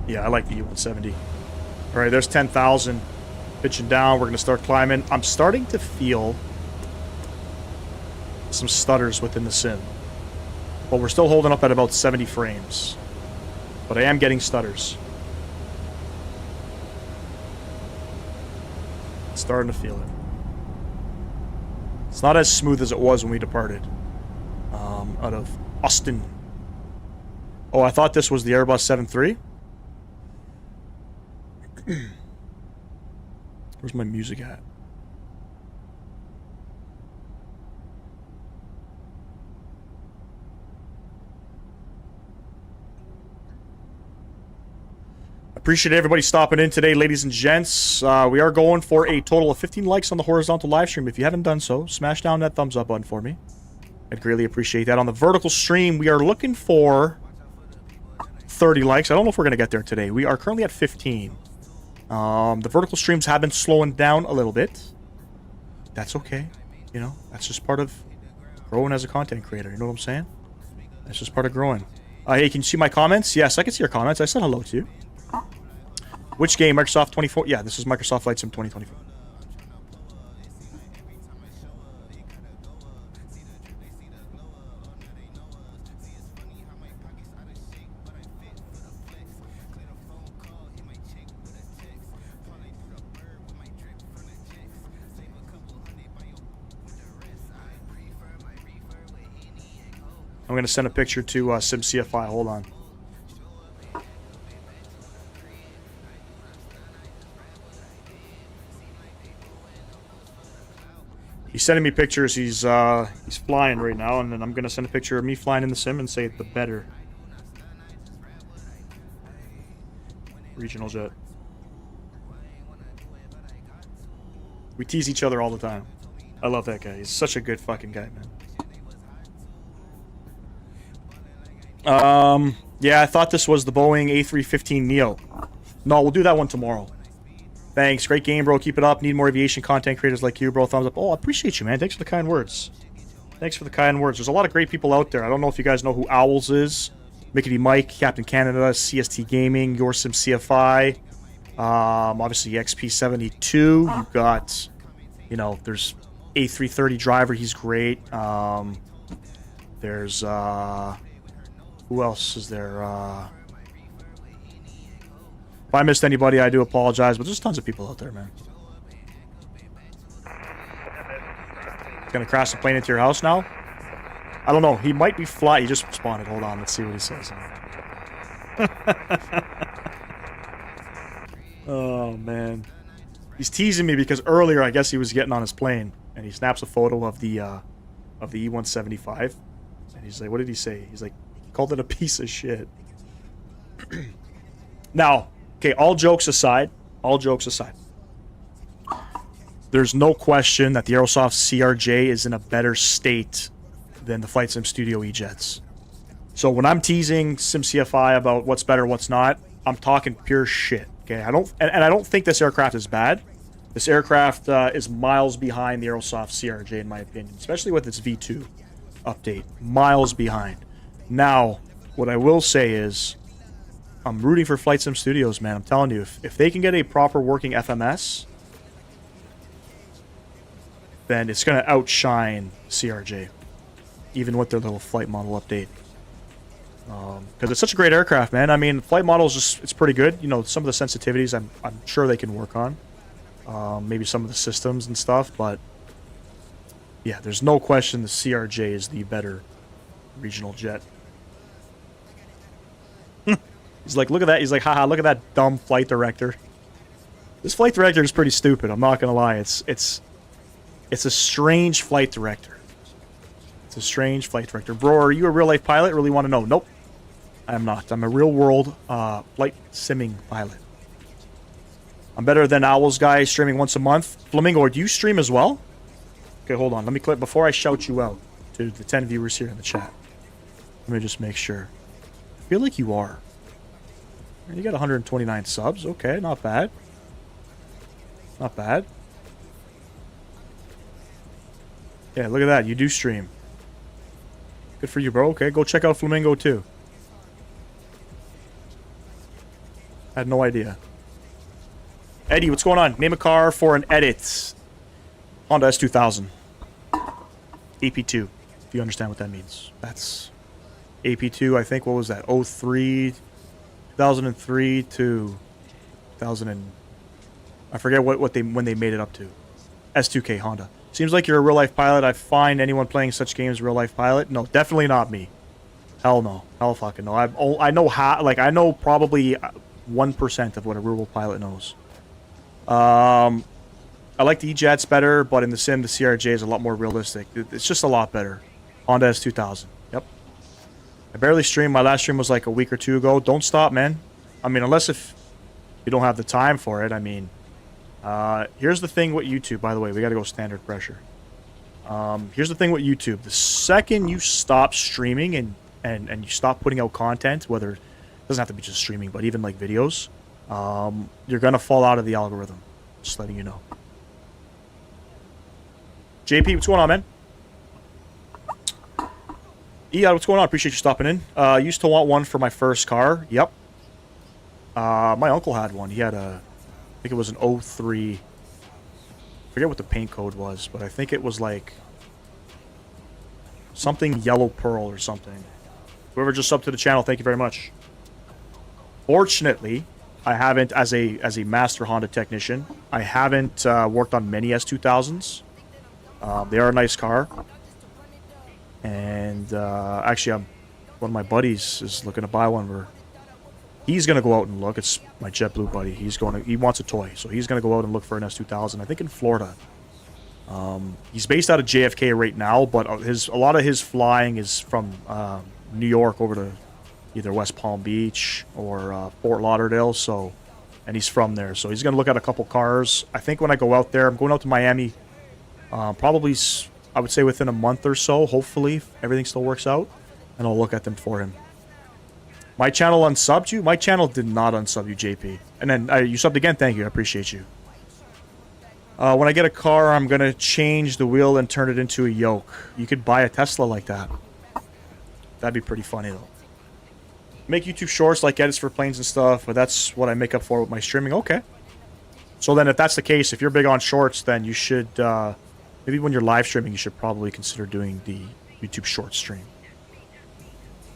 Yeah, I like the E170. Alright, there's 10,000. Pitching down, we're going to start climbing. I'm starting to feel some stutters within the sim. But we're still holding up at about 70 frames. But I am getting stutters. Starting to feel it. It's not as smooth as it was when we departed out of Austin. Oh, I thought this was the Airbus 7.3. Where's my music at? Appreciate everybody stopping in today, ladies and gents. We are going for a total of 15 likes on the horizontal live stream. If you haven't done so, smash down that thumbs up button for me. I'd greatly appreciate that. On the vertical stream, we are looking for 30 likes. I don't know if we're going to get there today. We are currently at 15. The vertical streams have been slowing down a little bit. That's okay. You know, that's just part of growing as a content creator. You know what I'm saying? That's just part of growing. Hey, can you see my comments? Yes, I can see your comments. I said hello to you. Which game? Microsoft 24? Yeah, this is Microsoft Flight Sim 2024. I'm going to send a picture to SimCFI. Hold on. He's sending me pictures. He's flying right now, and then I'm going to send a picture of me flying in the sim and say the better regional jet. We tease each other all the time. I love that guy. He's such a good fucking guy, man. Yeah, I thought this was the Boeing A315neo. No, we'll do that one tomorrow. Thanks. Great game, bro. Keep it up. Need more aviation content creators like you, bro. Thumbs up. Oh, I appreciate you, man. Thanks for the kind words. Thanks for the kind words. There's a lot of great people out there. I don't know if you guys know who Owls is. Mickey Mike, Captain Canada, CST Gaming, Your Sim CFI. Obviously, XP72. You've got, you know, there's A330 Driver. He's great. There's, who else is there? If I missed anybody, I do apologize, but there's tons of people out there, man. Gonna crash the plane into your house now? I don't know. He might be fly. He just responded. Hold on. Let's see what he says. Oh, man. He's teasing me because earlier, I guess he was getting on his plane, and he snaps a photo of the E175, and he's like, what did he say? He's like, he called it a piece of shit. Now, okay, all jokes aside, there's no question that the Aerosoft CRJ is in a better state than the Flight Sim Studio E-Jets. So when I'm teasing SimCFI about what's better, what's not, I'm talking pure shit. Okay, I don't think this aircraft is bad. This aircraft is miles behind the Aerosoft CRJ in my opinion, especially with its V2 update. Miles behind. Now, what I will say is, I'm rooting for Flight Sim Studios, man. I'm telling you, if they can get a proper working FMS, then it's going to outshine CRJ, even with their little flight model update. Because it's such a great aircraft, man. I mean, flight model is just, it's pretty good. You know, some of the sensitivities I'm sure they can work on. Maybe some of the systems and stuff, but yeah, there's no question the CRJ is the better regional jet. He's like, look at that. He's like, haha, look at that dumb flight director. This flight director is pretty stupid. I'm not gonna lie. It's a strange flight director. It's a strange flight director. Bro, are you a real life pilot? Really want to know? Nope, I am not. I'm a real world flight simming pilot. I'm better than Owl's guy streaming once a month. Flamingo, do you stream as well? Okay, hold on. Let me click before I shout you out to the 10 viewers here in the chat. Let me just make sure. I feel like you are. You got 129 subs. Okay, not bad. Not bad. Yeah, look at that. You do stream. Good for you, bro. Okay, go check out Flamingo too. I had no idea. Eddie, what's going on? Name a car for an edit. Honda S2000. AP2, if you understand what that means. That's AP2, I think. What was that? 2003 to 2000 and... I forget when they made it up to. S2K Honda. Seems like you're a real-life pilot. I find anyone playing such games real-life pilot. No, definitely not me. Hell no. Hell fucking no. I know how... Like, I know probably 1% of what a real pilot knows. I like the E-Jets better, but in the sim, the CRJ is a lot more realistic. It's just a lot better. Honda S2000. Yep. I barely streamed. My last stream was like a week or two ago. Don't stop, man. I mean, unless if you don't have the time for it. I mean, here's the thing with YouTube, by the way. We got to go standard pressure. Here's the thing with YouTube. The second you stop streaming and you stop putting out content, whether it doesn't have to be just streaming, but even like videos, you're going to fall out of the algorithm. Just letting you know. JP, what's going on, man? Yeah, what's going on? Appreciate you stopping in. Used to want one for my first car. Yep. My uncle had one. He had a... I think it was an 03... I forget what the paint code was, but I think it was like... something yellow pearl or something. Whoever just subbed to the channel, thank you very much. Fortunately, I haven't, as a master Honda technician, I haven't worked on many S2000s. They are a nice car. And actually, one of my buddies is looking to buy one. Where he's going to go out and look. It's my JetBlue buddy. He wants a toy, so he's going to go out and look for an S2000. I think in Florida. He's based out of JFK right now, but a lot of his flying is from New York over to either West Palm Beach or Fort Lauderdale. So, and he's from there, so he's going to look at a couple cars. I think when I go out there, I'm going out to Miami. Probably, I would say within a month or so, hopefully, if everything still works out, and I'll look at them for him. My channel unsubbed you? My channel did not unsub you, JP. And then you subbed again, thank you, I appreciate you. When I get a car, I'm going to change the wheel and turn it into a yoke. You could buy a Tesla like that. That'd be pretty funny, though. Make YouTube shorts like edits for planes and stuff, but that's what I make up for with my streaming. Okay. So then if that's the case, if you're big on shorts, then you should... maybe when you're live streaming, you should probably consider doing the YouTube short stream.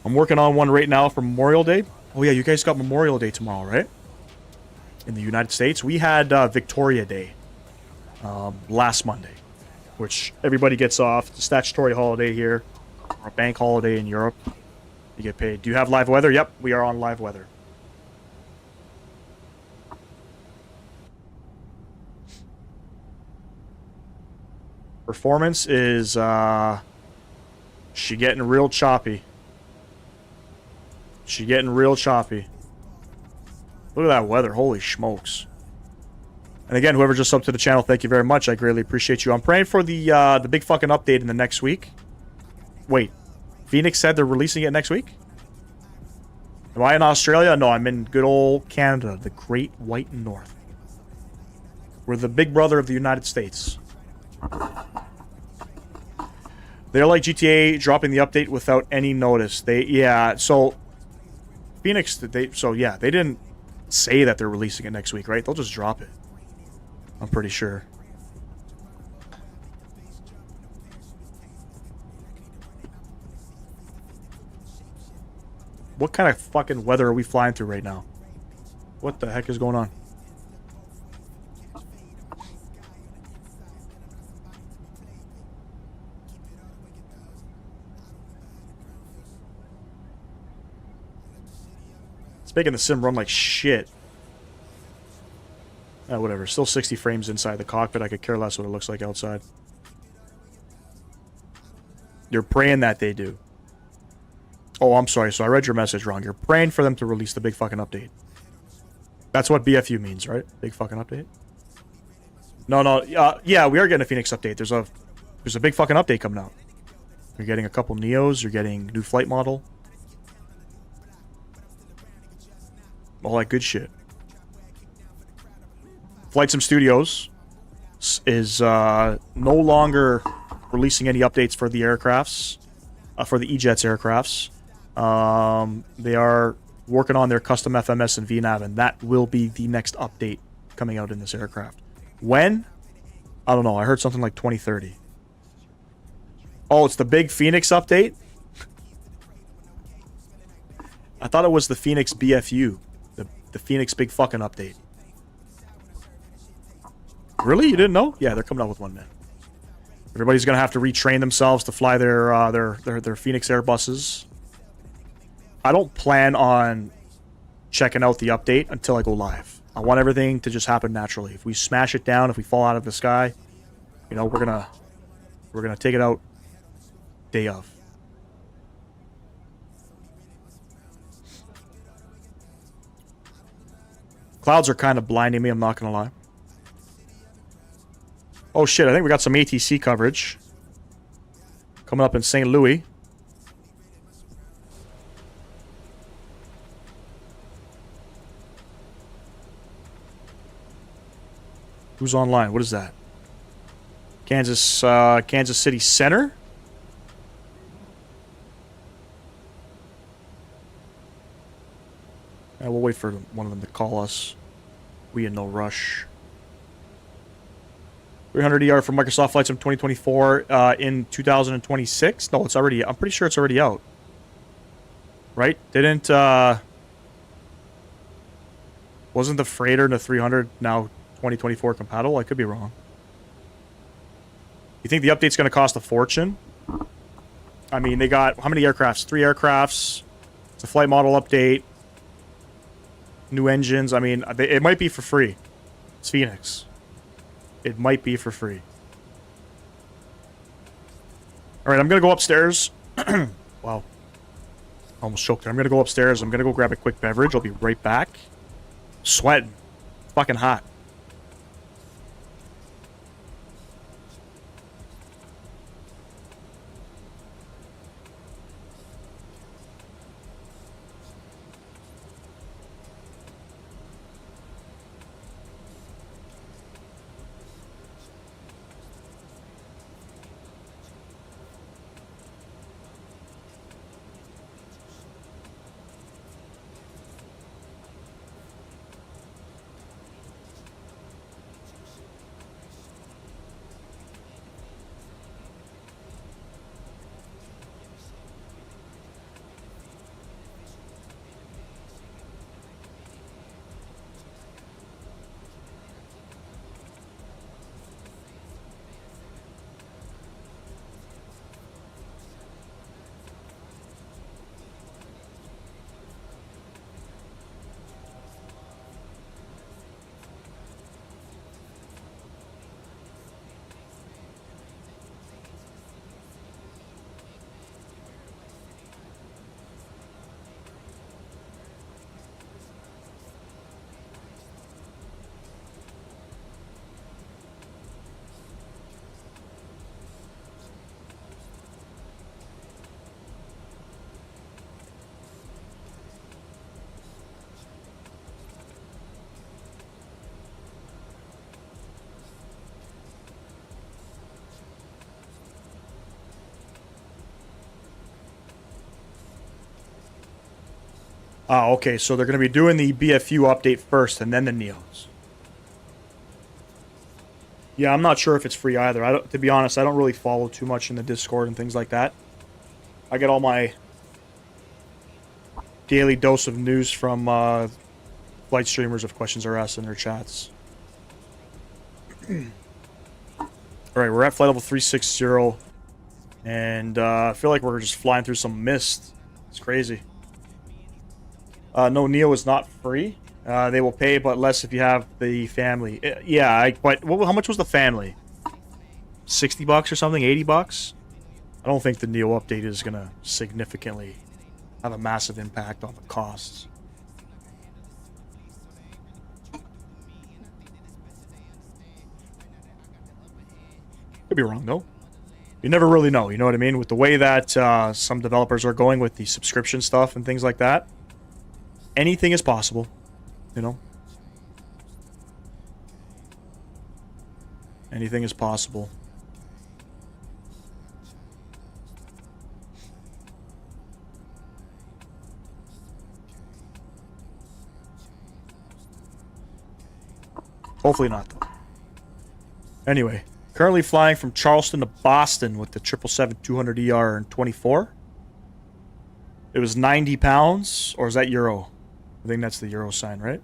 I'm working on one right now for Memorial Day. Oh yeah, you guys got Memorial Day tomorrow, right? In the United States. We had Victoria Day last Monday, which everybody gets off. It's a statutory holiday here, or a bank holiday in Europe. You get paid. Do you have live weather? Yep, we are on live weather. Performance is she getting real choppy. She getting real choppy. Look at that weather. Holy smokes. And again, whoever just subbed to the channel, thank you very much. I greatly appreciate you. I'm praying for the big fucking update in the next week. Wait. Phoenix said they're releasing it next week? Am I in Australia? No, I'm in good old Canada, the Great White North. We're the big brother of the United States. They're like GTA dropping the update without any notice. Yeah, so Phoenix, they didn't say that they're releasing it next week, right? They'll just drop it. I'm pretty sure. What kind of fucking weather are we flying through right now? What the heck is going on? It's making the sim run like shit. Whatever. Still 60 frames inside the cockpit. I could care less what it looks like outside. You're praying that they do. Oh, I'm sorry. So I read your message wrong. You're praying for them to release the big fucking update. That's what BFU means, right? Big fucking update? No. Yeah, we are getting a Phoenix update. There's a big fucking update coming out. You're getting a couple Neos. You're getting new flight model. All that good shit. FlightSim Studios is no longer releasing any updates for the aircrafts, for the E-Jets aircrafts. They are working on their custom FMS and VNAV, and that will be the next update coming out in this aircraft. When? I don't know. I heard something like 2030. Oh, it's the big Phoenix update? I thought it was the Phoenix BFU. The Phoenix big fucking update. Really? You didn't know? Yeah, they're coming out with one, man. Everybody's gonna have to retrain themselves to fly their Phoenix Airbuses. I don't plan on checking out the update until I go live. I want everything to just happen naturally. If we smash it down, if we fall out of the sky, you know, we're gonna take it out day of. Clouds are kind of blinding me, I'm not gonna lie. Oh shit, I think we got some ATC coverage coming up in St. Louis. Who's online? What is that? Kansas City Center? We'll wait for one of them to call us. We in no rush. 300 ER for Microsoft FlightSim 2024 in 2026. No, it's already. I'm pretty sure it's already out. Right? Wasn't the Freighter and the 300 now 2024 compatible? I could be wrong. You think the update's going to cost a fortune? I mean, they got how many aircrafts? 3 aircrafts. It's a flight model update. New engines. I mean, it might be for free. It's Phoenix. It might be for free. Alright, I'm going to go upstairs. Wow. Almost choked there. I'm going to go upstairs. I'm going to go grab a quick beverage. I'll be right back. Sweating. It's fucking hot. Oh, okay, so they're going to be doing the BFU update first and then the Neos. Yeah, I'm not sure if it's free either. To be honest, I don't really follow too much in the Discord and things like that. I get all my daily dose of news from flight streamers if questions are asked in their chats. Alright, we're at flight level 360, and I feel like we're just flying through some mist. It's crazy. No, Neo is not free. They will pay, but less if you have the family. Yeah, but how much was the family? 60 bucks or something? 80 bucks? I don't think the Neo update is going to significantly have a massive impact on the costs. Could be wrong, though. You never really know, you know what I mean? With the way that some developers are going with the subscription stuff and things like that, anything is possible, you know? Anything is possible. Hopefully not, though. Anyway, currently flying from Charleston to Boston with the 777-200ER in 24. It was 90 pounds, or is that euro? I think that's the euro sign, right?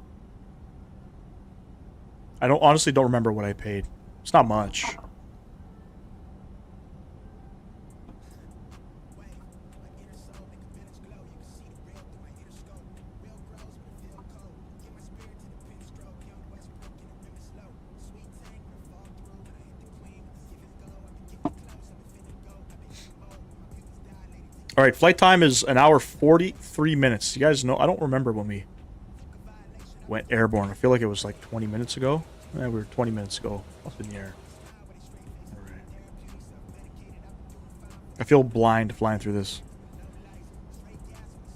I honestly don't remember what I paid. It's not much. All right, flight time is 1 hour 43 minutes. You guys know, I don't remember when we went airborne. I feel like it was like 20 minutes ago. We were 20 minutes ago up in the air. All right. I feel blind flying through this.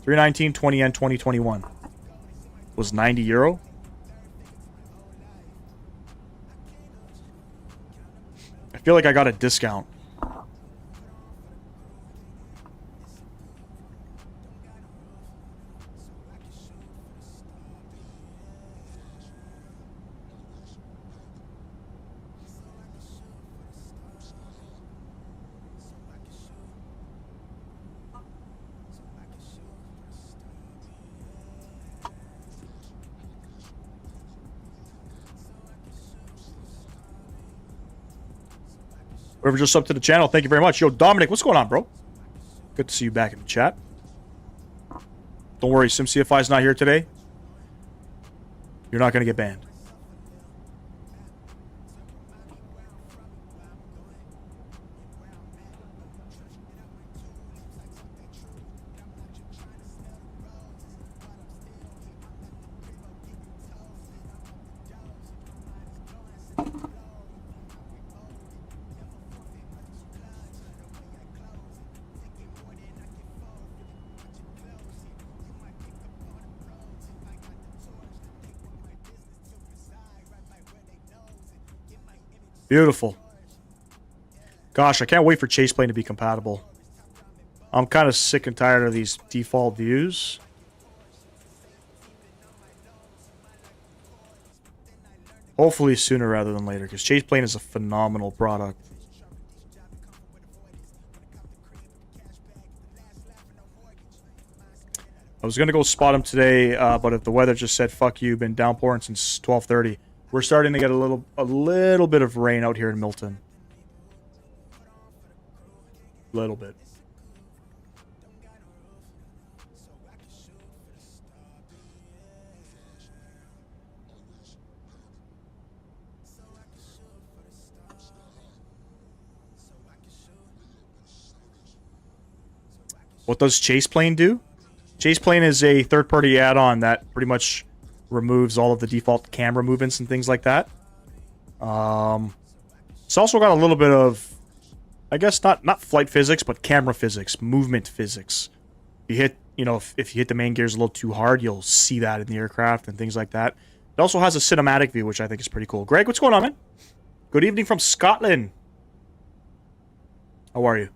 319, 20 N, 2021 was 90 euro. I feel like I got a discount. Whoever just subbed to the channel, thank you very much. Yo, Dominic, what's going on, bro? Good to see you back in the chat. Don't worry, SimCFI's not here today. You're not going to get banned. Beautiful. Gosh, I can't wait for Chaseplane to be compatible. I'm kind of sick and tired of these default views. Hopefully sooner rather than later, because Chaseplane is a phenomenal product. I was going to go spot him today, but if the weather just said, fuck you, been downpouring since 12:30. We're starting to get a little bit of rain out here in Milton. A little bit. What does Chaseplane do? Chaseplane is a third-party add-on that pretty much removes all of the default camera movements and things like that. It's also got a little bit of, I guess, not flight physics, but camera physics, movement physics. You hit, you know, if you hit the main gears a little too hard, you'll see that in the aircraft and things like that. It also has a cinematic view, which I think is pretty cool. Greg, what's going on, man? Good evening from Scotland. How are you?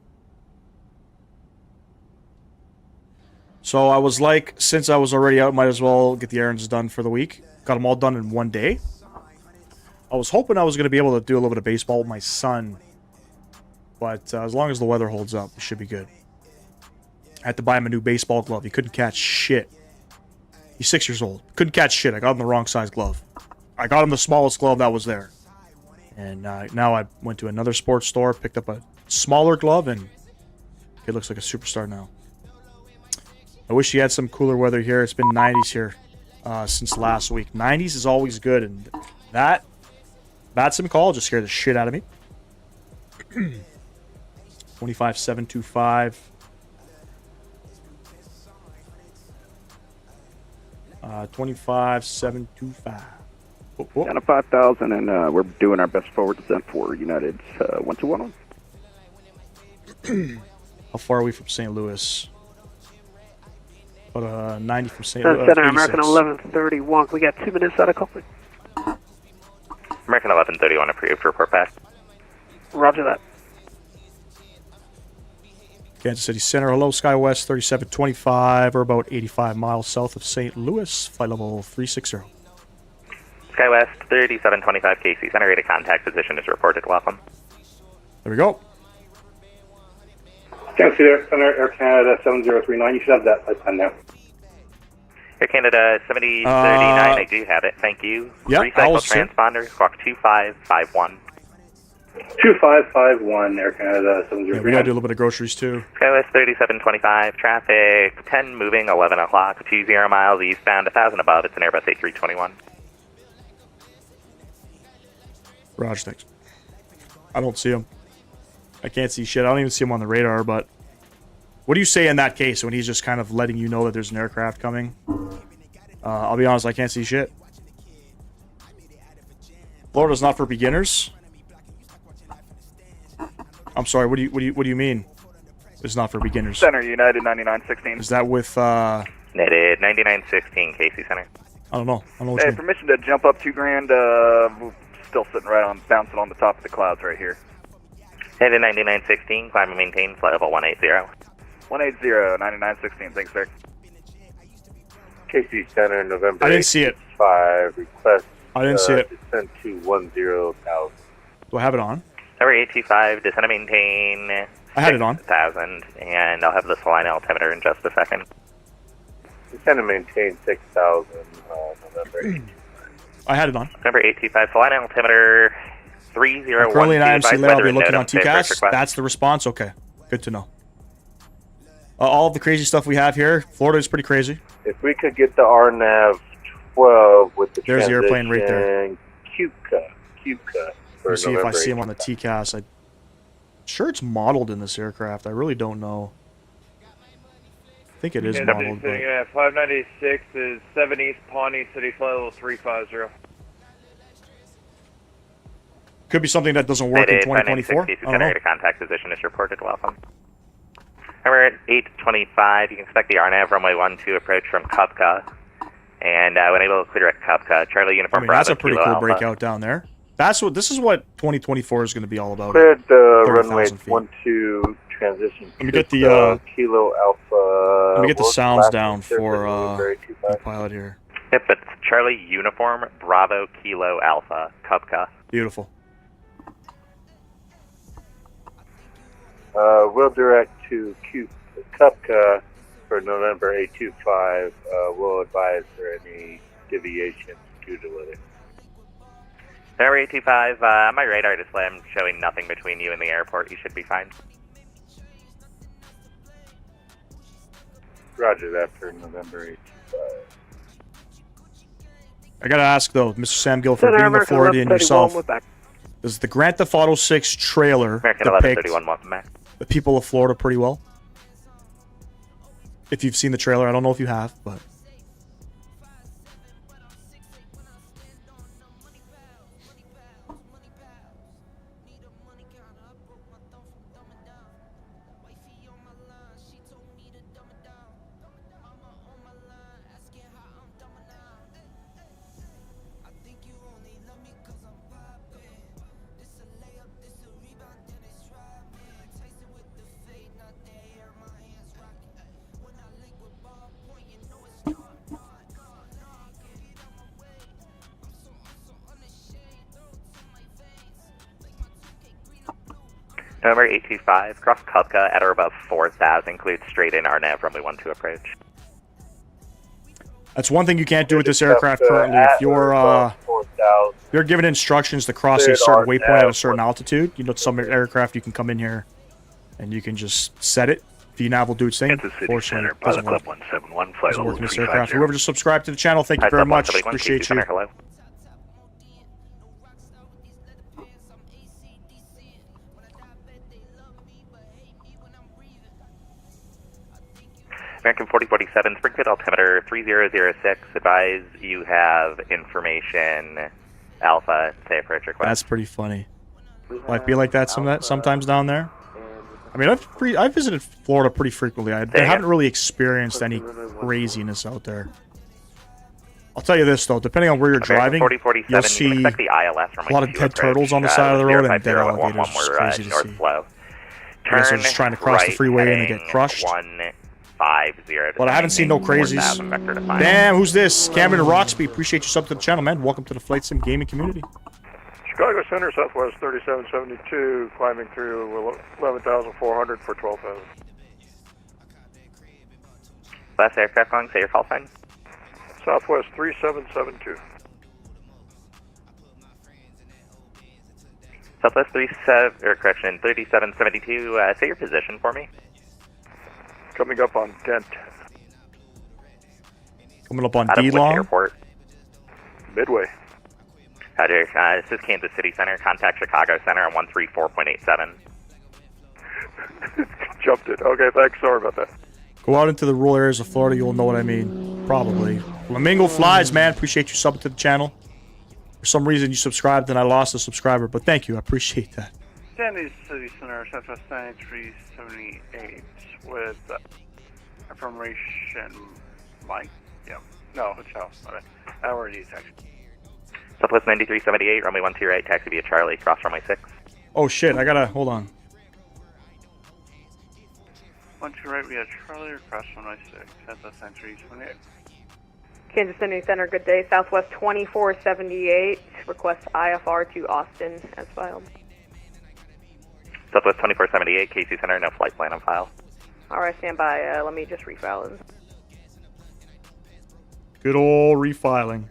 So I was like, since I was already out, might as well get the errands done for the week. Got them all done in one day. I was hoping I was going to be able to do a little bit of baseball with my son. But as long as the weather holds up, it should be good. I had to buy him a new baseball glove. He couldn't catch shit. He's 6 years old. Couldn't catch shit. I got him the wrong size glove. I got him the smallest glove that was there. And now I went to another sports store, picked up a smaller glove, and it looks like a superstar now. I wish he had some cooler weather here. It's been 90s here since last week. 90s is always good, and that VATSIM call just scared the shit out of me. 25725. 25725. Down to 5,000, and we're doing our best forward descent for United's 1211. How far are we from St. Louis? About 90 from St. Louis. Center, American 1131. We got 2 minutes out of coupling. American 1131 approved. Report back. Roger that. Kansas City Center. Hello, SkyWest 3725. We're about 85 miles south of St. Louis. Flight level 360. SkyWest 3725 KC Center. Rate of contact position is reported. Welcome. There we go. Kansas City Center, Air Canada 7039. You should have that flight time now. Air Canada 7039. I do have it. Thank you. Yep, Recycle transponder. Squawk 2551. 2551, Air Canada 7039. Yeah, we gotta do a little bit of groceries too. SkyWest 3725. Traffic 10 moving 11 o'clock. 20 miles eastbound. 1,000 above. It's an Airbus A321. Raj, thanks. I don't see him. I can't see shit. I don't even see him on the radar, but what do you say in that case when he's just kind of letting you know that there's an aircraft coming? I'll be honest, I can't see shit. Florida's not for beginners? I'm sorry, what do you mean? It's not for beginners. Center, United 9916. Is that with United 9916 Casey Center. I don't know. I don't know what you mean. Permission to jump up $2,000. Still sitting right on, bouncing on the top of the clouds right here. United 9916, climb and maintain, flight level 180. 180, 9916, thanks, sir. KC Center, November. I didn't see it. 5 request. I didn't see it. Descend to 10,000. Do I have it on? Number 825, descend and maintain. I had it on. 6,000, and I'll have the FLYIN altimeter in just a second. Descend and maintain 6,000, November 825. I had it on. Number 825, FLYIN altimeter 3012. Currently in IMC layout, I'll be looking on safe TCAS. request. That's the response? Okay. Good to know. All of the crazy stuff we have here, Florida is pretty crazy. If we could get the RNAV 12 with the There's the airplane right there. Cuca. Let me see if I see him on the TCAS. I'm sure it's modeled in this aircraft. I really don't know. I think it is modeled. But... 596 is 7 East Pawnee City, flight level 350. Could be something that doesn't work in 2024. I don't know. Contact position is reported. Welcome. Number 825, you can expect the RNAV runway 12 approach from Kupka. And when able to clear at Kupka, Charlie Uniform Bravo. That's a pretty cool breakout down there. This is what 2024 is going to be all about. Cleared runway 12 transition. Let me get the Kilo Alpha. Let me get the sounds down for the pilot here. Yep, it's Charlie Uniform Bravo Kilo Alpha Kupka. Beautiful. We'll direct to Kupka for November 825. We'll advise for any deviations due to weather. Number 825, on my radar display, I'm showing nothing between you and the airport. You should be fine. Roger that for November 825. I gotta ask though, Mr. Sam Guilford, being a Floridian yourself, does the Grand Theft Auto 6 trailer depict the people of Florida pretty well? If you've seen the trailer, I don't know if you have, but... November 825, cross Kupka at or above 4,000, cleared straight in RNAV, runway 12 approach. That's one thing you can't do with this aircraft currently. If you're given instructions to cross a certain waypoint at a certain altitude, you know, some aircraft you can come in here and you can just set it. VNAV will do its thing. Fortunately, it doesn't work. Doesn't work in this aircraft. Whoever just subscribed to the channel, thank you very much. Appreciate you. Hello. American 4047, Springfield altimeter 3006. Advise you have information Alpha, say approach request. That's pretty funny. Might be like that sometimes down there. I mean, I've visited Florida pretty frequently. I haven't really experienced any craziness out there. I'll tell you this though, depending on where you're driving, you'll see a lot of dead turtles on the side of the road and dead alligators. It's crazy to see. I guess they're just trying to cross the freeway and they get crushed. 150. But I haven't seen no crazies. Damn, who's this? Cameron Roxby, appreciate you sub to the channel, man. Welcome to the Flight Sim gaming community. Chicago Center, Southwest 3772, climbing through 11,400 for 12,000. Last aircraft calling, say your call sign. Southwest 3772. Southwest 3772, say your position for me. Coming up on Dent. Coming up on D-Long? Airport. Midway. Roger, this is Kansas City Center. Contact Chicago Center on 134.87. Jumped it. Okay, thanks. Sorry about that. Go out into the rural areas of Florida, you'll know what I mean. Probably. Flamingo Flies, man. Appreciate you subbing to the channel. For some reason, you subscribed and I lost a subscriber, but thank you. I appreciate that. Kansas City Center, Southwest 9378 with information Mike. Yeah. No, hotel. Okay. Hour detection. Southwest 9378, runway 12 right, taxi via Charlie, cross runway 6. Oh shit, I gotta, hold on. 12 right via Charlie, cross runway 6. Southwest 9378. Kansas City Center, good day. Southwest 2478, request IFR to Austin as filed. Southwest 2478, KC Center, no flight plan on file. Alright, stand by. Let me just refile it. Good old refiling.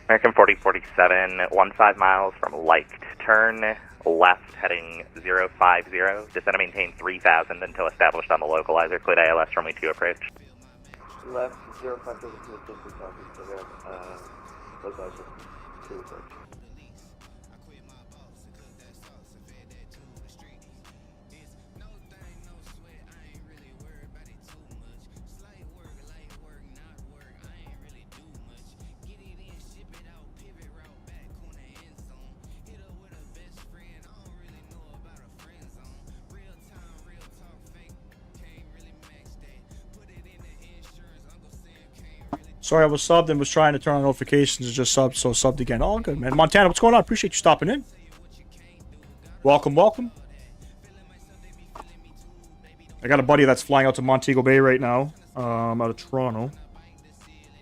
American 4047, 15 miles from Liked. Turn left heading 050. Descend and maintain 3,000 until established on the localizer. Cleared ILS runway 2 approach. Left 050 localizer 2 approach. Sorry, I was subbed and was trying to turn on notifications and just subbed, so subbed again. All good, man. Montana, what's going on? Appreciate you stopping in. Welcome, welcome. I got a buddy that's flying out to Montego Bay right now, out of Toronto.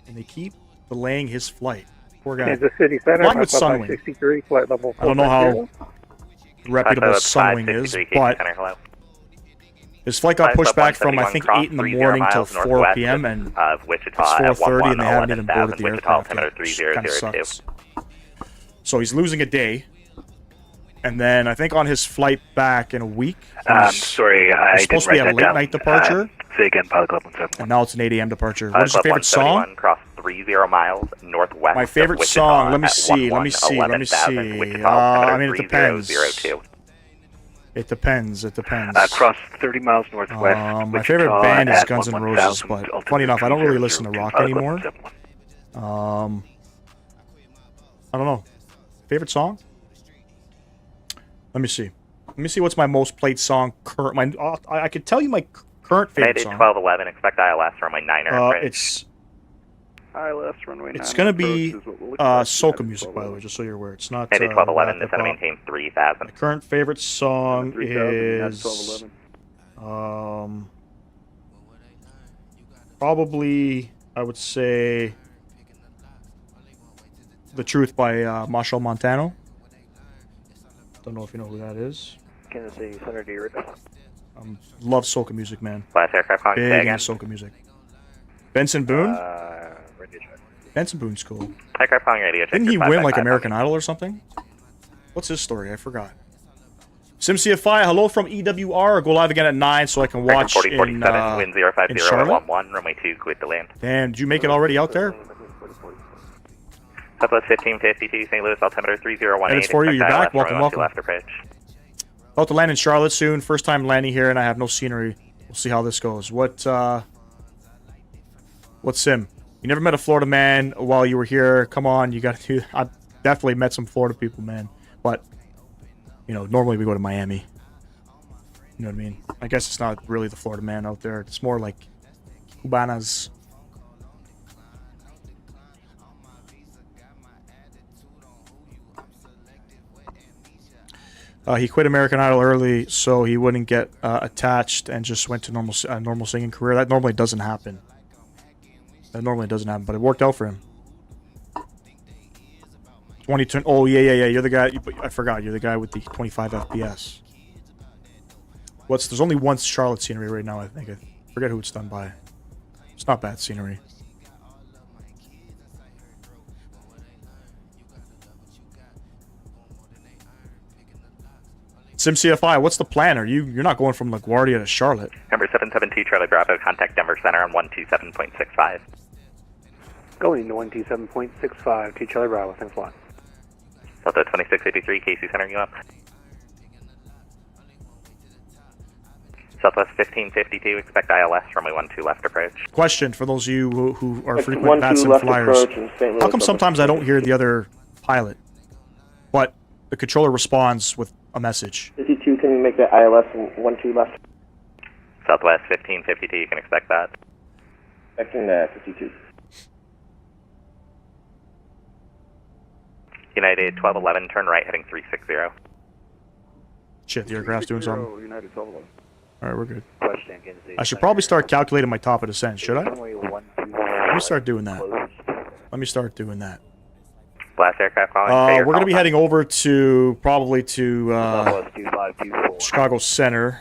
And they keep delaying his flight. Poor guy. Kansas City Center, Flying with Sunwing. 63, flight level 4. I don't know how reputable Sunwing is, but his flight got pushed back from, I think, 8 in the morning till 4 p.m. and it's 4:30 and they haven't even boarded the aircraft yet, which kind of sucks. So he's losing a day. And then I think on his flight back in a week, sorry, I he's supposed to be at a late night departure. Say again, Pilot Club 171. And now it's an 8 a.m. departure. What is your favorite song? Cross 30 miles northwest. My favorite song, let me see. I mean, it depends. It depends. Cross 30 miles northwest. My favorite band is Guns N' Roses, but funny enough, I don't really listen to rock anymore. I don't know. Favorite song? Let me see. Let me see what's my most played song. I could tell you my current favorite song. 1211, expect ILS runway 9 approach. ILS runway 9. It's going to be soca music, by the way, just so you're aware. It's not. 1211, descend and maintain 3,000. My current favorite song is. probably, I would say, The Truth by Marshall Montano. Don't know if you know who that is. Kansas City Center, do you read that? Love soca music, man. Last aircraft calling, say Big again. into soca music. Benson Boone? Radio check. Benson Boone's cool. Aircraft calling radio check. Didn't he your win like 555 American Idol or something? What's his story? I forgot. SimCFI, hello from EWR. Go live again at 9 so I can watch 4047, wind in Charlotte. 050 runway 2, cleared to land. Damn, did you make it already out there? Southwest 1552, St. Louis, altimeter 3018. And it's for you. You're expect back. ILS runway Welcome, 12 welcome. left approach. About to land in Charlotte soon. First time landing here, and I have no scenery. We'll see how this goes. What sim? You never met a Florida man while you were here. Come on, you got to. I definitely met some Florida people, man. But you know, normally we go to Miami. You know what I mean? I guess it's not really the Florida man out there. It's more like Cubanas. He quit American Idol early so he wouldn't get attached and just went to normal singing career. That normally doesn't happen. That normally doesn't happen, but it worked out for him. 2020. Oh yeah. You're the guy. I forgot. You're the guy with the 25 FPS. There's only one Charlotte scenery right now. I think. I forget who it's done by. It's not bad scenery. SimCFI, what's the plan? You're not going from LaGuardia to Charlotte? Number 772, Charlie Bravo, contact Denver Center on 127.65. Going to 127.65 to Charlie Bravo, thanks a lot. Delta 2683, KC Center, you up? Southwest 1552, expect ILS, runway 12 left approach. Question for those of you who are It's frequent 12 VATSIM left flyers. approach in St. Louis, How come sometimes I don't hear the other pilot, but the controller responds with a message? 52, can you make that ILS and 12 left? Southwest 1552, you can expect that. Expecting 52. United 1211, turn right, heading 360. Shit, the aircraft's doing something. United 1211. Alright, we're good. Question, Kansas City I should Center. probably start calculating my top of descent, should I? Runway 12 Let me start doing that. Let me start doing that. Last aircraft calling. We're going to be heading over to, probably to Southwest 2524. Chicago Center.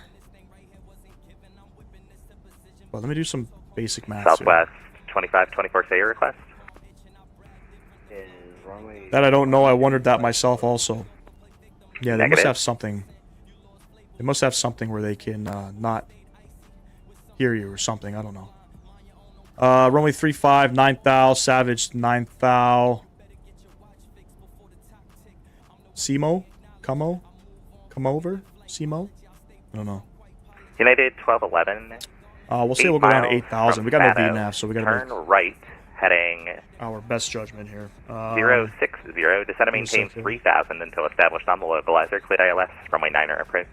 Well, let me do some basic math. Southwest 2524, say your request. Is runway That I don't know. I wondered that myself also. Yeah, they must Negative. have something. They must have something where they can not hear you or something. I don't know. Runway 35, 9 thou, Savage 9 thou. Simo? Come over? Simo? I don't know. United 1211. We'll say we'll go down to 8,000. We got no VNAV, so we got to turn make right, heading our best judgment here. 060, descend and maintain 3000 until established on the localizer, cleared ILS, runway 9 approach.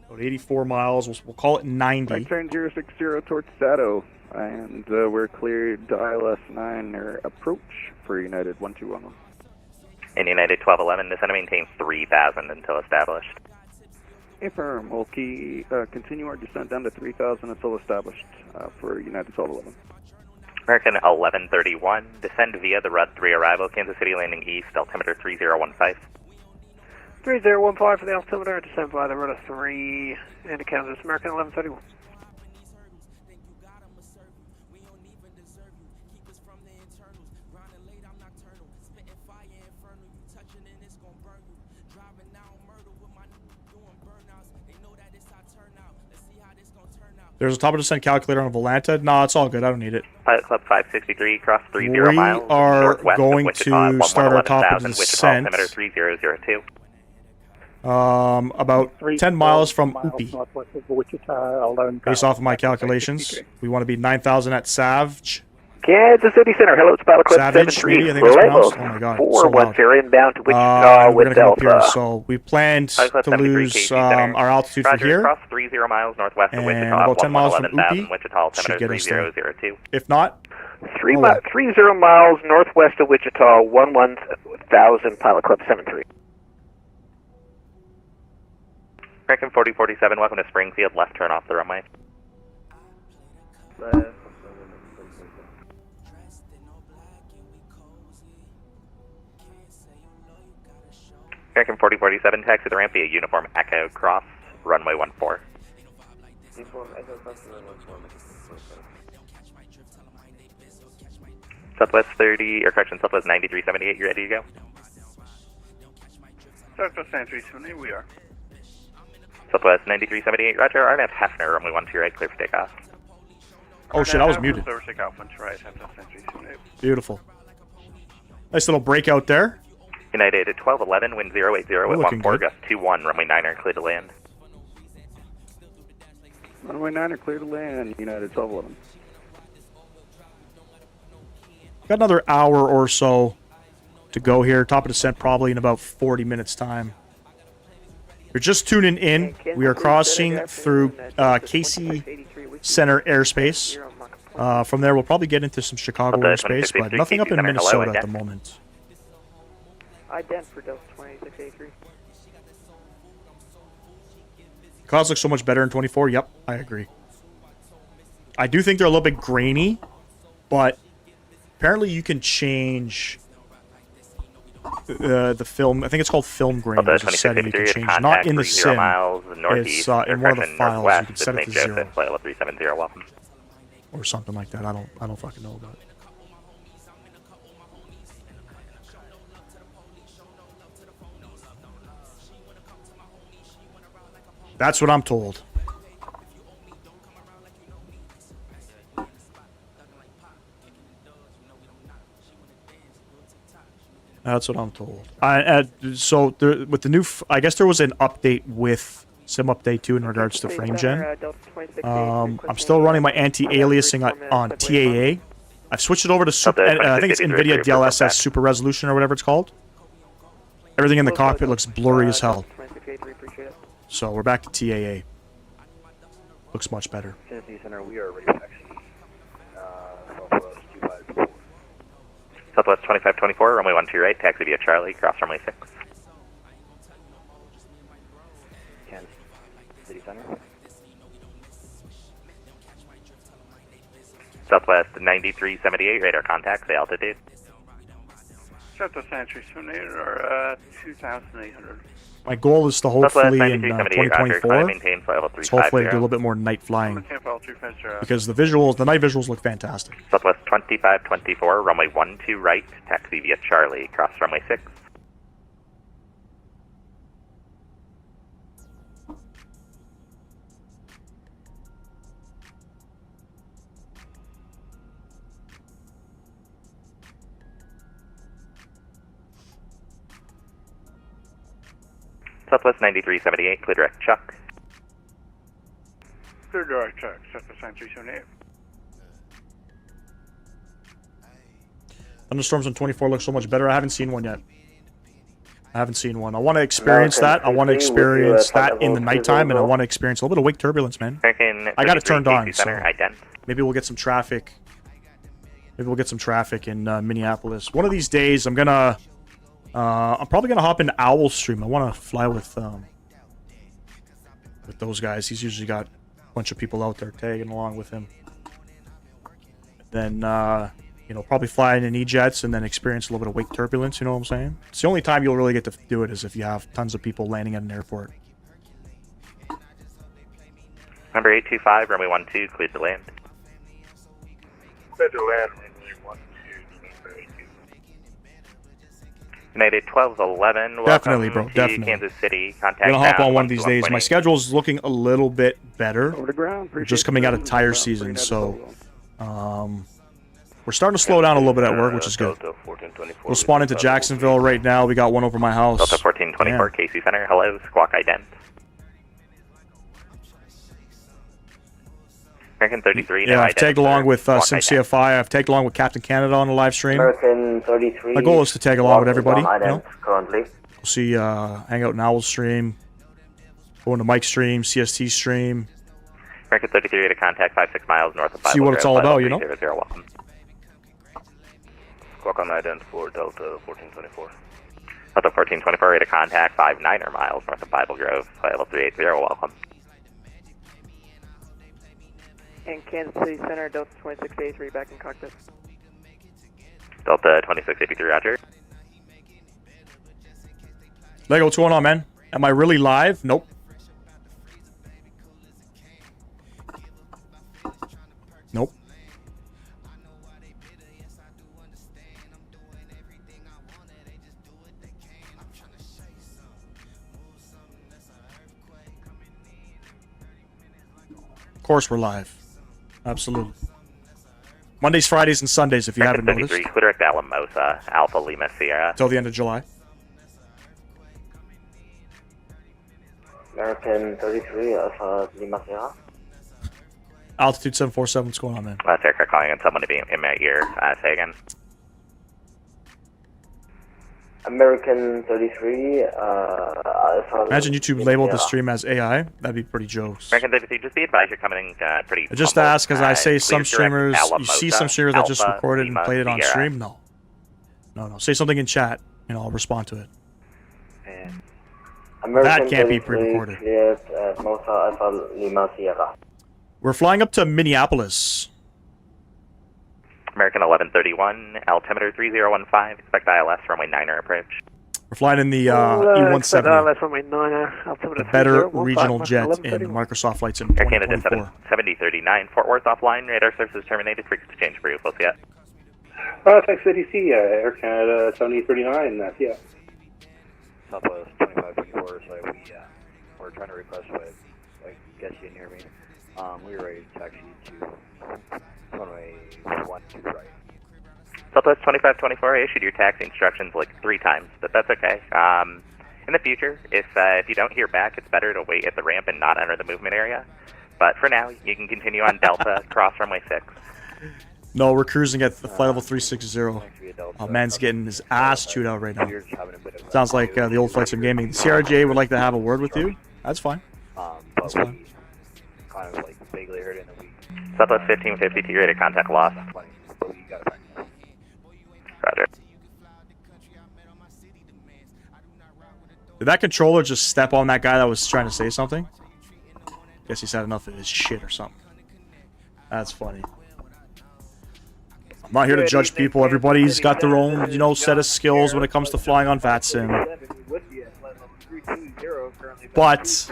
About 84 miles. We'll call it 90. Right turn 060 towards Sato, and we're cleared to ILS 9 or approach for United 1211. And United 1211, descend and maintain 3000 until established. Affirm. We'll continue our descent down to 3,000 until established for United 1211. American 1131, descend via the Rud 3 arrival, Kansas City landing east, altimeter 3015. 3015 for the altimeter, descend by the Rudder 3 into Kansas, American 1131. There's a top of descent calculator on Volanta. No, it's all good. I don't need it. Pilot Club 563, cross 30 We miles. are northwest going of Wichita, to start our top of 11,000, descent. Wichita, altimeter 3002. About 10 miles from Upi. Northwest of Wichita, 11,000. Based off of my calculations, we want to be 9,000 at Savage. Kansas City Center, hello, it's Pilot Club Savage, 73. maybe, I think it's pronounced. Oh my god, so loud. 410 inbound to Wichita We're with gonna come up Delta. here, so we planned Pilot Club to 73, lose KC Center. our altitude Roger, from here. cross 30 miles northwest of And Wichita, about 10 miles from 11,000, Upi Wichita, altimeter should get us there. 3002. If not, 30 miles northwest of Wichita, 11,000, Pilot Club 73. American 4047, welcome to Springfield, left turn off the runway. Left American 4047, taxi the ramp via Uniform Echo Cross, runway 14. Uniform Echo Cross, runway 14. Southwest 30, or correction, Southwest 9378, you ready to go? Southwest 9378, we are. Southwest 9378, roger, RNF Hefner, runway 12 right, clear for takeoff. Oh shit, I was muted. Clear for takeoff, 1 right, Southwest 9378. Beautiful. Nice little breakout there. United at 1211, wind 080 at Looking 14, good. gust 21, runway 9er, clear to land. Runway 9 are clear to land, United 1211. Got another hour or so to go here. Top of descent probably in about 40 minutes time. You're just tuning in. We are crossing through Casey Center airspace. From there, we'll probably get into some Chicago airspace, but nothing up in Minnesota at the moment. Ident for Delta 2683. Clouds look so much better in 24. Yep, I agree. I do think they're a little bit grainy, but apparently you can change the film. I think it's called film grain. There's a setting you can change. Not in the sim. It's in one of the files. You can set it to 0. Flight level 370, welcome. Or something like that. I don't fucking know about it. That's what I'm told. That's what I'm told. So there, with the new, I guess there was an update with Sim Update 2 in regards to frame gen. I'm still running my anti-aliasing on TAA. I've switched it over to super. I think it's NVIDIA DLSS Super Resolution or whatever it's called. Everything in the cockpit looks blurry as hell. So we're back to TAA. Looks much better. Tennessee Center, we are ready for taxi. Southwest 254. Southwest 2524, runway 12 right, taxi via Charlie, cross runway 6. Kansas City Center. Southwest 9378, radar contact, say altitude. Southwest 9378 or 2,800. My goal is to hopefully in 2024, maintain flight level is hopefully do a little bit more night flying. Because the visuals, the night visuals look fantastic. Southwest 2524, runway 12 right, taxi via Charlie, cross runway 6. Southwest 9378, clear direct Chuck. Clear direct Chuck, Southwest 9378. Thunderstorms on 24 look so much better. I haven't seen one yet. I haven't seen one. I want to experience that. I want to experience that in the nighttime, and I want to experience a little bit of wake turbulence, man. I got it turned on, so maybe we'll get some traffic. Maybe we'll get some traffic in Minneapolis. One of these days, I'm probably gonna hop into Owl's stream. I want to fly with those guys. He's usually got a bunch of people out there tagging along with him. Then you know, probably fly in E-jets and then experience a little bit of wake turbulence. You know what I'm saying? It's the only time you'll really get to do it is if you have tons of people landing at an airport. Number 825, runway 12, cleared to land. Cleared to land. United 1211, definitely, bro. Definitely. Kansas City. Contact I'm gonna hop now, on one of these days. My schedule's looking a little bit better. Over the ground. We're just coming out of tire season, so we're starting to slow down a little bit at work, which is good. We'll spawn into Jacksonville right now. We got one over my house. Delta 1424, Casey Center. Hello, Squawk Ident. American 33. Yeah, I've tagged along with SimCFI. I've tagged along with Captain Canada on the live stream. American 33. My goal is to tag along with everybody. You know? Currently. We'll see, hang out in Owl's stream, go into Mike's stream, CST stream. American 33 to contact 56 miles north of 5. See what it's all about, you know? Welcome. Squawk on Ident for Delta 1424. Delta 1424 to contact 59er miles north of Bible Grove, flight level 380, welcome. And Kansas City Center, Delta 2683, back in cockpit. Delta 2683, roger. Lego, what's going on, man? Am I really live? Nope. Nope. Of course we're live. Absolutely. Mondays, Fridays, and Sundays, if you haven't noticed. 33, clear direct Alamosa, Alpha Lima Sierra. Till the end of July. American 33, Alpha Lima Sierra. Altitude 747, what's going on, man? Last aircraft calling in someone to be in my ear. Say again. American 33, Alpha Imagine YouTube labeled the stream as AI. That'd be pretty jokes. American 33, just be advised you're coming in pretty. I just ask, because I say some streamers, you see some streamers that just recorded and played it on stream? No. No. Say something in chat, and I'll respond to it. American That can't be 33 pre-recorded. cleared at Mosa Alpha Lima Sierra. We're flying up to Minneapolis. American 1131, altimeter 3015, expect ILS runway 9er approach. We're flying in the E170, That's from my 9er, altimeter the better 3015, regional jet in 1131. Microsoft Flight Sim Air Canada 2024. 7039, Fort Worth offline, radar services terminated, frequency change approved, we'll see ya. Thanks, CDC, Air Canada 7039, yeah. Southwest 2524, so we're trying to request, but I guess you didn't hear me. We were ready to taxi to runway 12 right. Southwest 2524, I issued your taxi instructions like 3 times, but that's okay. In the future, if you don't hear back, it's better to wait at the ramp and not enter the movement area. But for now, you can continue on Delta, cross runway 6. No, we're cruising at the flight level 360. Oh, man's getting his ass chewed out right now. Sounds like the old Flight Sim Gaming. The CRJ would like to have a word with you. That's fine. That's fine. Kind of like vaguely heard it in the week. Southwest 1552, rated contact lost. Roger. Did that controller just step on that guy that was trying to say something? Guess he's had enough of his shit or something. That's funny. I'm not here to judge people. Everybody's got their own, set of skills when it comes to flying on VATSIM. But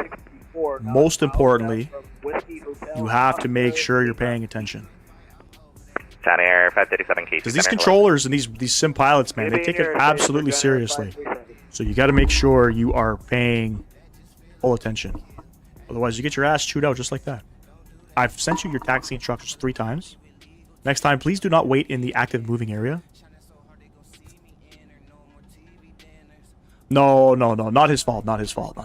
most importantly, you have to make sure you're paying attention. Town Air 537 K. Because these controllers and these sim pilots, man, they take it absolutely seriously. So you got to make sure you are paying full attention. Otherwise, you get your ass chewed out just like that. I've sent you your taxi instructions 3 times. Next time, please do not wait in the active moving area. No, not his fault, not his fault.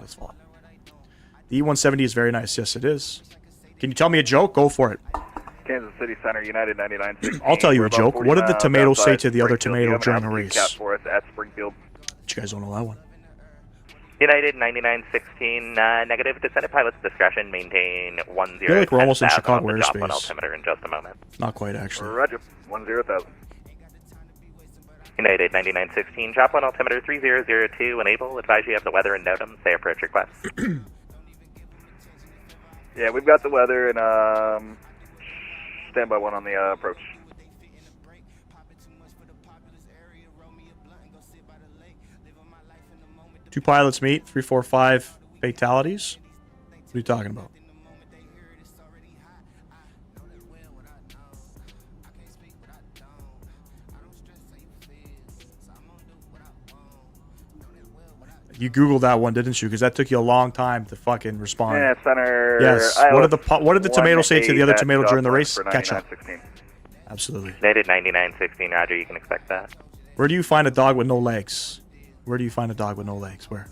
The E170 is very nice. Yes, it is. Can you tell me a joke? Go for it. Kansas City Center, United 9916. I'll tell you a joke. What did the tomato say to the other Springfield. tomato during a race? For us at Springfield. You guys don't know that one. United 9916, negative. Descendant pilot's discretion. Maintain 10. I feel like we're almost in Chicago on the Joplin airspace. altimeter in just a moment. Not quite, actually. Roger. 10,000. United 9916, Joplin altimeter 3002. Enable. Advise you have the weather and NOTAM. Say approach request. Yeah, we've got the weather and standby 1 on the approach. Two pilots meet, 345 fatalities. What are you talking about? You Googled that one, didn't you? Because that took you a long time to fucking respond. Yeah, Center. Yes. What did the tomato say to the other tomato during the race? Catch up. Absolutely. United 9916, Roger. You can expect that. Where do you find a dog with no legs? Where do you find a dog with no legs? Where?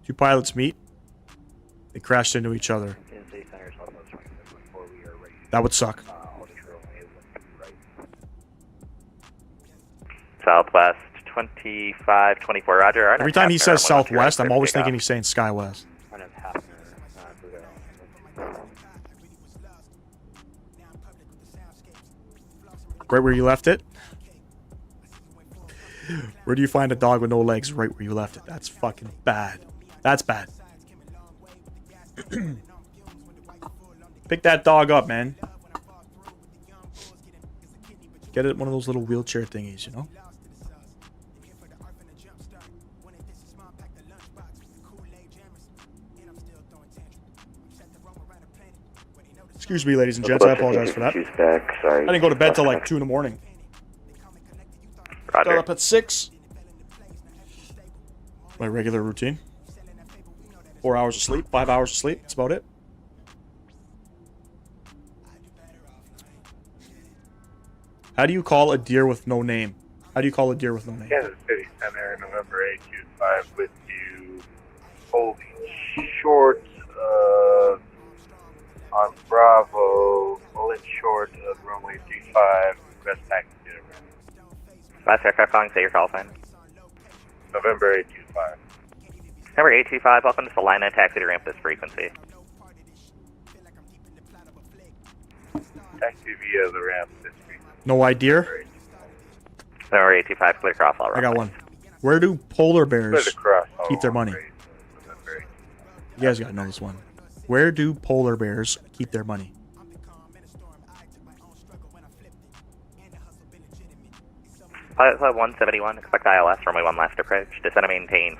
Two pilots meet. They crashed into each other. That would suck. Southwest 2524, Roger. Every time he says Southwest, I'm always thinking he's saying Skywest. Right where you left it? Where do you find a dog with no legs? Right where you left it. That's fucking bad. That's bad. Pick that dog up, man. Get it one of those little wheelchair thingies, you know? Excuse me, ladies and gents. I apologize for that. I didn't go to bed till like 2 in the morning. Got up at 6. My regular routine. 4 hours of sleep, 5 hours of sleep. That's about it. How do you call a deer with no name? How do you call a deer with no name? Kansas City Center, November 825 with you, holding short on Bravo, pulling short of runway 35, request taxi to the ramp. Last aircraft calling, say your call sign. November 825. Number 825, welcome to Salina, taxi to ramp this frequency. Taxi via the ramp this week. No idea? Number 825, clear cross all I got one. Where do polar bears Clear across all keep their money? You guys gotta know this one. Where do polar bears keep their money? Pilot Club 171, expect ILS, runway 1 left approach. Descend and maintain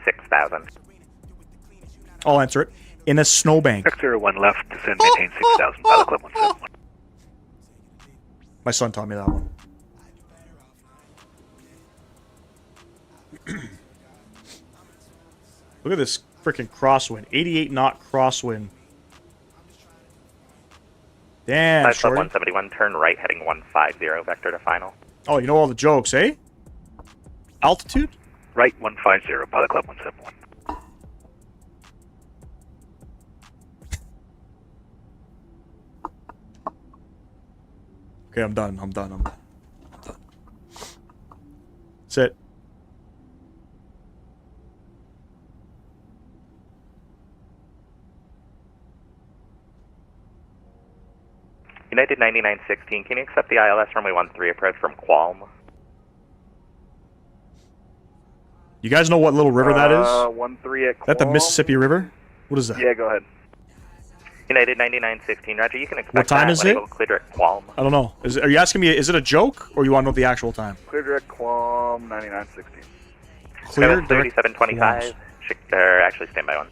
6,000. I'll answer it. In a snowbank. Vector 1 left, descend, maintain 6,000. Pilot Club 171. My son taught me that one. Look at this freaking crosswind. 88 knot crosswind. Damn, Pilot Club shorty. 171, turn right, heading 150, vector to final. Oh, you know all the jokes, eh? Altitude? Right 150, Pilot Club 171. Okay, I'm done. I'm done. That's it. United 9916, can you accept the ILS runway 13 approach from Qualm? You guys know what little river that is? 13 at Is that the Qualm. Mississippi River? What is that? Yeah, go ahead. United 9916, Roger, you can expect What time that is when it? able to clear at Qualm. I don't know. Are you asking me, is it a joke, or you want to know the actual time? Clear direct Qualm 9916. Clear direct 3725, actually stand by one.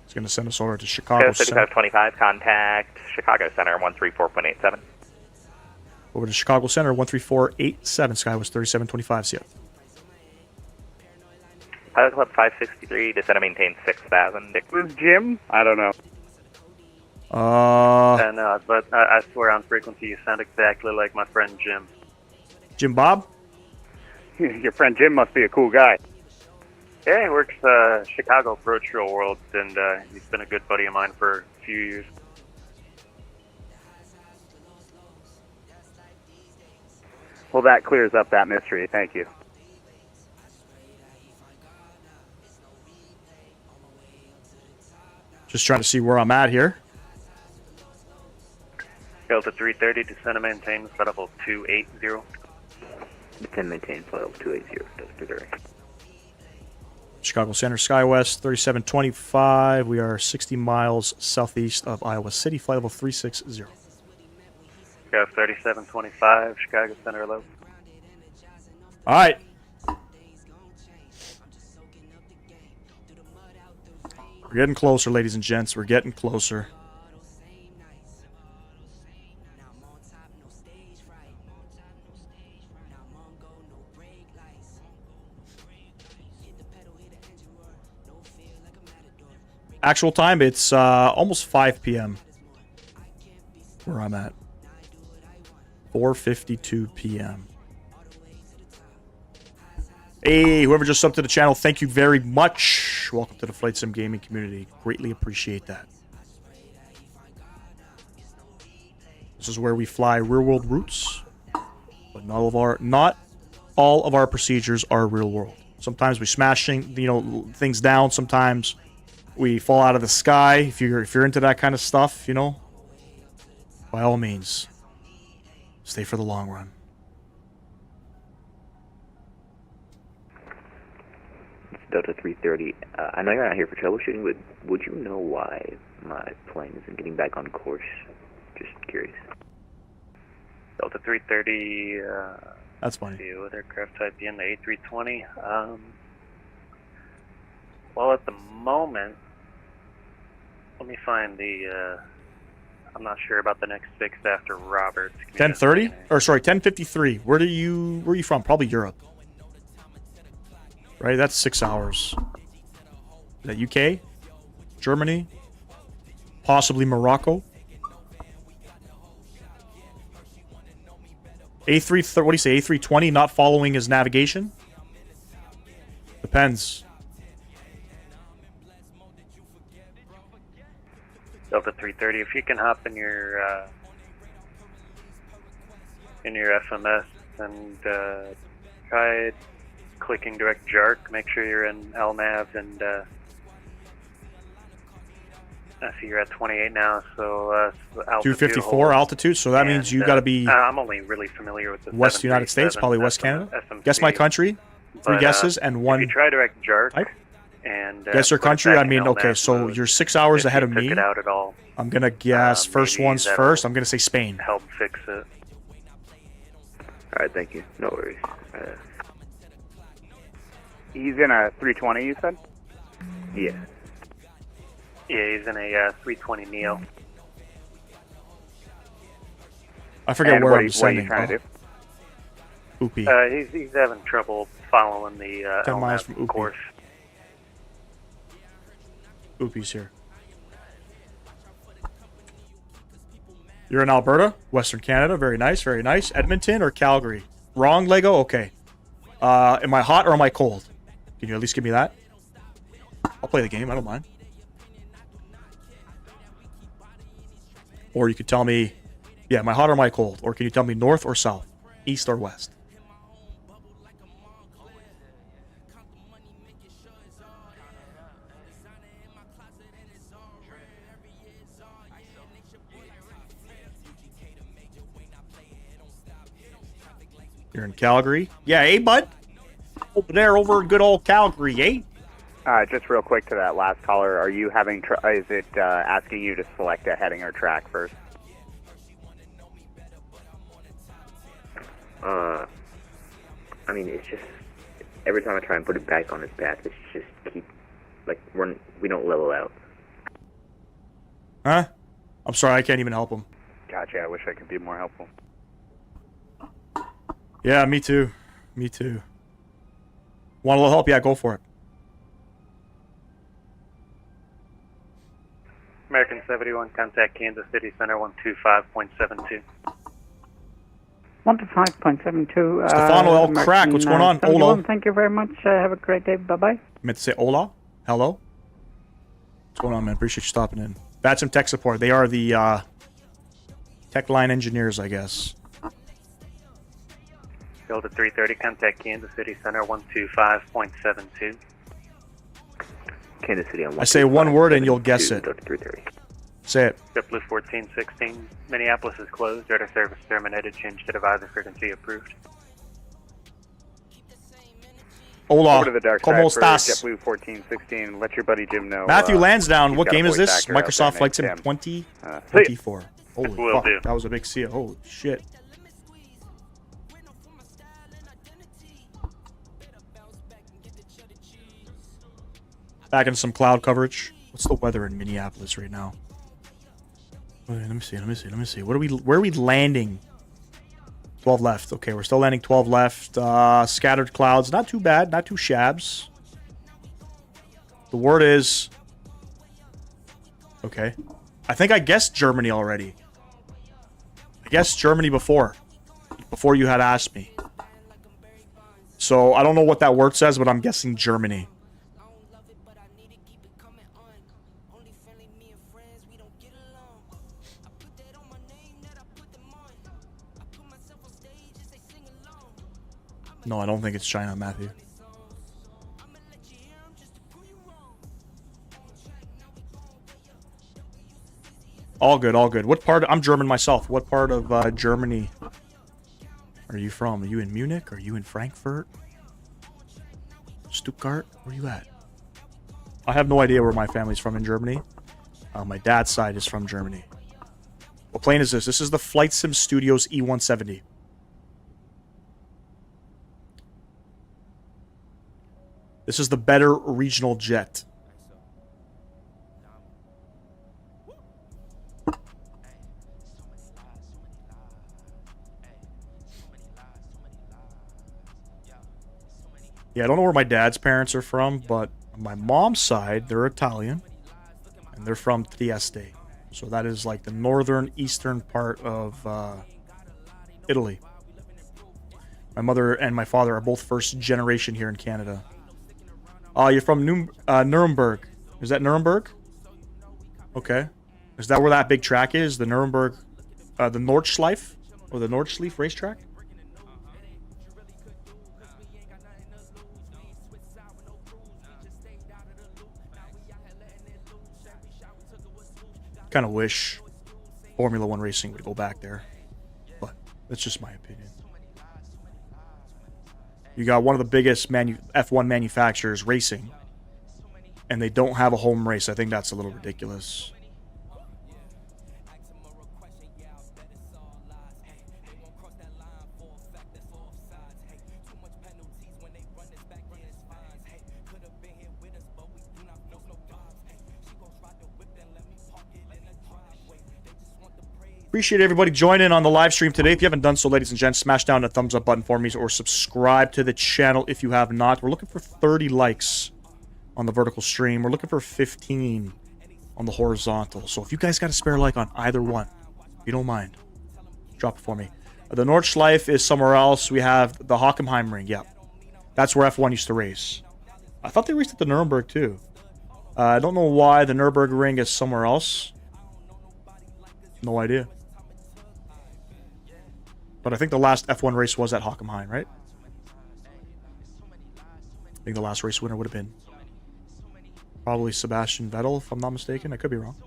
It's going to send us over to Chicago Center. 3525, contact Chicago Center 134.87. Over to Chicago Center, 13487, Skywest 3725, see ya. Pilot Club 563, descend and maintain 6,000. Who's Jim? I don't know. But I swear on frequency you sound exactly like my friend Jim. Jim Bob? Your friend Jim must be a cool guy. Yeah, he works Chicago Virtual World, and he's been a good buddy of mine for a few years. Well, that clears up that mystery. Thank you. Just trying to see where I'm at here. Delta 330, descend and maintain flight level 280. Descend maintain flight level 280, Delta 330. Chicago Center, SkyWest 3725. We are 60 miles southeast of Iowa City, flight level 360. Go 3725, Chicago Center, hello. All right. We're getting closer, ladies and gents. We're getting closer. Actual time, it's almost 5 p.m. where I'm at. 4:52 p.m. Hey, whoever just subbed to the channel, thank you very much. Welcome to the Flight Sim gaming community. Greatly appreciate that. This is where we fly real world routes, but not all of our procedures are real world. Sometimes we smash things down. Sometimes we fall out of the sky. If you're into that kind of stuff, you know, by all means, stay for the long run. It's Delta 330. I know you're not here for troubleshooting, but would you know why my plane isn't getting back on course? Just curious. Delta 330. That's funny. See what aircraft type be in the A320. Well, at the moment, let me find the. I'm not sure about the next fix after Roberts. 10:30 or sorry, 10:53. Where are you from? Probably Europe. Right, that's 6 hours. Is that UK, Germany, possibly Morocco. What do you say? A320 not following his navigation? Depends. Delta 330. If you can hop in your FMS and try clicking direct jerk. Make sure you're in LNAV, and I see you're at 28 now, so altitude 254 hold. altitude, so that means you got to be I'm only really familiar with the West United States, probably West Canada. Guess my country. Three guesses and one. If you try direct jerk type. And guess your put it country. back I in mean, okay, LNAV so mode, you're 6 hours if ahead you of took me. it out at all, I'm gonna guess first maybe one's that'll first. I'm gonna say Spain. help fix it. All right, thank you. No worries. He's in a 320, you said? Yeah. Yeah, he's in a 320 Neo. I forget And where what I'm are sending. you trying to do? Oopie. He's having trouble following the 10 miles LNAV from Oopie. course. Oopie's here. You're in Alberta, Western Canada. Very nice, very nice. Edmonton or Calgary? Wrong, Lego? Okay. Am I hot or am I cold? Can you at least give me that? I'll play the game. I don't mind. Or you could tell me, yeah, am I hot or am I cold? Or can you tell me north or south? East or west? You're in Calgary? Yeah, hey, bud? Over there, over in good old Calgary, eh? Just real quick to that last caller, are you having, is it asking you to select a heading or track first? I mean, it's just, every time I try and put it back on its path, it's just keep, like, we don't level out. Huh? I'm sorry, I can't even help him. Gotcha, I wish I could be more helpful. Yeah, me too. Me too. Want a little help? Yeah, go for it. American 71, contact Kansas City Center 125.72. 125.72. Stefano El Crack, what's going on? 71, Ola. thank you very much. Have a great day. Bye-bye. Meant to say hola? Hello? What's going on, man? Appreciate you stopping in. VATSIM Tech Support. They are the tech line engineers, I guess. Delta 330, contact Kansas City Center 125.72. Kansas City on I say one word and you'll guess it. Say it. JetBlue 1416, Minneapolis is closed. Rudder service terminated. Change to divisor frequency approved. Hola. Over to the dark ¿Cómo side estás? for JetBlue 1416. Let your buddy Jim know. Matthew Lansdowne, he's what got a game is voice this? actor out Microsoft there Flight Sim named Tim. 2024. Holy Will fuck, do. that was a big seal. Holy shit. Back in some cloud coverage. What's the weather in Minneapolis right now? Wait, let me see. Where are we landing? 12 left. Okay, we're still landing 12 left. Scattered clouds. Not too bad. Not too shabs. The word is... Okay. I think I guessed Germany already. I guessed Germany before you had asked me. So I don't know what that word says, but I'm guessing Germany. No, I don't think it's China, Matthew. All good, all good. What part? I'm German myself. What part of Germany are you from? Are you in Munich? Are you in Frankfurt? Stuttgart? Where are you at? I have no idea where my family's from in Germany. My dad's side is from Germany. What plane is this? This is the FlightSim Studios E170. This is the better regional jet. Yeah, I don't know where my dad's parents are from, but on my mom's side, they're Italian. And they're from Trieste. So that is like the northern, eastern part of Italy. My mother and my father are both first generation here in Canada. Oh, you're from Nuremberg. Is that Nuremberg? Okay. Is that where that big track is? The Nuremberg, the Nordschleife? Or the Nordschleife racetrack? Kind of wish Formula One racing would go back there, but that's just my opinion. You got one of the biggest F1 manufacturers racing, and they don't have a home race. I think that's a little ridiculous. Appreciate everybody joining on the live stream today. If you haven't done so, ladies and gents, smash down the thumbs up button for me or subscribe to the channel if you have not. We're looking for 30 likes on the vertical stream. We're looking for 15 on the horizontal. So if you guys got a spare like on either one, if you don't mind, drop it for me. The Nordschleife is somewhere else. We have the Hockenheimring. Yeah, that's where F1 used to race. I thought they raced at the Nuremberg too. I don't know why the Nürburgring is somewhere else. No idea. But I think the last F1 race was at Hockenheim, right? I think the last race winner would have been probably Sebastian Vettel, if I'm not mistaken. I could be wrong.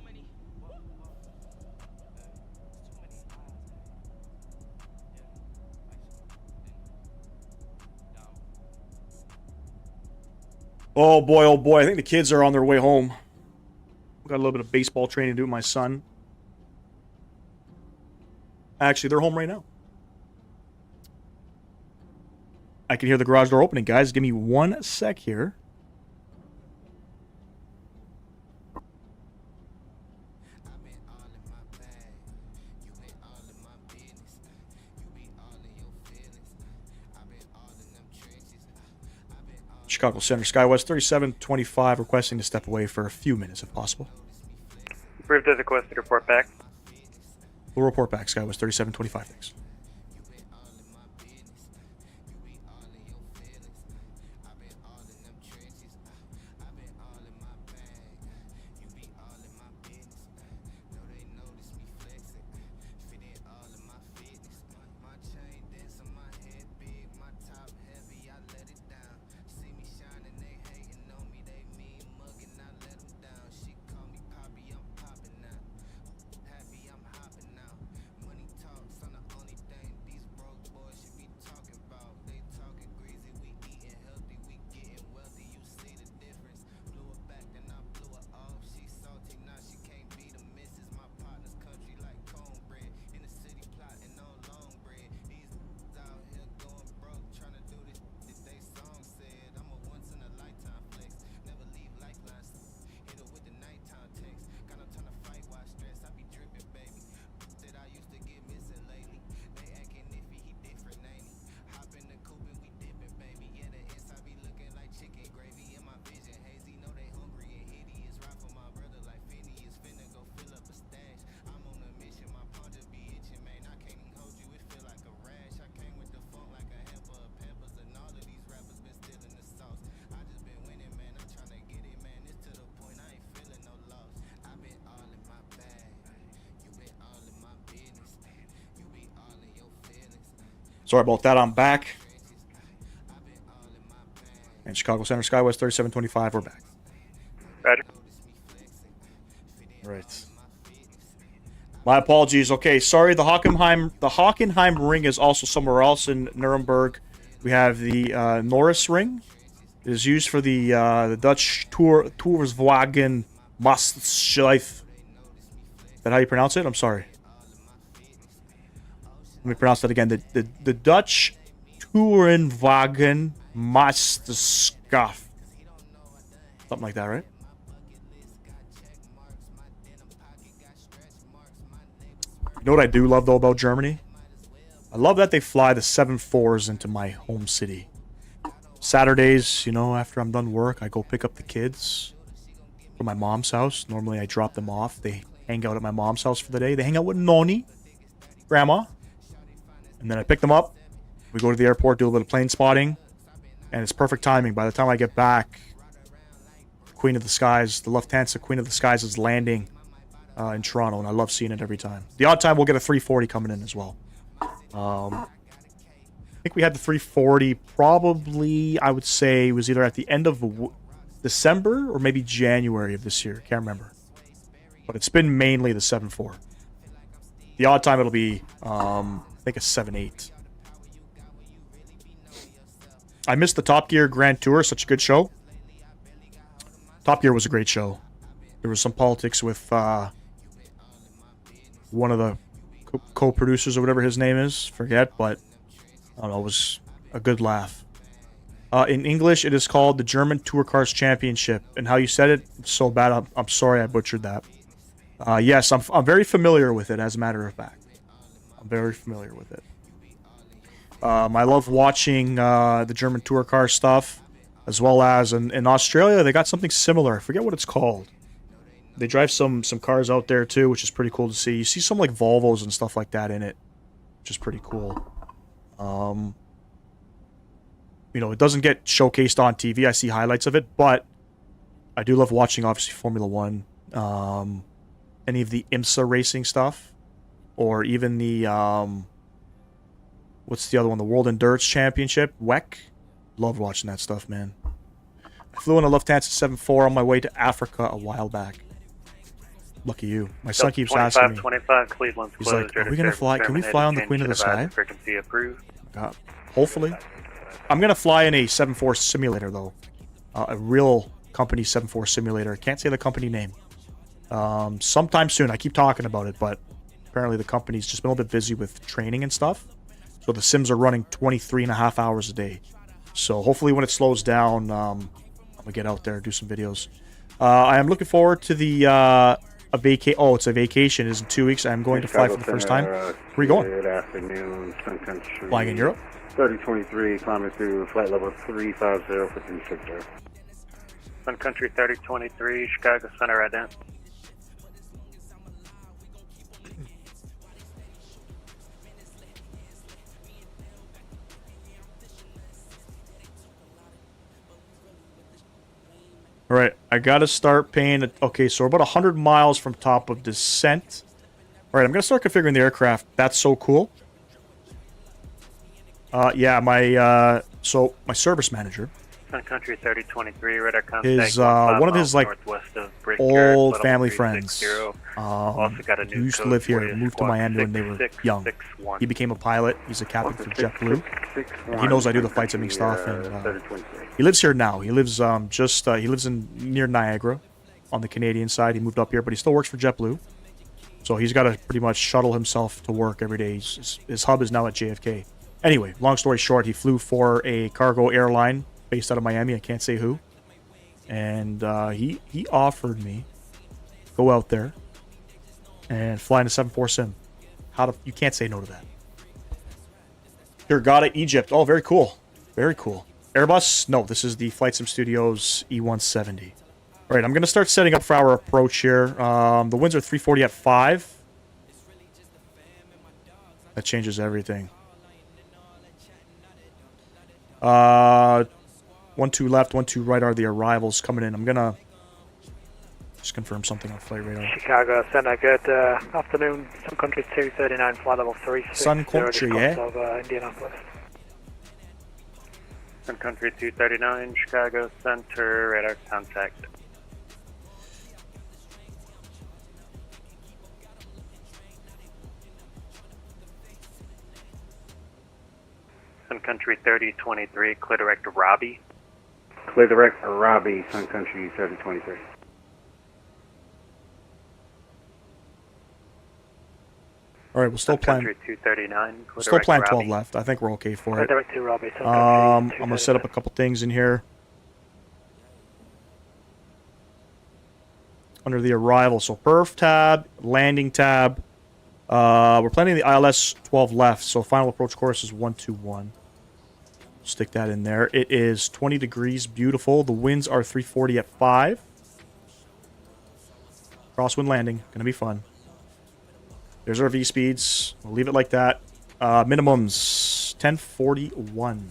Oh boy, I think the kids are on their way home. Got a little bit of baseball training to do with my son. Actually, they're home right now. I can hear the garage door opening, guys. Give me 1 sec here. Chicago Center, SkyWest 3725, requesting to step away for a few minutes if possible. Approved as requested, report back. We'll report back, SkyWest 3725, thanks. Sorry about that, I'm back. And Chicago Center, SkyWest 3725, we're back. Roger. All right. My apologies. Okay, sorry. The Hockenheim ring is also somewhere else in Nuremberg. We have the Norris ring. It is used for the Dutch Tourswagen Mastschleife. Is that how you pronounce it? I'm sorry. Let me pronounce that again. The Dutch Tourenwagen Mastschleife. Something like that, right? You know what I do love, though, about Germany? I love that they fly the 747s into my home city. Saturdays, you know, after I'm done work, I go pick up the kids from my mom's house. Normally, I drop them off. They hang out at my mom's house for the day. They hang out with Noni, Grandma. And then I pick them up. We go to the airport, do a little plane spotting. And it's perfect timing. By the time I get back, Queen of the Skies, the Lufthansa Queen of the Skies is landing in Toronto, and I love seeing it every time. The odd time we'll get a 340 coming in as well. I think we had the 340 probably, I would say, it was either at the end of December or maybe January of this year. Can't remember. But it's been mainly the 7.4. The odd time it'll be, I think, a 7.8. I missed the Top Gear Grand Tour. Such a good show. Top Gear was a great show. There was some politics with one of the co-producers or whatever his name is. Forget, but I don't know, it was a good laugh. In English, it is called the German Tour Cars Championship. And how you said it, so bad, I'm sorry I butchered that. Yes, I'm very familiar with it, as a matter of fact. I'm very familiar with it. I love watching the German Tour Car stuff, as well as in Australia, they got something similar. I forget what it's called. They drive some cars out there too, which is pretty cool to see. You see some like Volvos and stuff like that in it, which is pretty cool. You know, it doesn't get showcased on TV. I see highlights of it, but I do love watching, obviously, Formula One. Any of the IMSA racing stuff, or even the what's the other one? The World Endurance Championship, WEC. Love watching that stuff, man. I flew in a Lufthansa 7.4 on my way to Africa a while back. Lucky you. My son keeps asking me. 25, Cleveland's He's like, "Are we gonna fly? Can we fly on the Queen of the Sky?" Frequency approved. Hopefully. I'm gonna fly in a 7.4 simulator though, a real company 7.4 simulator. I can't say the company name. Sometime soon. I keep talking about it, but apparently the company's just been a little bit busy with training and stuff. So the sims are running 23.5 hours a day. So hopefully when it slows down, I'm gonna get out there and do some videos. I am looking forward to the it's a vacation. It's in 2 weeks. I'm going to fly for the first time. Where are you going? Good afternoon, Sun Country. Flying in Europe? 3023, climbing through flight level 350 for 360. Sun Country 3023, Chicago Center ident. All right, I gotta start paying. Okay, so we're about 100 miles from top of descent. All right, I'm gonna start configuring the aircraft. That's so cool. Yeah, my service manager. Sun Country 3023, radar contact. His one of his like old family friends. Also got a new used to live here. Moved to Miami when they were young. He became a pilot. He's a captain for JetBlue. And he knows I do the flight simming stuff, and he lives here now. He lives he lives near Niagara, on the Canadian side. He moved up here, but he still works for JetBlue. So he's got to pretty much shuttle himself to work every day. His hub is now at JFK. Anyway, long story short, he flew for a cargo airline based out of Miami. I can't say who. And he offered me go out there and fly in a 7.4 sim. You can't say no to that. Hurghada, Egypt. Oh, very cool. Very cool. Airbus? No, this is the Flight Sim Studios E170. All right, I'm going to start setting up for our approach here. The winds are 340 at 5. That changes everything. 1-2 left, 1-2 right are the arrivals coming in. I'm going to just confirm something on flight radar. Chicago Center, good afternoon. Sun Country 239, flight level 360. Sun Country, yeah? Of Indianapolis. Sun Country 239, Chicago Center, radar contact. Sun Country 3023, clear direct to Robbie. Clear direct for Robbie, Sun Country 723. All right, we'll still Sun plan. Country 239, clear Still direct plan to 12 Robbie. left. I think we're okay for Clear it. direct to Robbie, Sun Country I'm gonna set up 239. a couple things in here. Under the arrival, so perf tab, landing tab. We're planning the ILS 12 left, so final approach course is 121. Stick that in there. It is 20 degrees, beautiful. The winds are 340 at 5. Crosswind landing, gonna be fun. There's our V speeds. We'll leave it like that. Minimums 1041.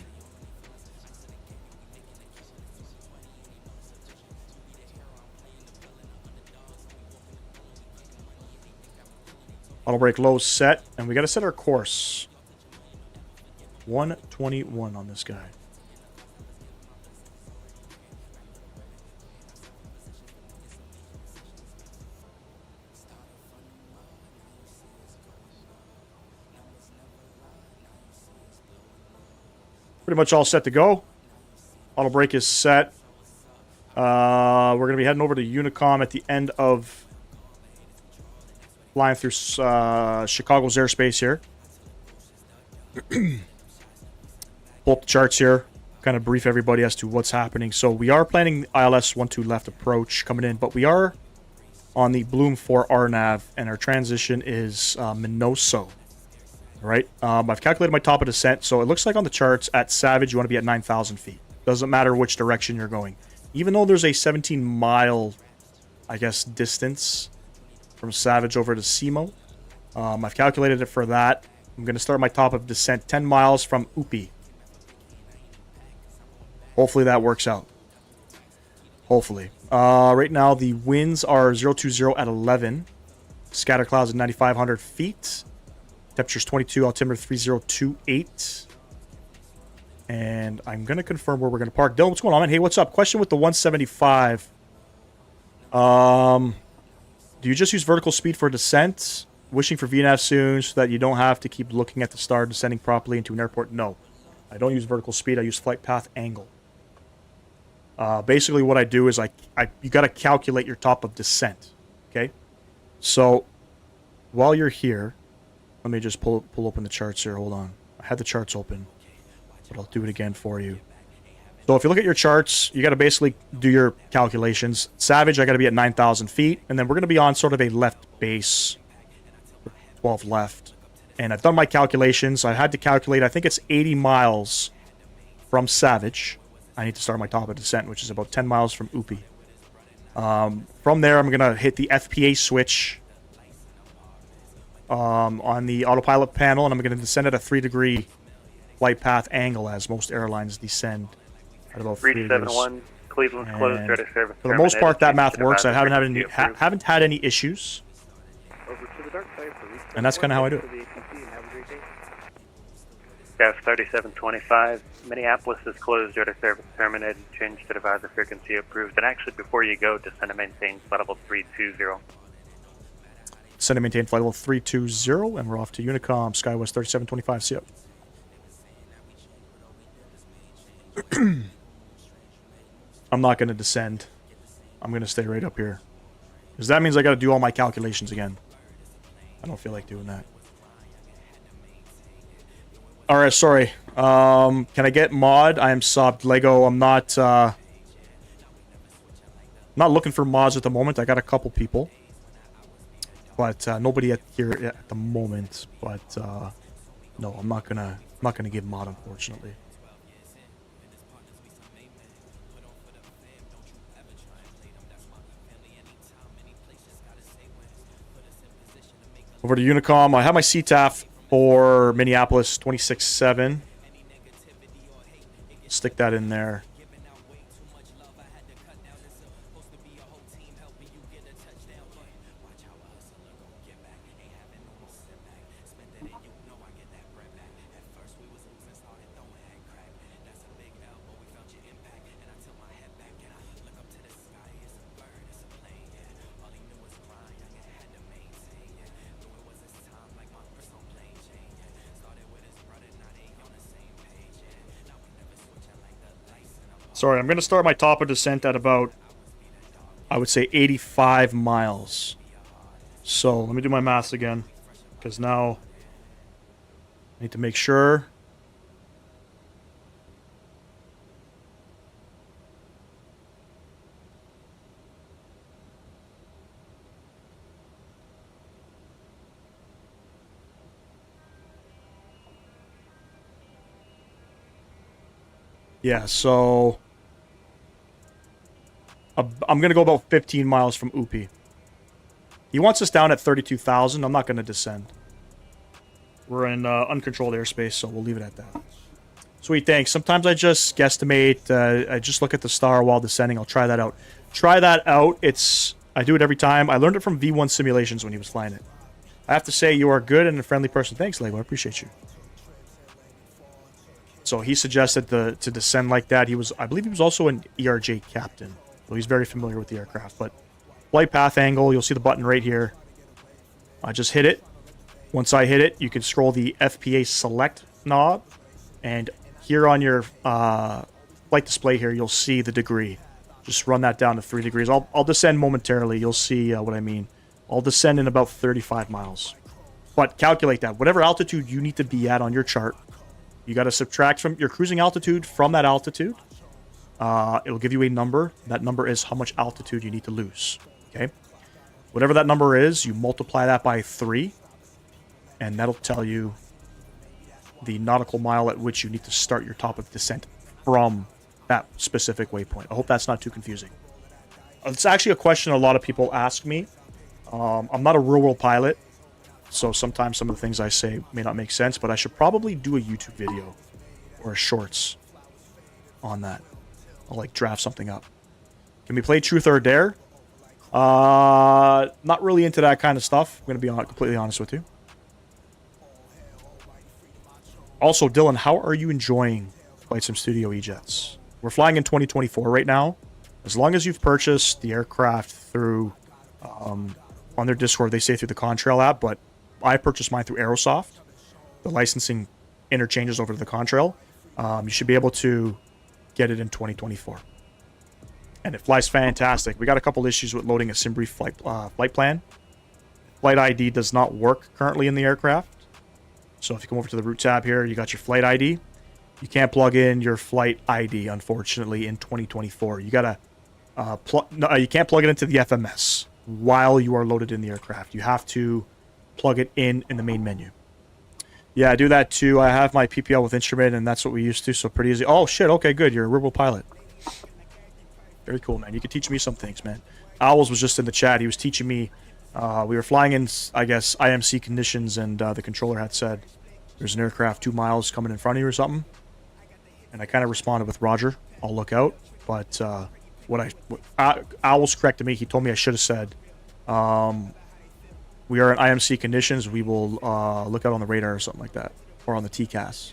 Auto brake low set, and we got to set our course. 121 on this guy. Pretty much all set to go. Auto brake is set. We're going to be heading over to Unicom at the end of flying through Chicago's airspace here. Pull up the charts here. Kind of brief everybody as to what's happening. So we are planning the ILS 12 left approach coming in, but we are on the Bloom 4 RNAV, and our transition is Minoso. All right. I've calculated my top of descent, so it looks like on the charts at Savage you want to be at 9,000 feet. Doesn't matter which direction you're going. Even though there's a 17-mile, I guess, distance from Savage over to Simo. I've calculated it for that. I'm going to start my top of descent 10 miles from Upi. Hopefully that works out. Hopefully. Right now the winds are 020 at 11. Scatter clouds at 9,500 feet. Temperature's 22, altimeter 3028. And I'm going to confirm where we're going to park. Dylan, what's going on, man? Hey, what's up? Question with the 175. Do you just use vertical speed for descent? Wishing for VNAV soon so that you don't have to keep looking at the star descending properly into an airport? No. I don't use vertical speed. I use flight path angle. Basically what I do is you got to calculate your top of descent. Okay? So while you're here, let me just pull open the charts here. Hold on. I had the charts open, but I'll do it again for you. So if you look at your charts, you got to basically do your calculations. Savage, I got to be at 9,000 feet, and then we're going to be on sort of a left base, 12 left. And I've done my calculations. I had to calculate, I think it's 80 miles from Savage. I need to start my top of descent, which is about 10 miles from Upi. From there, I'm going to hit the FPA switch on the autopilot panel, and I'm going to descend at a 3-degree flight path angle as most airlines descend. At about 371, Cleveland's closed, ready service. For the most part, that math works. I haven't had any issues, Over to the dark side for and that's kind of how I do it. Gas 3725, Minneapolis is closed, ready service terminated, change to divisor frequency approved. And actually, before you go, descend and maintain flight level 320. Descend and maintain flight level 320, and we're off to Unicom, Skywest 3725. See ya. I'm not going to descend. I'm going to stay right up here. Because that means I got to do all my calculations again. I don't feel like doing that. Alright, sorry. Can I get mod? I am subbed. Lego, I'm not looking for mods at the moment. I got a couple people. But nobody here at the moment. But no, I'm not gonna give mod, unfortunately. Over to Unicom. I have my CTAF for Minneapolis 26.7. Stick that in there. Sorry, I'm going to start my top of descent at about, I would say, 85 miles. So, let me do my maths again. Because now, I need to make sure. Yeah, so I'm going to go about 15 miles from Upi. He wants us down at 32,000. I'm not going to descend. We're in uncontrolled airspace, so we'll leave it at that. Sweet, thanks. Sometimes I just guesstimate. I just look at the star while descending. I'll try that out. Try that out. I do it every time. I learned it from V1 simulations when he was flying it. I have to say, you are good and a friendly person. Thanks, Lego. I appreciate you. So he suggested to descend like that. I believe he was also an ERJ captain. So he's very familiar with the aircraft. But flight path angle, you'll see the button right here. I just hit it. Once I hit it, you can scroll the FPA select knob. And here on your flight display here, you'll see the degree. Just run that down to 3 degrees. I'll descend momentarily. You'll see what I mean. I'll descend in about 35 miles. But calculate that. Whatever altitude you need to be at on your chart, you got to subtract from your cruising altitude from that altitude. It'll give you a number. That number is how much altitude you need to lose. Okay? Whatever that number is, you multiply that by 3. And that'll tell you the nautical mile at which you need to start your top of descent from that specific waypoint. I hope that's not too confusing. It's actually a question a lot of people ask me. I'm not a real-world pilot, so sometimes some of the things I say may not make sense, but I should probably do a YouTube video or a shorts on that. I'll like draft something up. Can we play Truth or Dare? Not really into that kind of stuff. I'm going to be completely honest with you. Also, Dylan, how are you enjoying Flight Sim Studio E-Jets? We're flying in 2024 right now. As long as you've purchased the aircraft through, on their Discord, they say through the Contrail app, but I purchased mine through Aerosoft. The licensing interchanges over to the Contrail. You should be able to get it in 2024. And it flies fantastic. We got a couple issues with loading a SimBrief flight plan. Flight ID does not work currently in the aircraft. So if you come over to the route tab here, you got your flight ID. You can't plug in your flight ID, unfortunately, in 2024. You gotta you can't plug it into the FMS while you are loaded in the aircraft. You have to plug it in the main menu. Yeah, I do that too. I have my PPL with instrument, and that's what we used to, so pretty easy. Oh, shit, okay, good. You're a Ribble pilot. Very cool, man. You can teach me some things, man. Owls was just in the chat. He was teaching me. We were flying in, I guess, IMC conditions, and the controller had said, there's an aircraft 2 miles coming in front of you or something. And I kind of responded with, Roger, I'll look out. But Owls corrected me. He told me I should have said, we are in IMC conditions. We will look out on the radar or something like that. Or on the TCAS.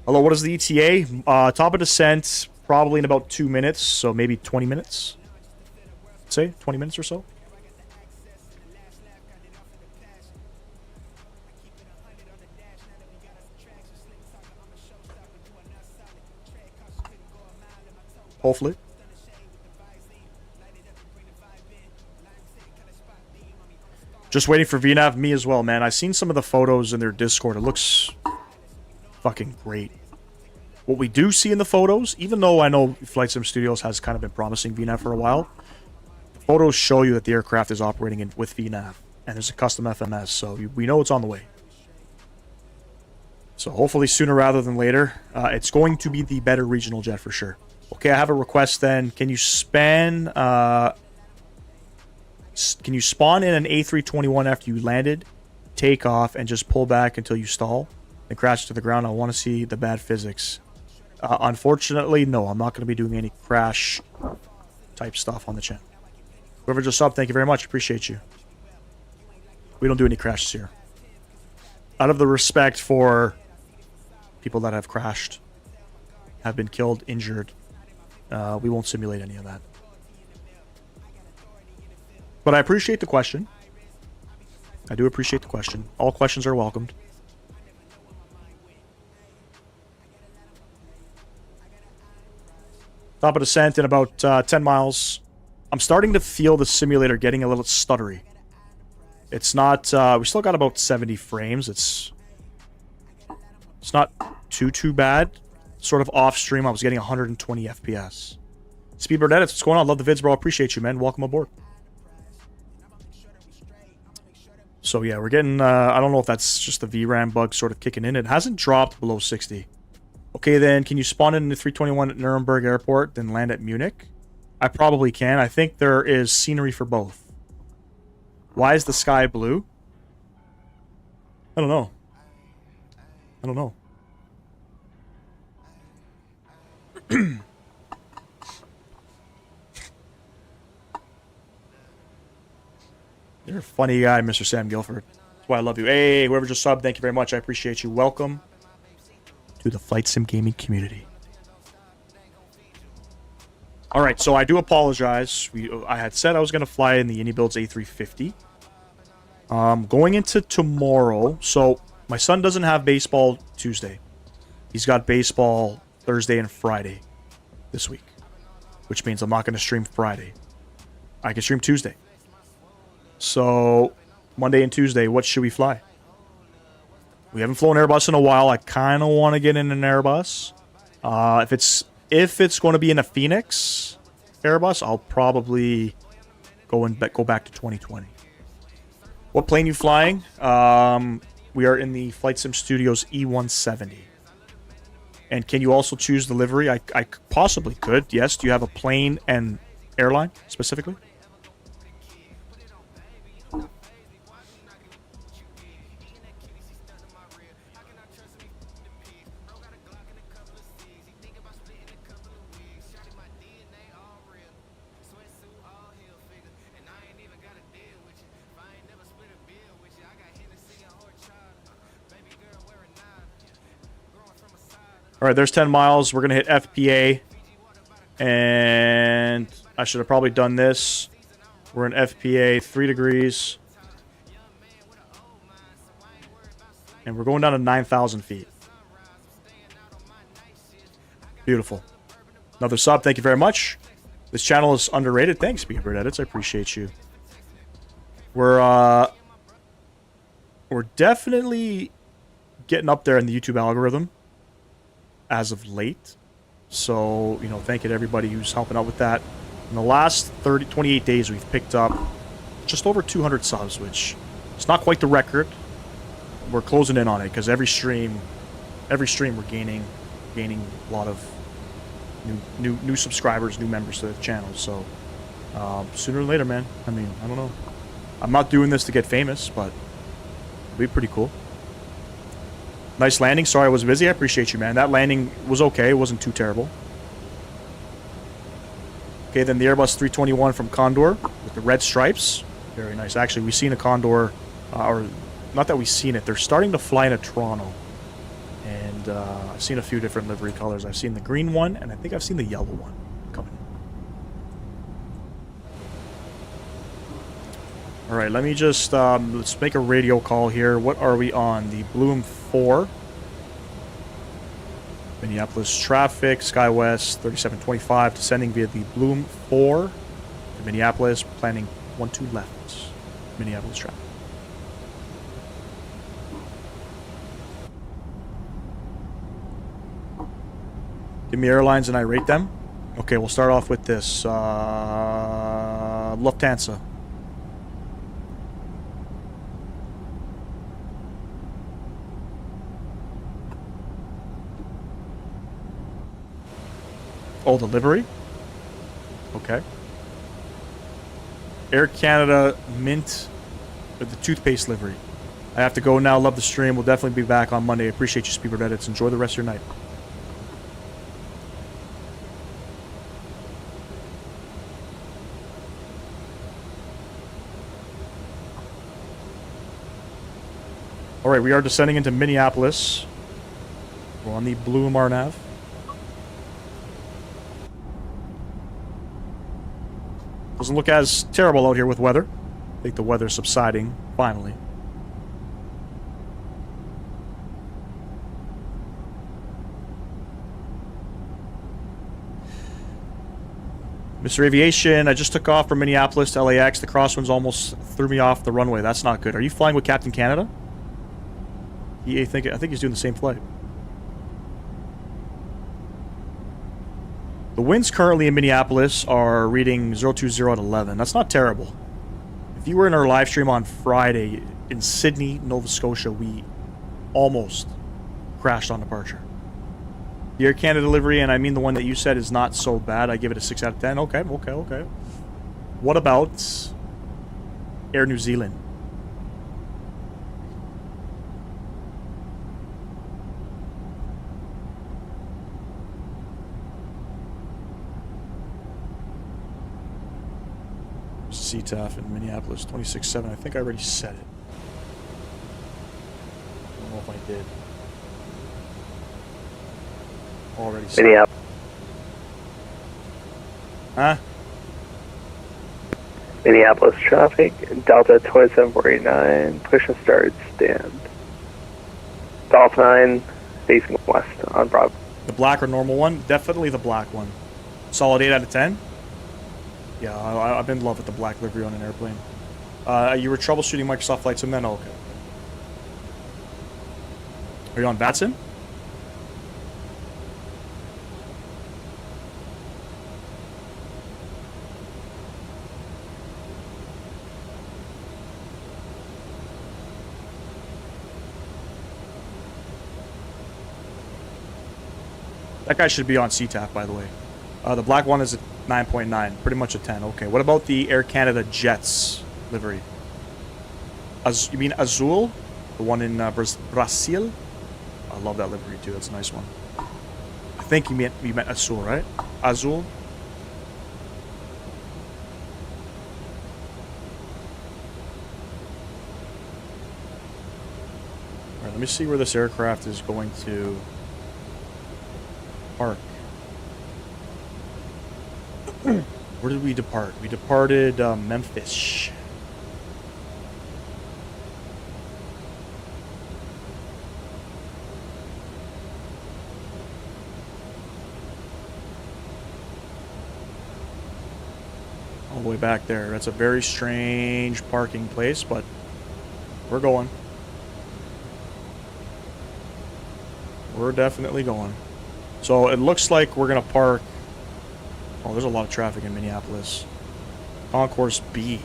Hello, what is the ETA? Top of descent, probably in about 2 minutes. So maybe 20 minutes. Say, 20 minutes or so. Hopefully. Just waiting for VNAV. Me as well, man. I've seen some of the photos in their Discord. It looks fucking great. What we do see in the photos, even though I know Flight Sim Studios has kind of been promising VNAV for a while, the photos show you that the aircraft is operating with VNAV. And there's a custom FMS, so we know it's on the way. So hopefully sooner rather than later. It's going to be the better regional jet for sure. Okay, I have a request then. Can you spawn in an A321 after you landed, take off, and just pull back until you stall and crash to the ground? I want to see the bad physics. Unfortunately, no. I'm not going to be doing any crash type stuff on the channel. Whoever just subbed, thank you very much. Appreciate you. We don't do any crashes here. Out of the respect for people that have crashed, have been killed, injured, we won't simulate any of that. But I appreciate the question. I do appreciate the question. All questions are welcomed. Top of descent in about 10 miles. I'm starting to feel the simulator getting a little stuttery. It's not... we still got about 70 frames. It's not too bad. Sort of off-stream, I was getting 120 FPS. Speedbird Edits, what's going on? Love the vids, bro. Appreciate you, man. Welcome aboard. So, yeah, we're getting... I don't know if that's just the VRAM bug sort of kicking in. It hasn't dropped below 60. Okay, then, can you spawn in the 321 at Nuremberg Airport, then land at Munich? I probably can. I think there is scenery for both. Why is the sky blue? I don't know. I don't know. You're a funny guy, Mr. Sam Guilford. That's why I love you. Hey, whoever just subbed, thank you very much. I appreciate you. Welcome to the Flight Sim gaming community. Alright, so I do apologize. I had said I was going to fly in the UniBuilds A350. Going into tomorrow, so my son doesn't have baseball Tuesday. He's got baseball Thursday and Friday this week, which means I'm not going to stream Friday. I can stream Tuesday. So, Monday and Tuesday, what should we fly? We haven't flown Airbus in a while. I kind of want to get in an Airbus. If it's going to be in a Phoenix Airbus, I'll probably go back to 2020. What plane you flying? We are in the Flight Sim Studios E170. And can you also choose the livery? I possibly could. Yes. Do you have a plane and airline specifically? All right, there's 10 miles. We're going to hit FPA. And I should have probably done this. We're in FPA, 3 degrees. And we're going down to 9,000 feet. Beautiful. Another sub. Thank you very much. This channel is underrated. Thanks, Speedbird Edits. I appreciate you. We're definitely getting up there in the YouTube algorithm as of late. So, you know, thank you to everybody who's helping out with that. In the last 28 days, we've picked up just over 200 subs, which is not quite the record. We're closing in on it because every stream we're gaining a lot of new subscribers, new members to the channel. So, sooner or later, man. I mean, I don't know. I'm not doing this to get famous, but it'll be pretty cool. Nice landing. Sorry I was busy. I appreciate you, man. That landing was okay. It wasn't too terrible. Okay, then the Airbus 321 from Condor with the red stripes. Very nice. Actually, we've seen a Condor, or not that we've seen it. They're starting to fly into Toronto. And I've seen a few different livery colors. I've seen the green one, and I think I've seen the yellow one coming. All right, let me just, let's make a radio call here. What are we on? The Bloom 4. Minneapolis traffic, SkyWest 3725, descending via the Bloom 4 to Minneapolis, planning 12 left. Minneapolis traffic. Give me airlines and I rate them. Okay, we'll start off with this. Lufthansa. Oh, the livery? Okay. Air Canada Mint with the toothpaste livery. I have to go now. Love the stream. We'll definitely be back on Monday. Appreciate you, Speedbird Edits. Enjoy the rest of your night. All right, we are descending into Minneapolis. We're on the Blue Marnav. Doesn't look as terrible out here with weather. I think the weather's subsiding, finally. Mr. Aviation, I just took off from Minneapolis to LAX. The crosswinds almost threw me off the runway. That's not good. Are you flying with Captain Canada? I think he's doing the same flight. The winds currently in Minneapolis are reading 020 at 11. That's not terrible. If you were in our live stream on Friday in Sydney, Nova Scotia, we almost crashed on departure. The Air Canada delivery, and I mean the one that you said is not so bad. I give it a 6 out of 10. Okay. What about Air New Zealand? CTAF in Minneapolis, 26.7. I think I already said it. I don't know if I did. Already said it. Huh? Minneapolis traffic, Delta 27489, push and start, stand. Golf 9, facing west on Bravo. The black or normal one? Definitely the black one. Solid 8 out of 10? Yeah, I've been in love with the black livery on an airplane. You were troubleshooting Microsoft Flight Sim then? Oh, okay. Are you on VATSIM? That guy should be on CTAF, by the way. The black one is a 9.9, pretty much a 10. Okay, what about the Air Canada Jets livery? You mean Azul? The one in Brazil? I love that livery too, that's a nice one. I think you meant Azul, right? Azul? Alright, let me see where this aircraft is going to park. Where did we depart? We departed Memphis. All the way back there. That's a very strange parking place, but we're going. We're definitely going. So it looks like we're going to park. Oh, there's a lot of traffic in Minneapolis. Concourse B.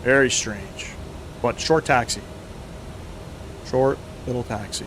Very strange. But short taxi. Short little taxi.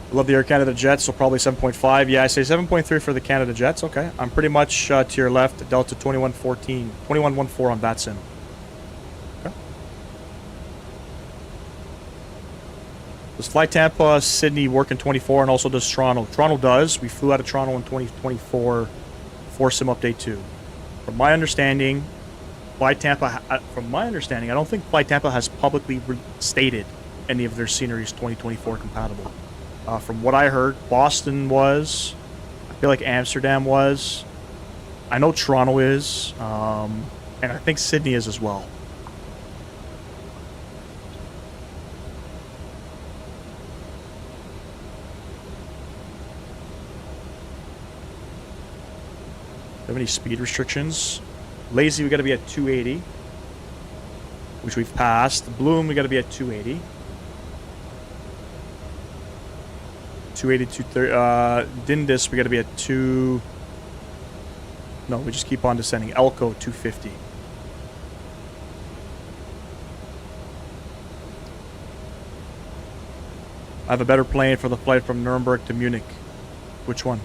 I love the Air Canada Jets, so probably 7.5. Yeah, I say 7.3 for the Canada Jets. Okay, I'm pretty much to your left, Delta 2114 on VATSIM. Okay. Does Fly Tampa Sydney work in 24 and also does Toronto? Toronto does. We flew out of Toronto in 2024 for Sim Update 2. From my understanding, I don't think Fly Tampa has publicly stated any of their sceneries 2024 compatible. From what I heard, Boston was. I feel like Amsterdam was. I know Toronto is. And I think Sydney is as well. Do you have any speed restrictions? Lazy, we got to be at 280. Which we've passed. Bloom, we got to be at 280. 280, 230. Dindis, we got to be at 2. No, we just keep on descending. Elko, 250. I have a better plane for the flight from Nuremberg to Munich. Which one?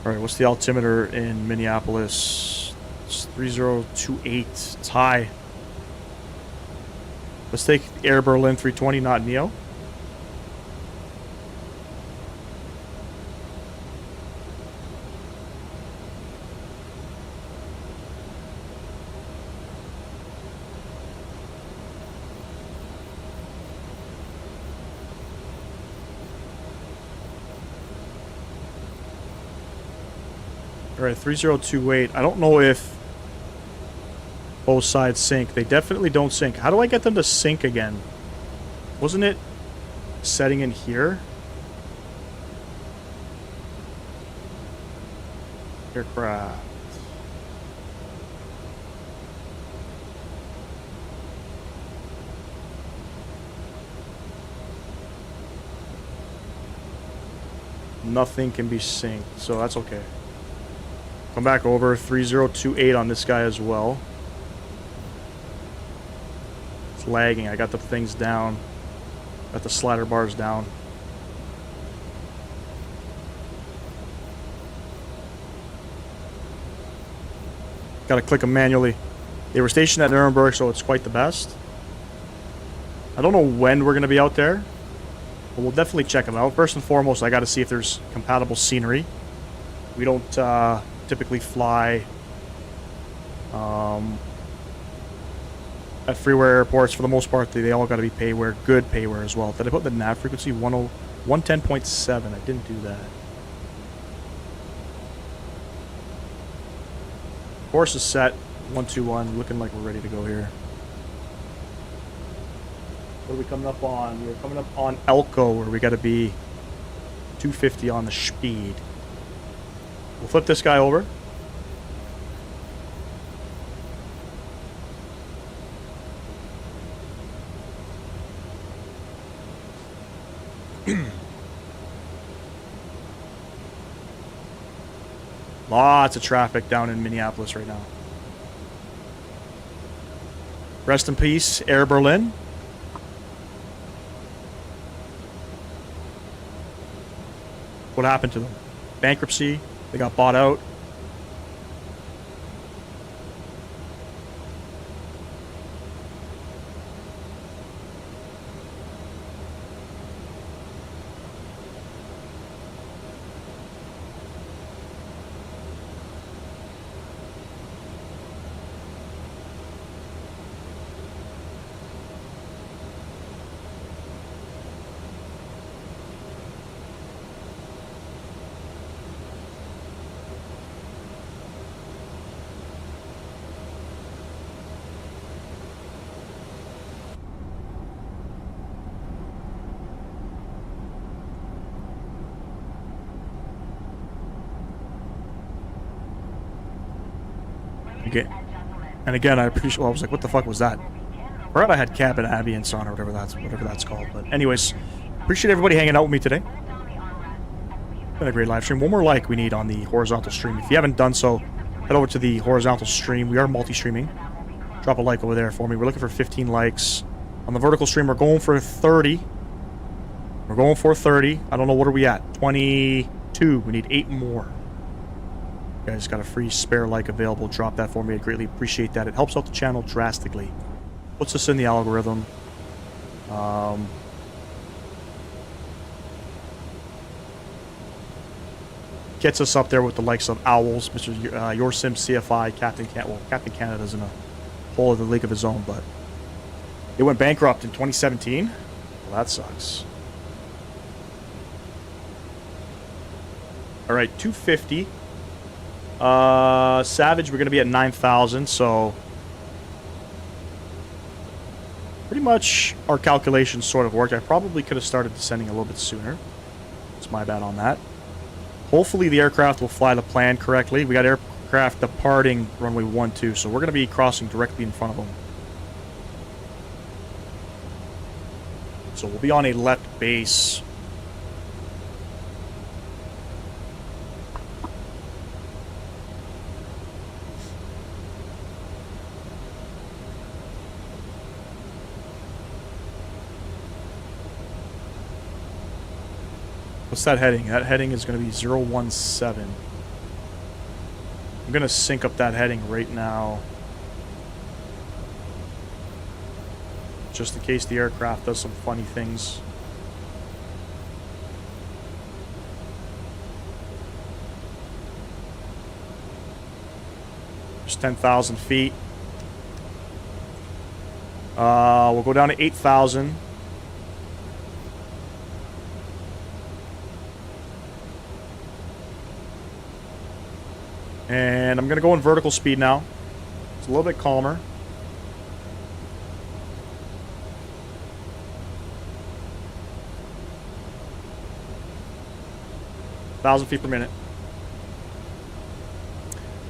Alright, what's the altimeter in Minneapolis? It's 3028. It's high. Let's take Air Berlin 320, not Neo. Alright, 3028. I don't know if both sides sync. They definitely don't sync. How do I get them to sync again? Wasn't it setting in here? Aircraft. Nothing can be synced, so that's okay. Come back over. 3028 on this guy as well. It's lagging. I got the things down. Got the slider bars down. Gotta click them manually. They were stationed at Nuremberg, so it's quite the best. I don't know when we're gonna be out there, but we'll definitely check them out. First and foremost, I gotta see if there's compatible scenery. We don't typically fly at freeware airports. For the most part, they all got to be payware, good payware as well. Did I put the nav frequency 110.7? I didn't do that. Course is set 121. Looking like we're ready to go here. What are we coming up on? We're coming up on Elko, where we got to be 250 on the speed. We'll flip this guy over. Lots of traffic down in Minneapolis right now. Rest in peace, Air Berlin. What happened to them? Bankruptcy? They got bought out. And again, I appreciate. Well, I was like, "What the fuck was that?" I forgot I had cabin ambience on, or whatever that's called. But anyways, appreciate everybody hanging out with me today. Been a great live stream. One more like we need on the horizontal stream. If you haven't done so, head over to the horizontal stream. We are multi-streaming. Drop a like over there for me. We're looking for 15 likes. On the vertical stream, we're going for 30. We're going for 30. I don't know, what are we at? 22. We need 8 more. You guys got a free spare like available. Drop that for me. I greatly appreciate that. It helps out the channel drastically. Puts us in the algorithm. Gets us up there with the likes of Owls, Mr. Your Sim CFI, Captain Canada's in a whole other league of his own, but it went bankrupt in 2017. Well, that sucks. All right, 250. Savage, we're going to be at 9,000, so pretty much our calculations sort of worked. I probably could have started descending a little bit sooner. It's my bad on that. Hopefully the aircraft will fly the plan correctly. We got aircraft departing runway 12, so we're going to be crossing directly in front of them. So we'll be on a left base. What's that heading? That heading is going to be 017. I'm gonna sync up that heading right now. Just in case the aircraft does some funny things. Just 10,000 feet. We'll go down to 8,000. And I'm going to go in vertical speed now. It's a little bit calmer. Thousand feet per minute.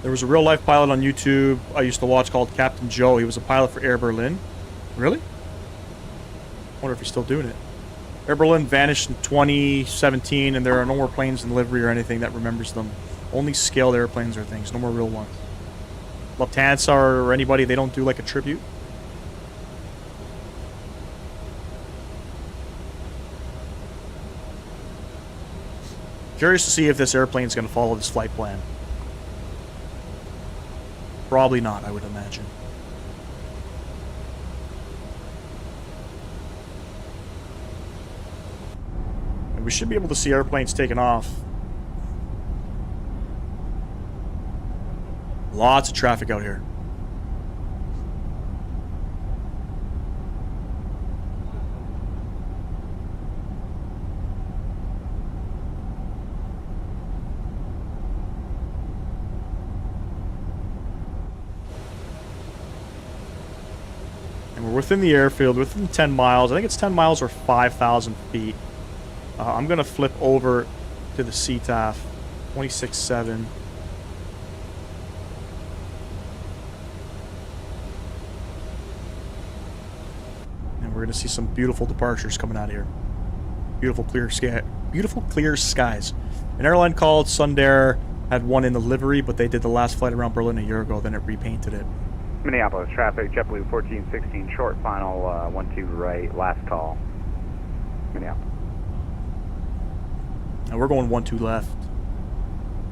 There was a real life pilot on YouTube I used to watch called Captain Joe. He was a pilot for Air Berlin. Really? Wonder if he's still doing it. Air Berlin vanished in 2017, and there are no more planes in livery or anything that remembers them. Only scaled airplanes or things, no more real ones. Lufthansa or anybody, they don't do like a tribute. Curious to see if this airplane is going to follow this flight plan. Probably not, I would imagine. And we should be able to see airplanes taking off. Lots of traffic out here. And we're within the airfield, within 10 miles. I think it's 10 miles or 5,000 feet. I'm going to flip over to the CTAF, 26.7. And we're going to see some beautiful departures coming out of here. Beautiful clear sky. Beautiful clear skies. An airline called Sundair had one in the livery, but they did the last flight around Berlin a year ago, then it repainted it. Minneapolis traffic, JetBlue 1416, short final, 12 right, last call. Minneapolis. And we're going 12 left.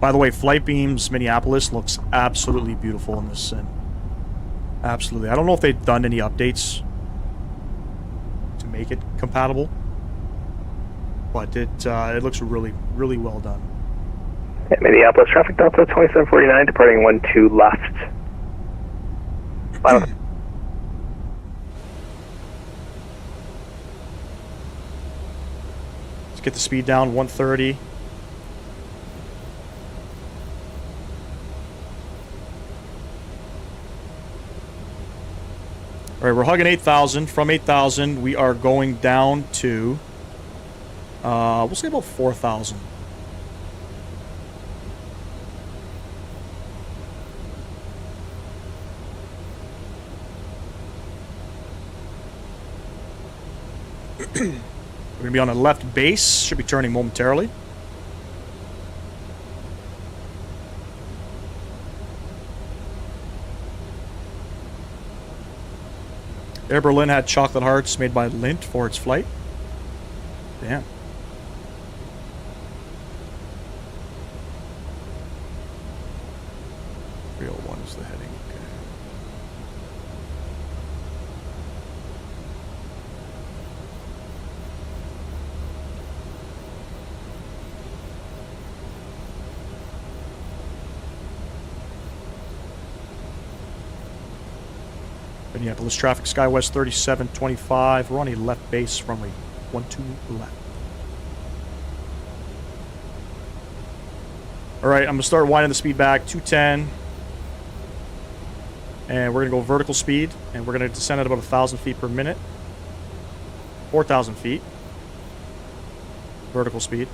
By the way, Flight Beams Minneapolis looks absolutely beautiful in this sim. Absolutely. I don't know if they've done any updates to make it compatible, but it looks really, really well done. Minneapolis traffic, Delta 2749, departing 12 left. Final. Let's get the speed down, 130. All right, we're hugging 8,000. From 8,000, we are going down to, we'll say about 4,000. We're going to be on a left base. Should be turning momentarily. Air Berlin had chocolate hearts made by Lindt for its flight. Damn. Real one is the heading. Okay. Minneapolis traffic, SkyWest 3725. We're on a left base, runway 12 left. Alright, I'm going to start winding the speed back, 210. And we're going to go vertical speed, and we're going to descend at about 1,000 feet per minute. 4,000 feet. Vertical speed.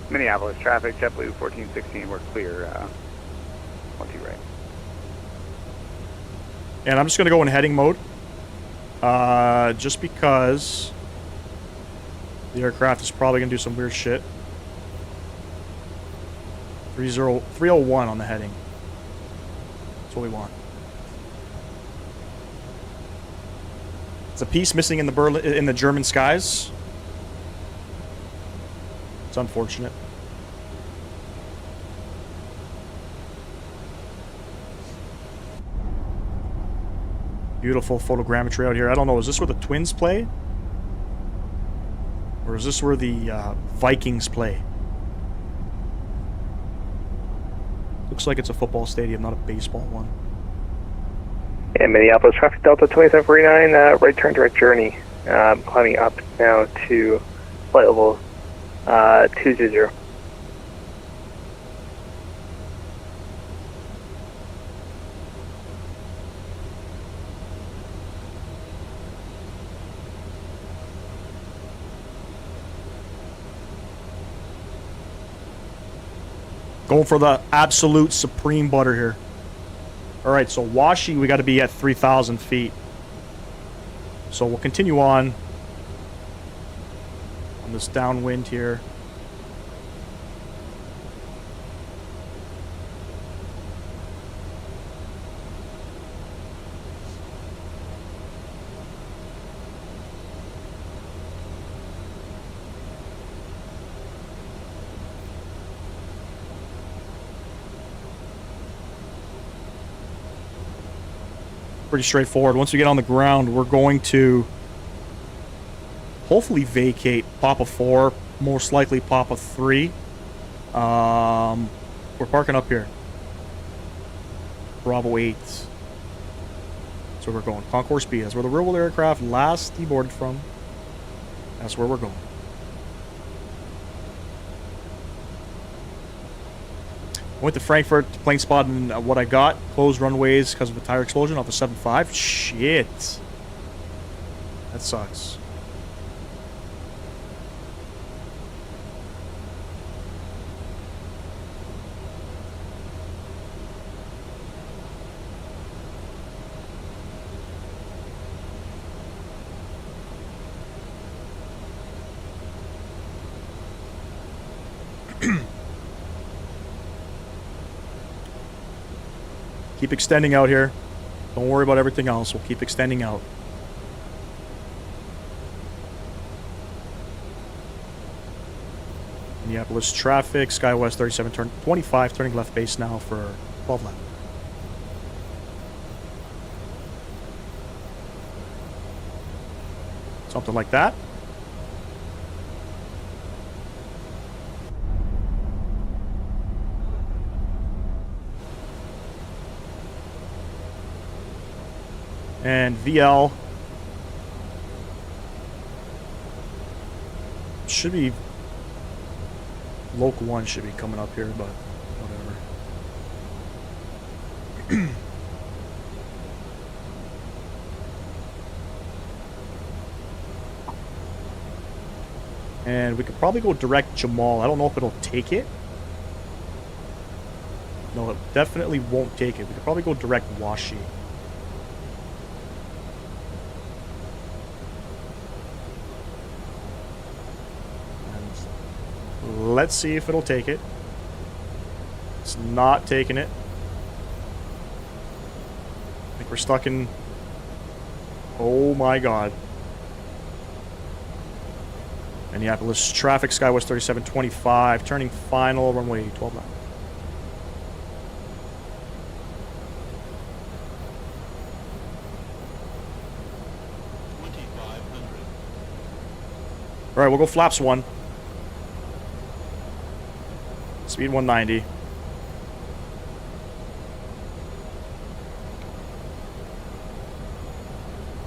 Minneapolis traffic, JetBlue 1416, we're clear, 12 right. And I'm just going to go in heading mode. Just because the aircraft is probably going to do some weird shit. 301 on the heading. That's what we want. It's a piece missing in the German skies. It's unfortunate. Beautiful photogrammetry out here. I don't know, is this where the Twins play? Or is this where the Vikings play? Looks like it's a football stadium, not a baseball one. Yeah, Minneapolis traffic Delta 2749, right turn direct journey. Climbing up now to flight level 220. Going for the absolute supreme butter here. Alright, so Washi, we got to be at 3,000 feet. So we'll continue on this downwind here. Pretty straightforward. Once we get on the ground, we're going to hopefully vacate Papa 4, most likely Papa 3. We're parking up here. Bravo 8. That's where we're going. Concourse B. That's where the real aircraft last deboarded from. That's where we're going. Went to Frankfurt, plane spot, and what I got, closed runways because of a tire explosion off the 7.5. Shit. That sucks. Keep extending out here. Don't worry about everything else. We'll keep extending out. Minneapolis traffic. SkyWest 37 turn 25 turning left base now for 12 left. Something like that. And VL should be Local 1 should be coming up here, but whatever. And we could probably go direct Jamal. I don't know if it'll take it. No, it definitely won't take it. We could probably go direct Washi. Let's see if it'll take it. It's not taking it. I think we're stuck in... Oh my god. Minneapolis traffic, SkyWest 3725, turning final, runway 12 left. Alright, we'll go flaps 1. Speed 190.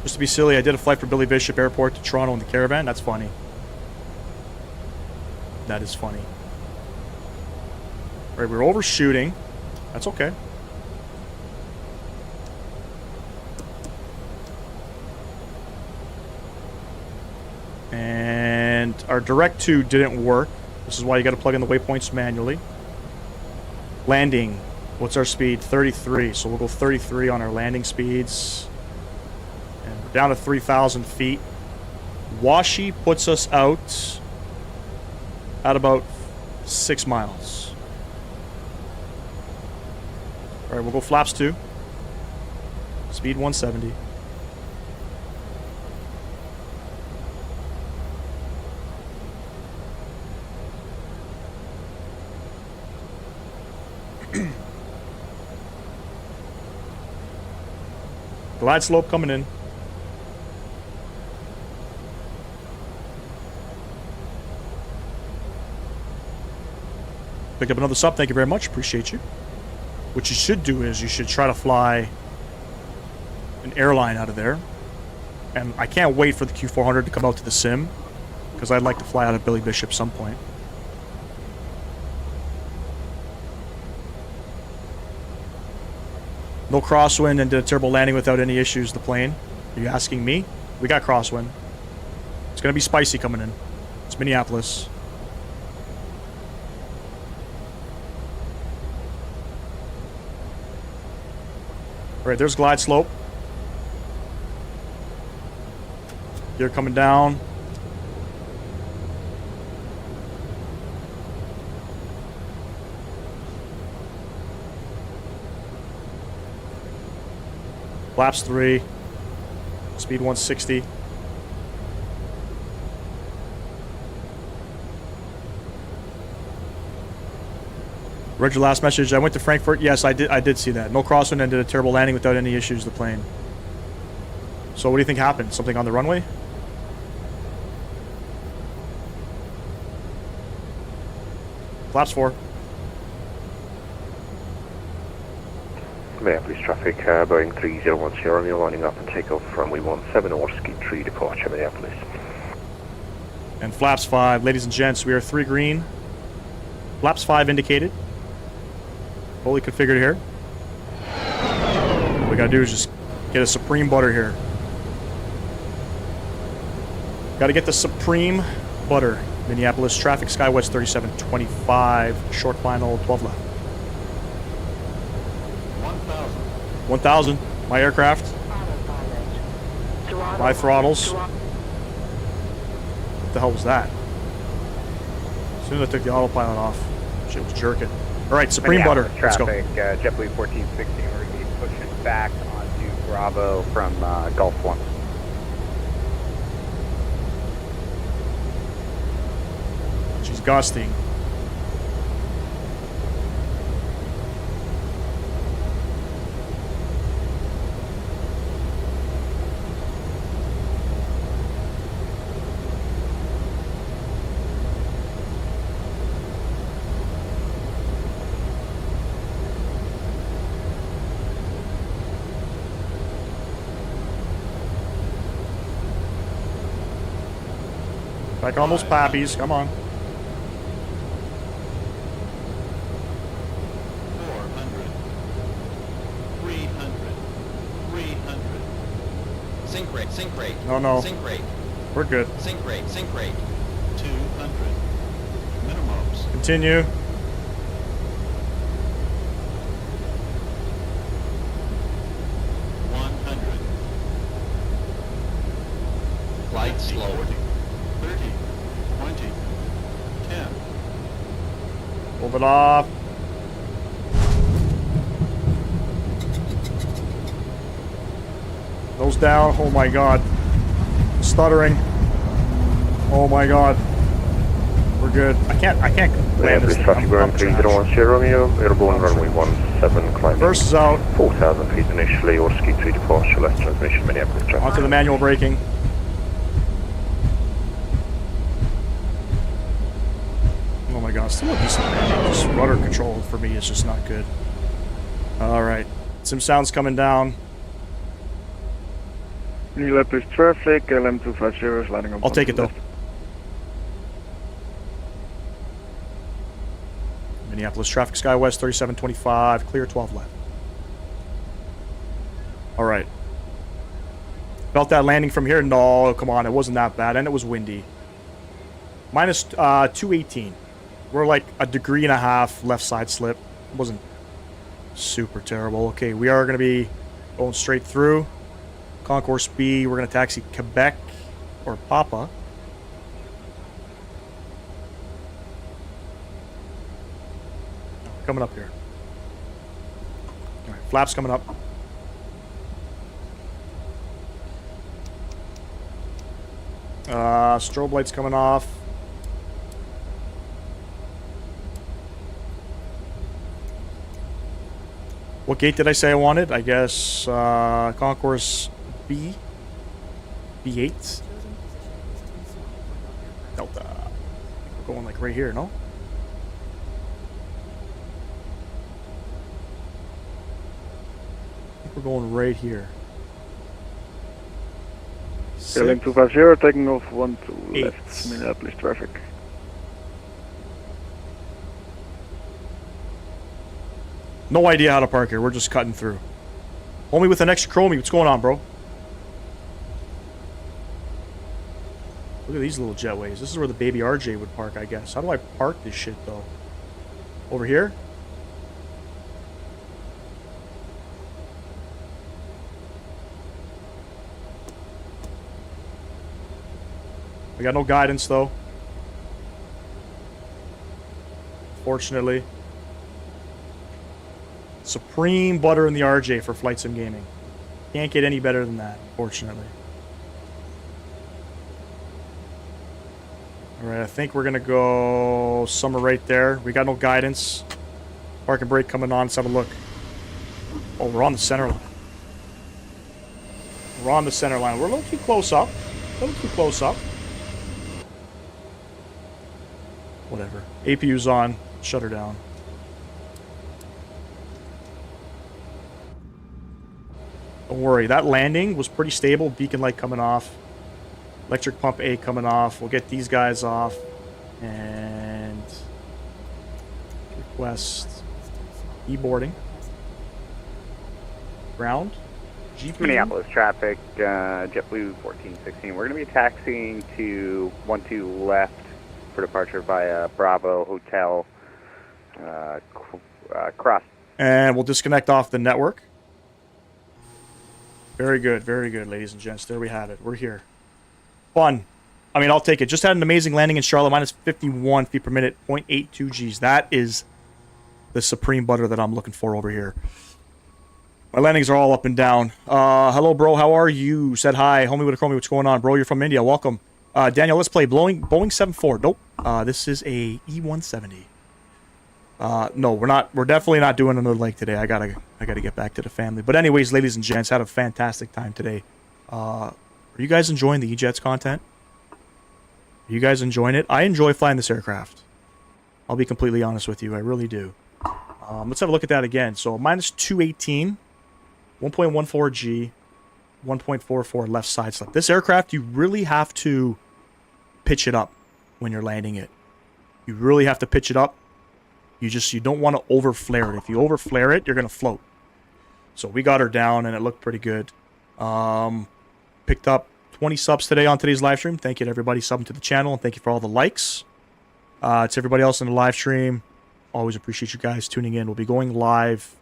Just to be silly, I did a flight for Billy Bishop Airport to Toronto in the Caravan. That's funny. That is funny. Alright, we're overshooting. That's okay. And our direct 2 didn't work. This is why you got to plug in the waypoints manually. Landing. What's our speed? 33. So we'll go 33 on our landing speeds. And we're down to 3,000 feet. Washi puts us out at about 6 miles. Alright, we'll go flaps 2. Speed 170. Glide slope coming in. Picked up another sub. Thank you very much. Appreciate you. What you should do is you should try to fly an airline out of there. And I can't wait for the Q400 to come out to the sim, because I'd like to fly out of Billy Bishop some point. No crosswind and did a turbo landing without any issues, the plane. Are you asking me? We got crosswind. It's going to be spicy coming in. It's Minneapolis. Alright, there's glide slope. Gear coming down. Flaps 3. Speed 160. Read your last message. I went to Frankfurt. Yes, I did see that. No crosswind and did a terrible landing without any issues, the plane. So what do you think happened? Something on the runway? Flaps 4. Minneapolis traffic, Boeing 3010, Romeo lining up and take off runway 17 or ski 3 departure Minneapolis. And flaps 5. Ladies and gents, we are 3 green. Flaps 5 indicated. Fully configured here. All we gotta do is just get a supreme butter here. Gotta get the supreme butter. Minneapolis traffic, SkyWest 3725, short final, 12 left. 1,000. My aircraft. My throttles. What the hell was that? As soon as I took the autopilot off, shit was jerking. Alright, supreme butter. Let's go. Traffic, JetBlue 1416, we're going to be pushing back onto Bravo from Gulf 1. She's gusting. Like almost poppies, come on. 300. Sink rate. No. Sink rate. We're good. Sink rate. 200. Minimums. Continue. Light slow. 30, 20, 10. Hold it off. Nose down. Oh my god. Stuttering. Oh my god. We're good. I can't land this thing. Traffic Boeing 3010 Romeo, airborne runway 17 climbing. First is out. 4,000 feet initially or ski 3 departure, left transmission Minneapolis traffic. Onto the manual braking. Oh my god, still a decent landing. Just rudder control for me is just not good. Alright. Some sounds coming down. Minneapolis traffic, LM250 is lining up. I'll take it though. Minneapolis traffic, SkyWest 3725, clear 12 left. Alright. Felt that landing from here? No, come on, it wasn't that bad, and it was windy. Minus 218. We're like a degree and a half left side slip. It wasn't super terrible. Okay, we are going to be going straight through. Concourse B, we're going to taxi Quebec or Papa. Coming up here. All right, flaps coming up. Strobe lights coming off. What gate did I say I wanted? I guess concourse B. B8. Delta. We're going like right here, no? I think we're going right here. Sailing 250, taking off 12 left, Minneapolis traffic. No idea how to park here. We're just cutting through. Homie with an extra chromie. What's going on, bro? Look at these little jetways. This is where the baby RJ would park, I guess. How do I park this shit, though? Over here? We got no guidance, though. Fortunately. Supreme butter in the RJ for Flight Sim Gaming. Can't get any better than that, fortunately. Alright, I think we're going to go somewhere right there. We got no guidance. Park and brake coming on. Let's have a look. Oh, we're on the center line. We're on the center line. We're a little too close up. A little too close up. Whatever. APU's on. Shut her down. Don't worry. That landing was pretty stable. Beacon light coming off. Electric pump A coming off. We'll get these guys off. And request e-boarding. Ground. GP. Minneapolis traffic, JetBlue 1416. We're going to be taxiing to 12 left for departure via Bravo Hotel Cross. And we'll disconnect off the network. Very good, ladies and gents. There we have it. We're here. Fun. I mean, I'll take it. Just had an amazing landing in Charlotte, minus 51 feet per minute, 0.82 Gs. That is the supreme butter that I'm looking for over here. My landings are all up and down. Hello, bro. How are you? Said hi. Homie with a chromie. What's going on, bro? You're from India. Welcome. Daniel, let's play Boeing 74. Nope. This is a E170. No, we're not. We're definitely not doing another leg today. I gotta get back to the family. But anyways, ladies and gents, had a fantastic time today. Are you guys enjoying the E-Jets content? Are you guys enjoying it? I enjoy flying this aircraft. I'll be completely honest with you. I really do. Let's have a look at that again. So minus 218, 1.14 G, 1.44 left side slip. This aircraft, you really have to pitch it up when you're landing it. You really have to pitch it up. You don't want to over flare it. If you over flare it, you're going to float. So we got her down and it looked pretty good. Picked up 20 subs today on today's live stream. Thank you to everybody subbing to the channel, and thank you for all the likes. To everybody else in the live stream, always appreciate you guys tuning in. We'll be going live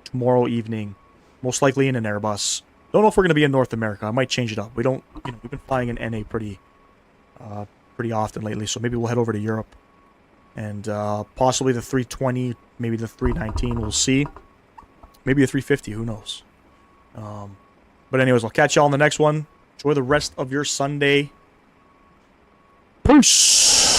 tomorrow evening, most likely in an Airbus. Don't know if we're going to be in North America. I might change it up. We've been flying in NA pretty often lately, so maybe we'll head over to Europe and possibly the 320, maybe the 319. We'll see. Maybe a 350. Who knows? But anyways, I'll catch y'all on the next one. Enjoy the rest of your Sunday. Peace.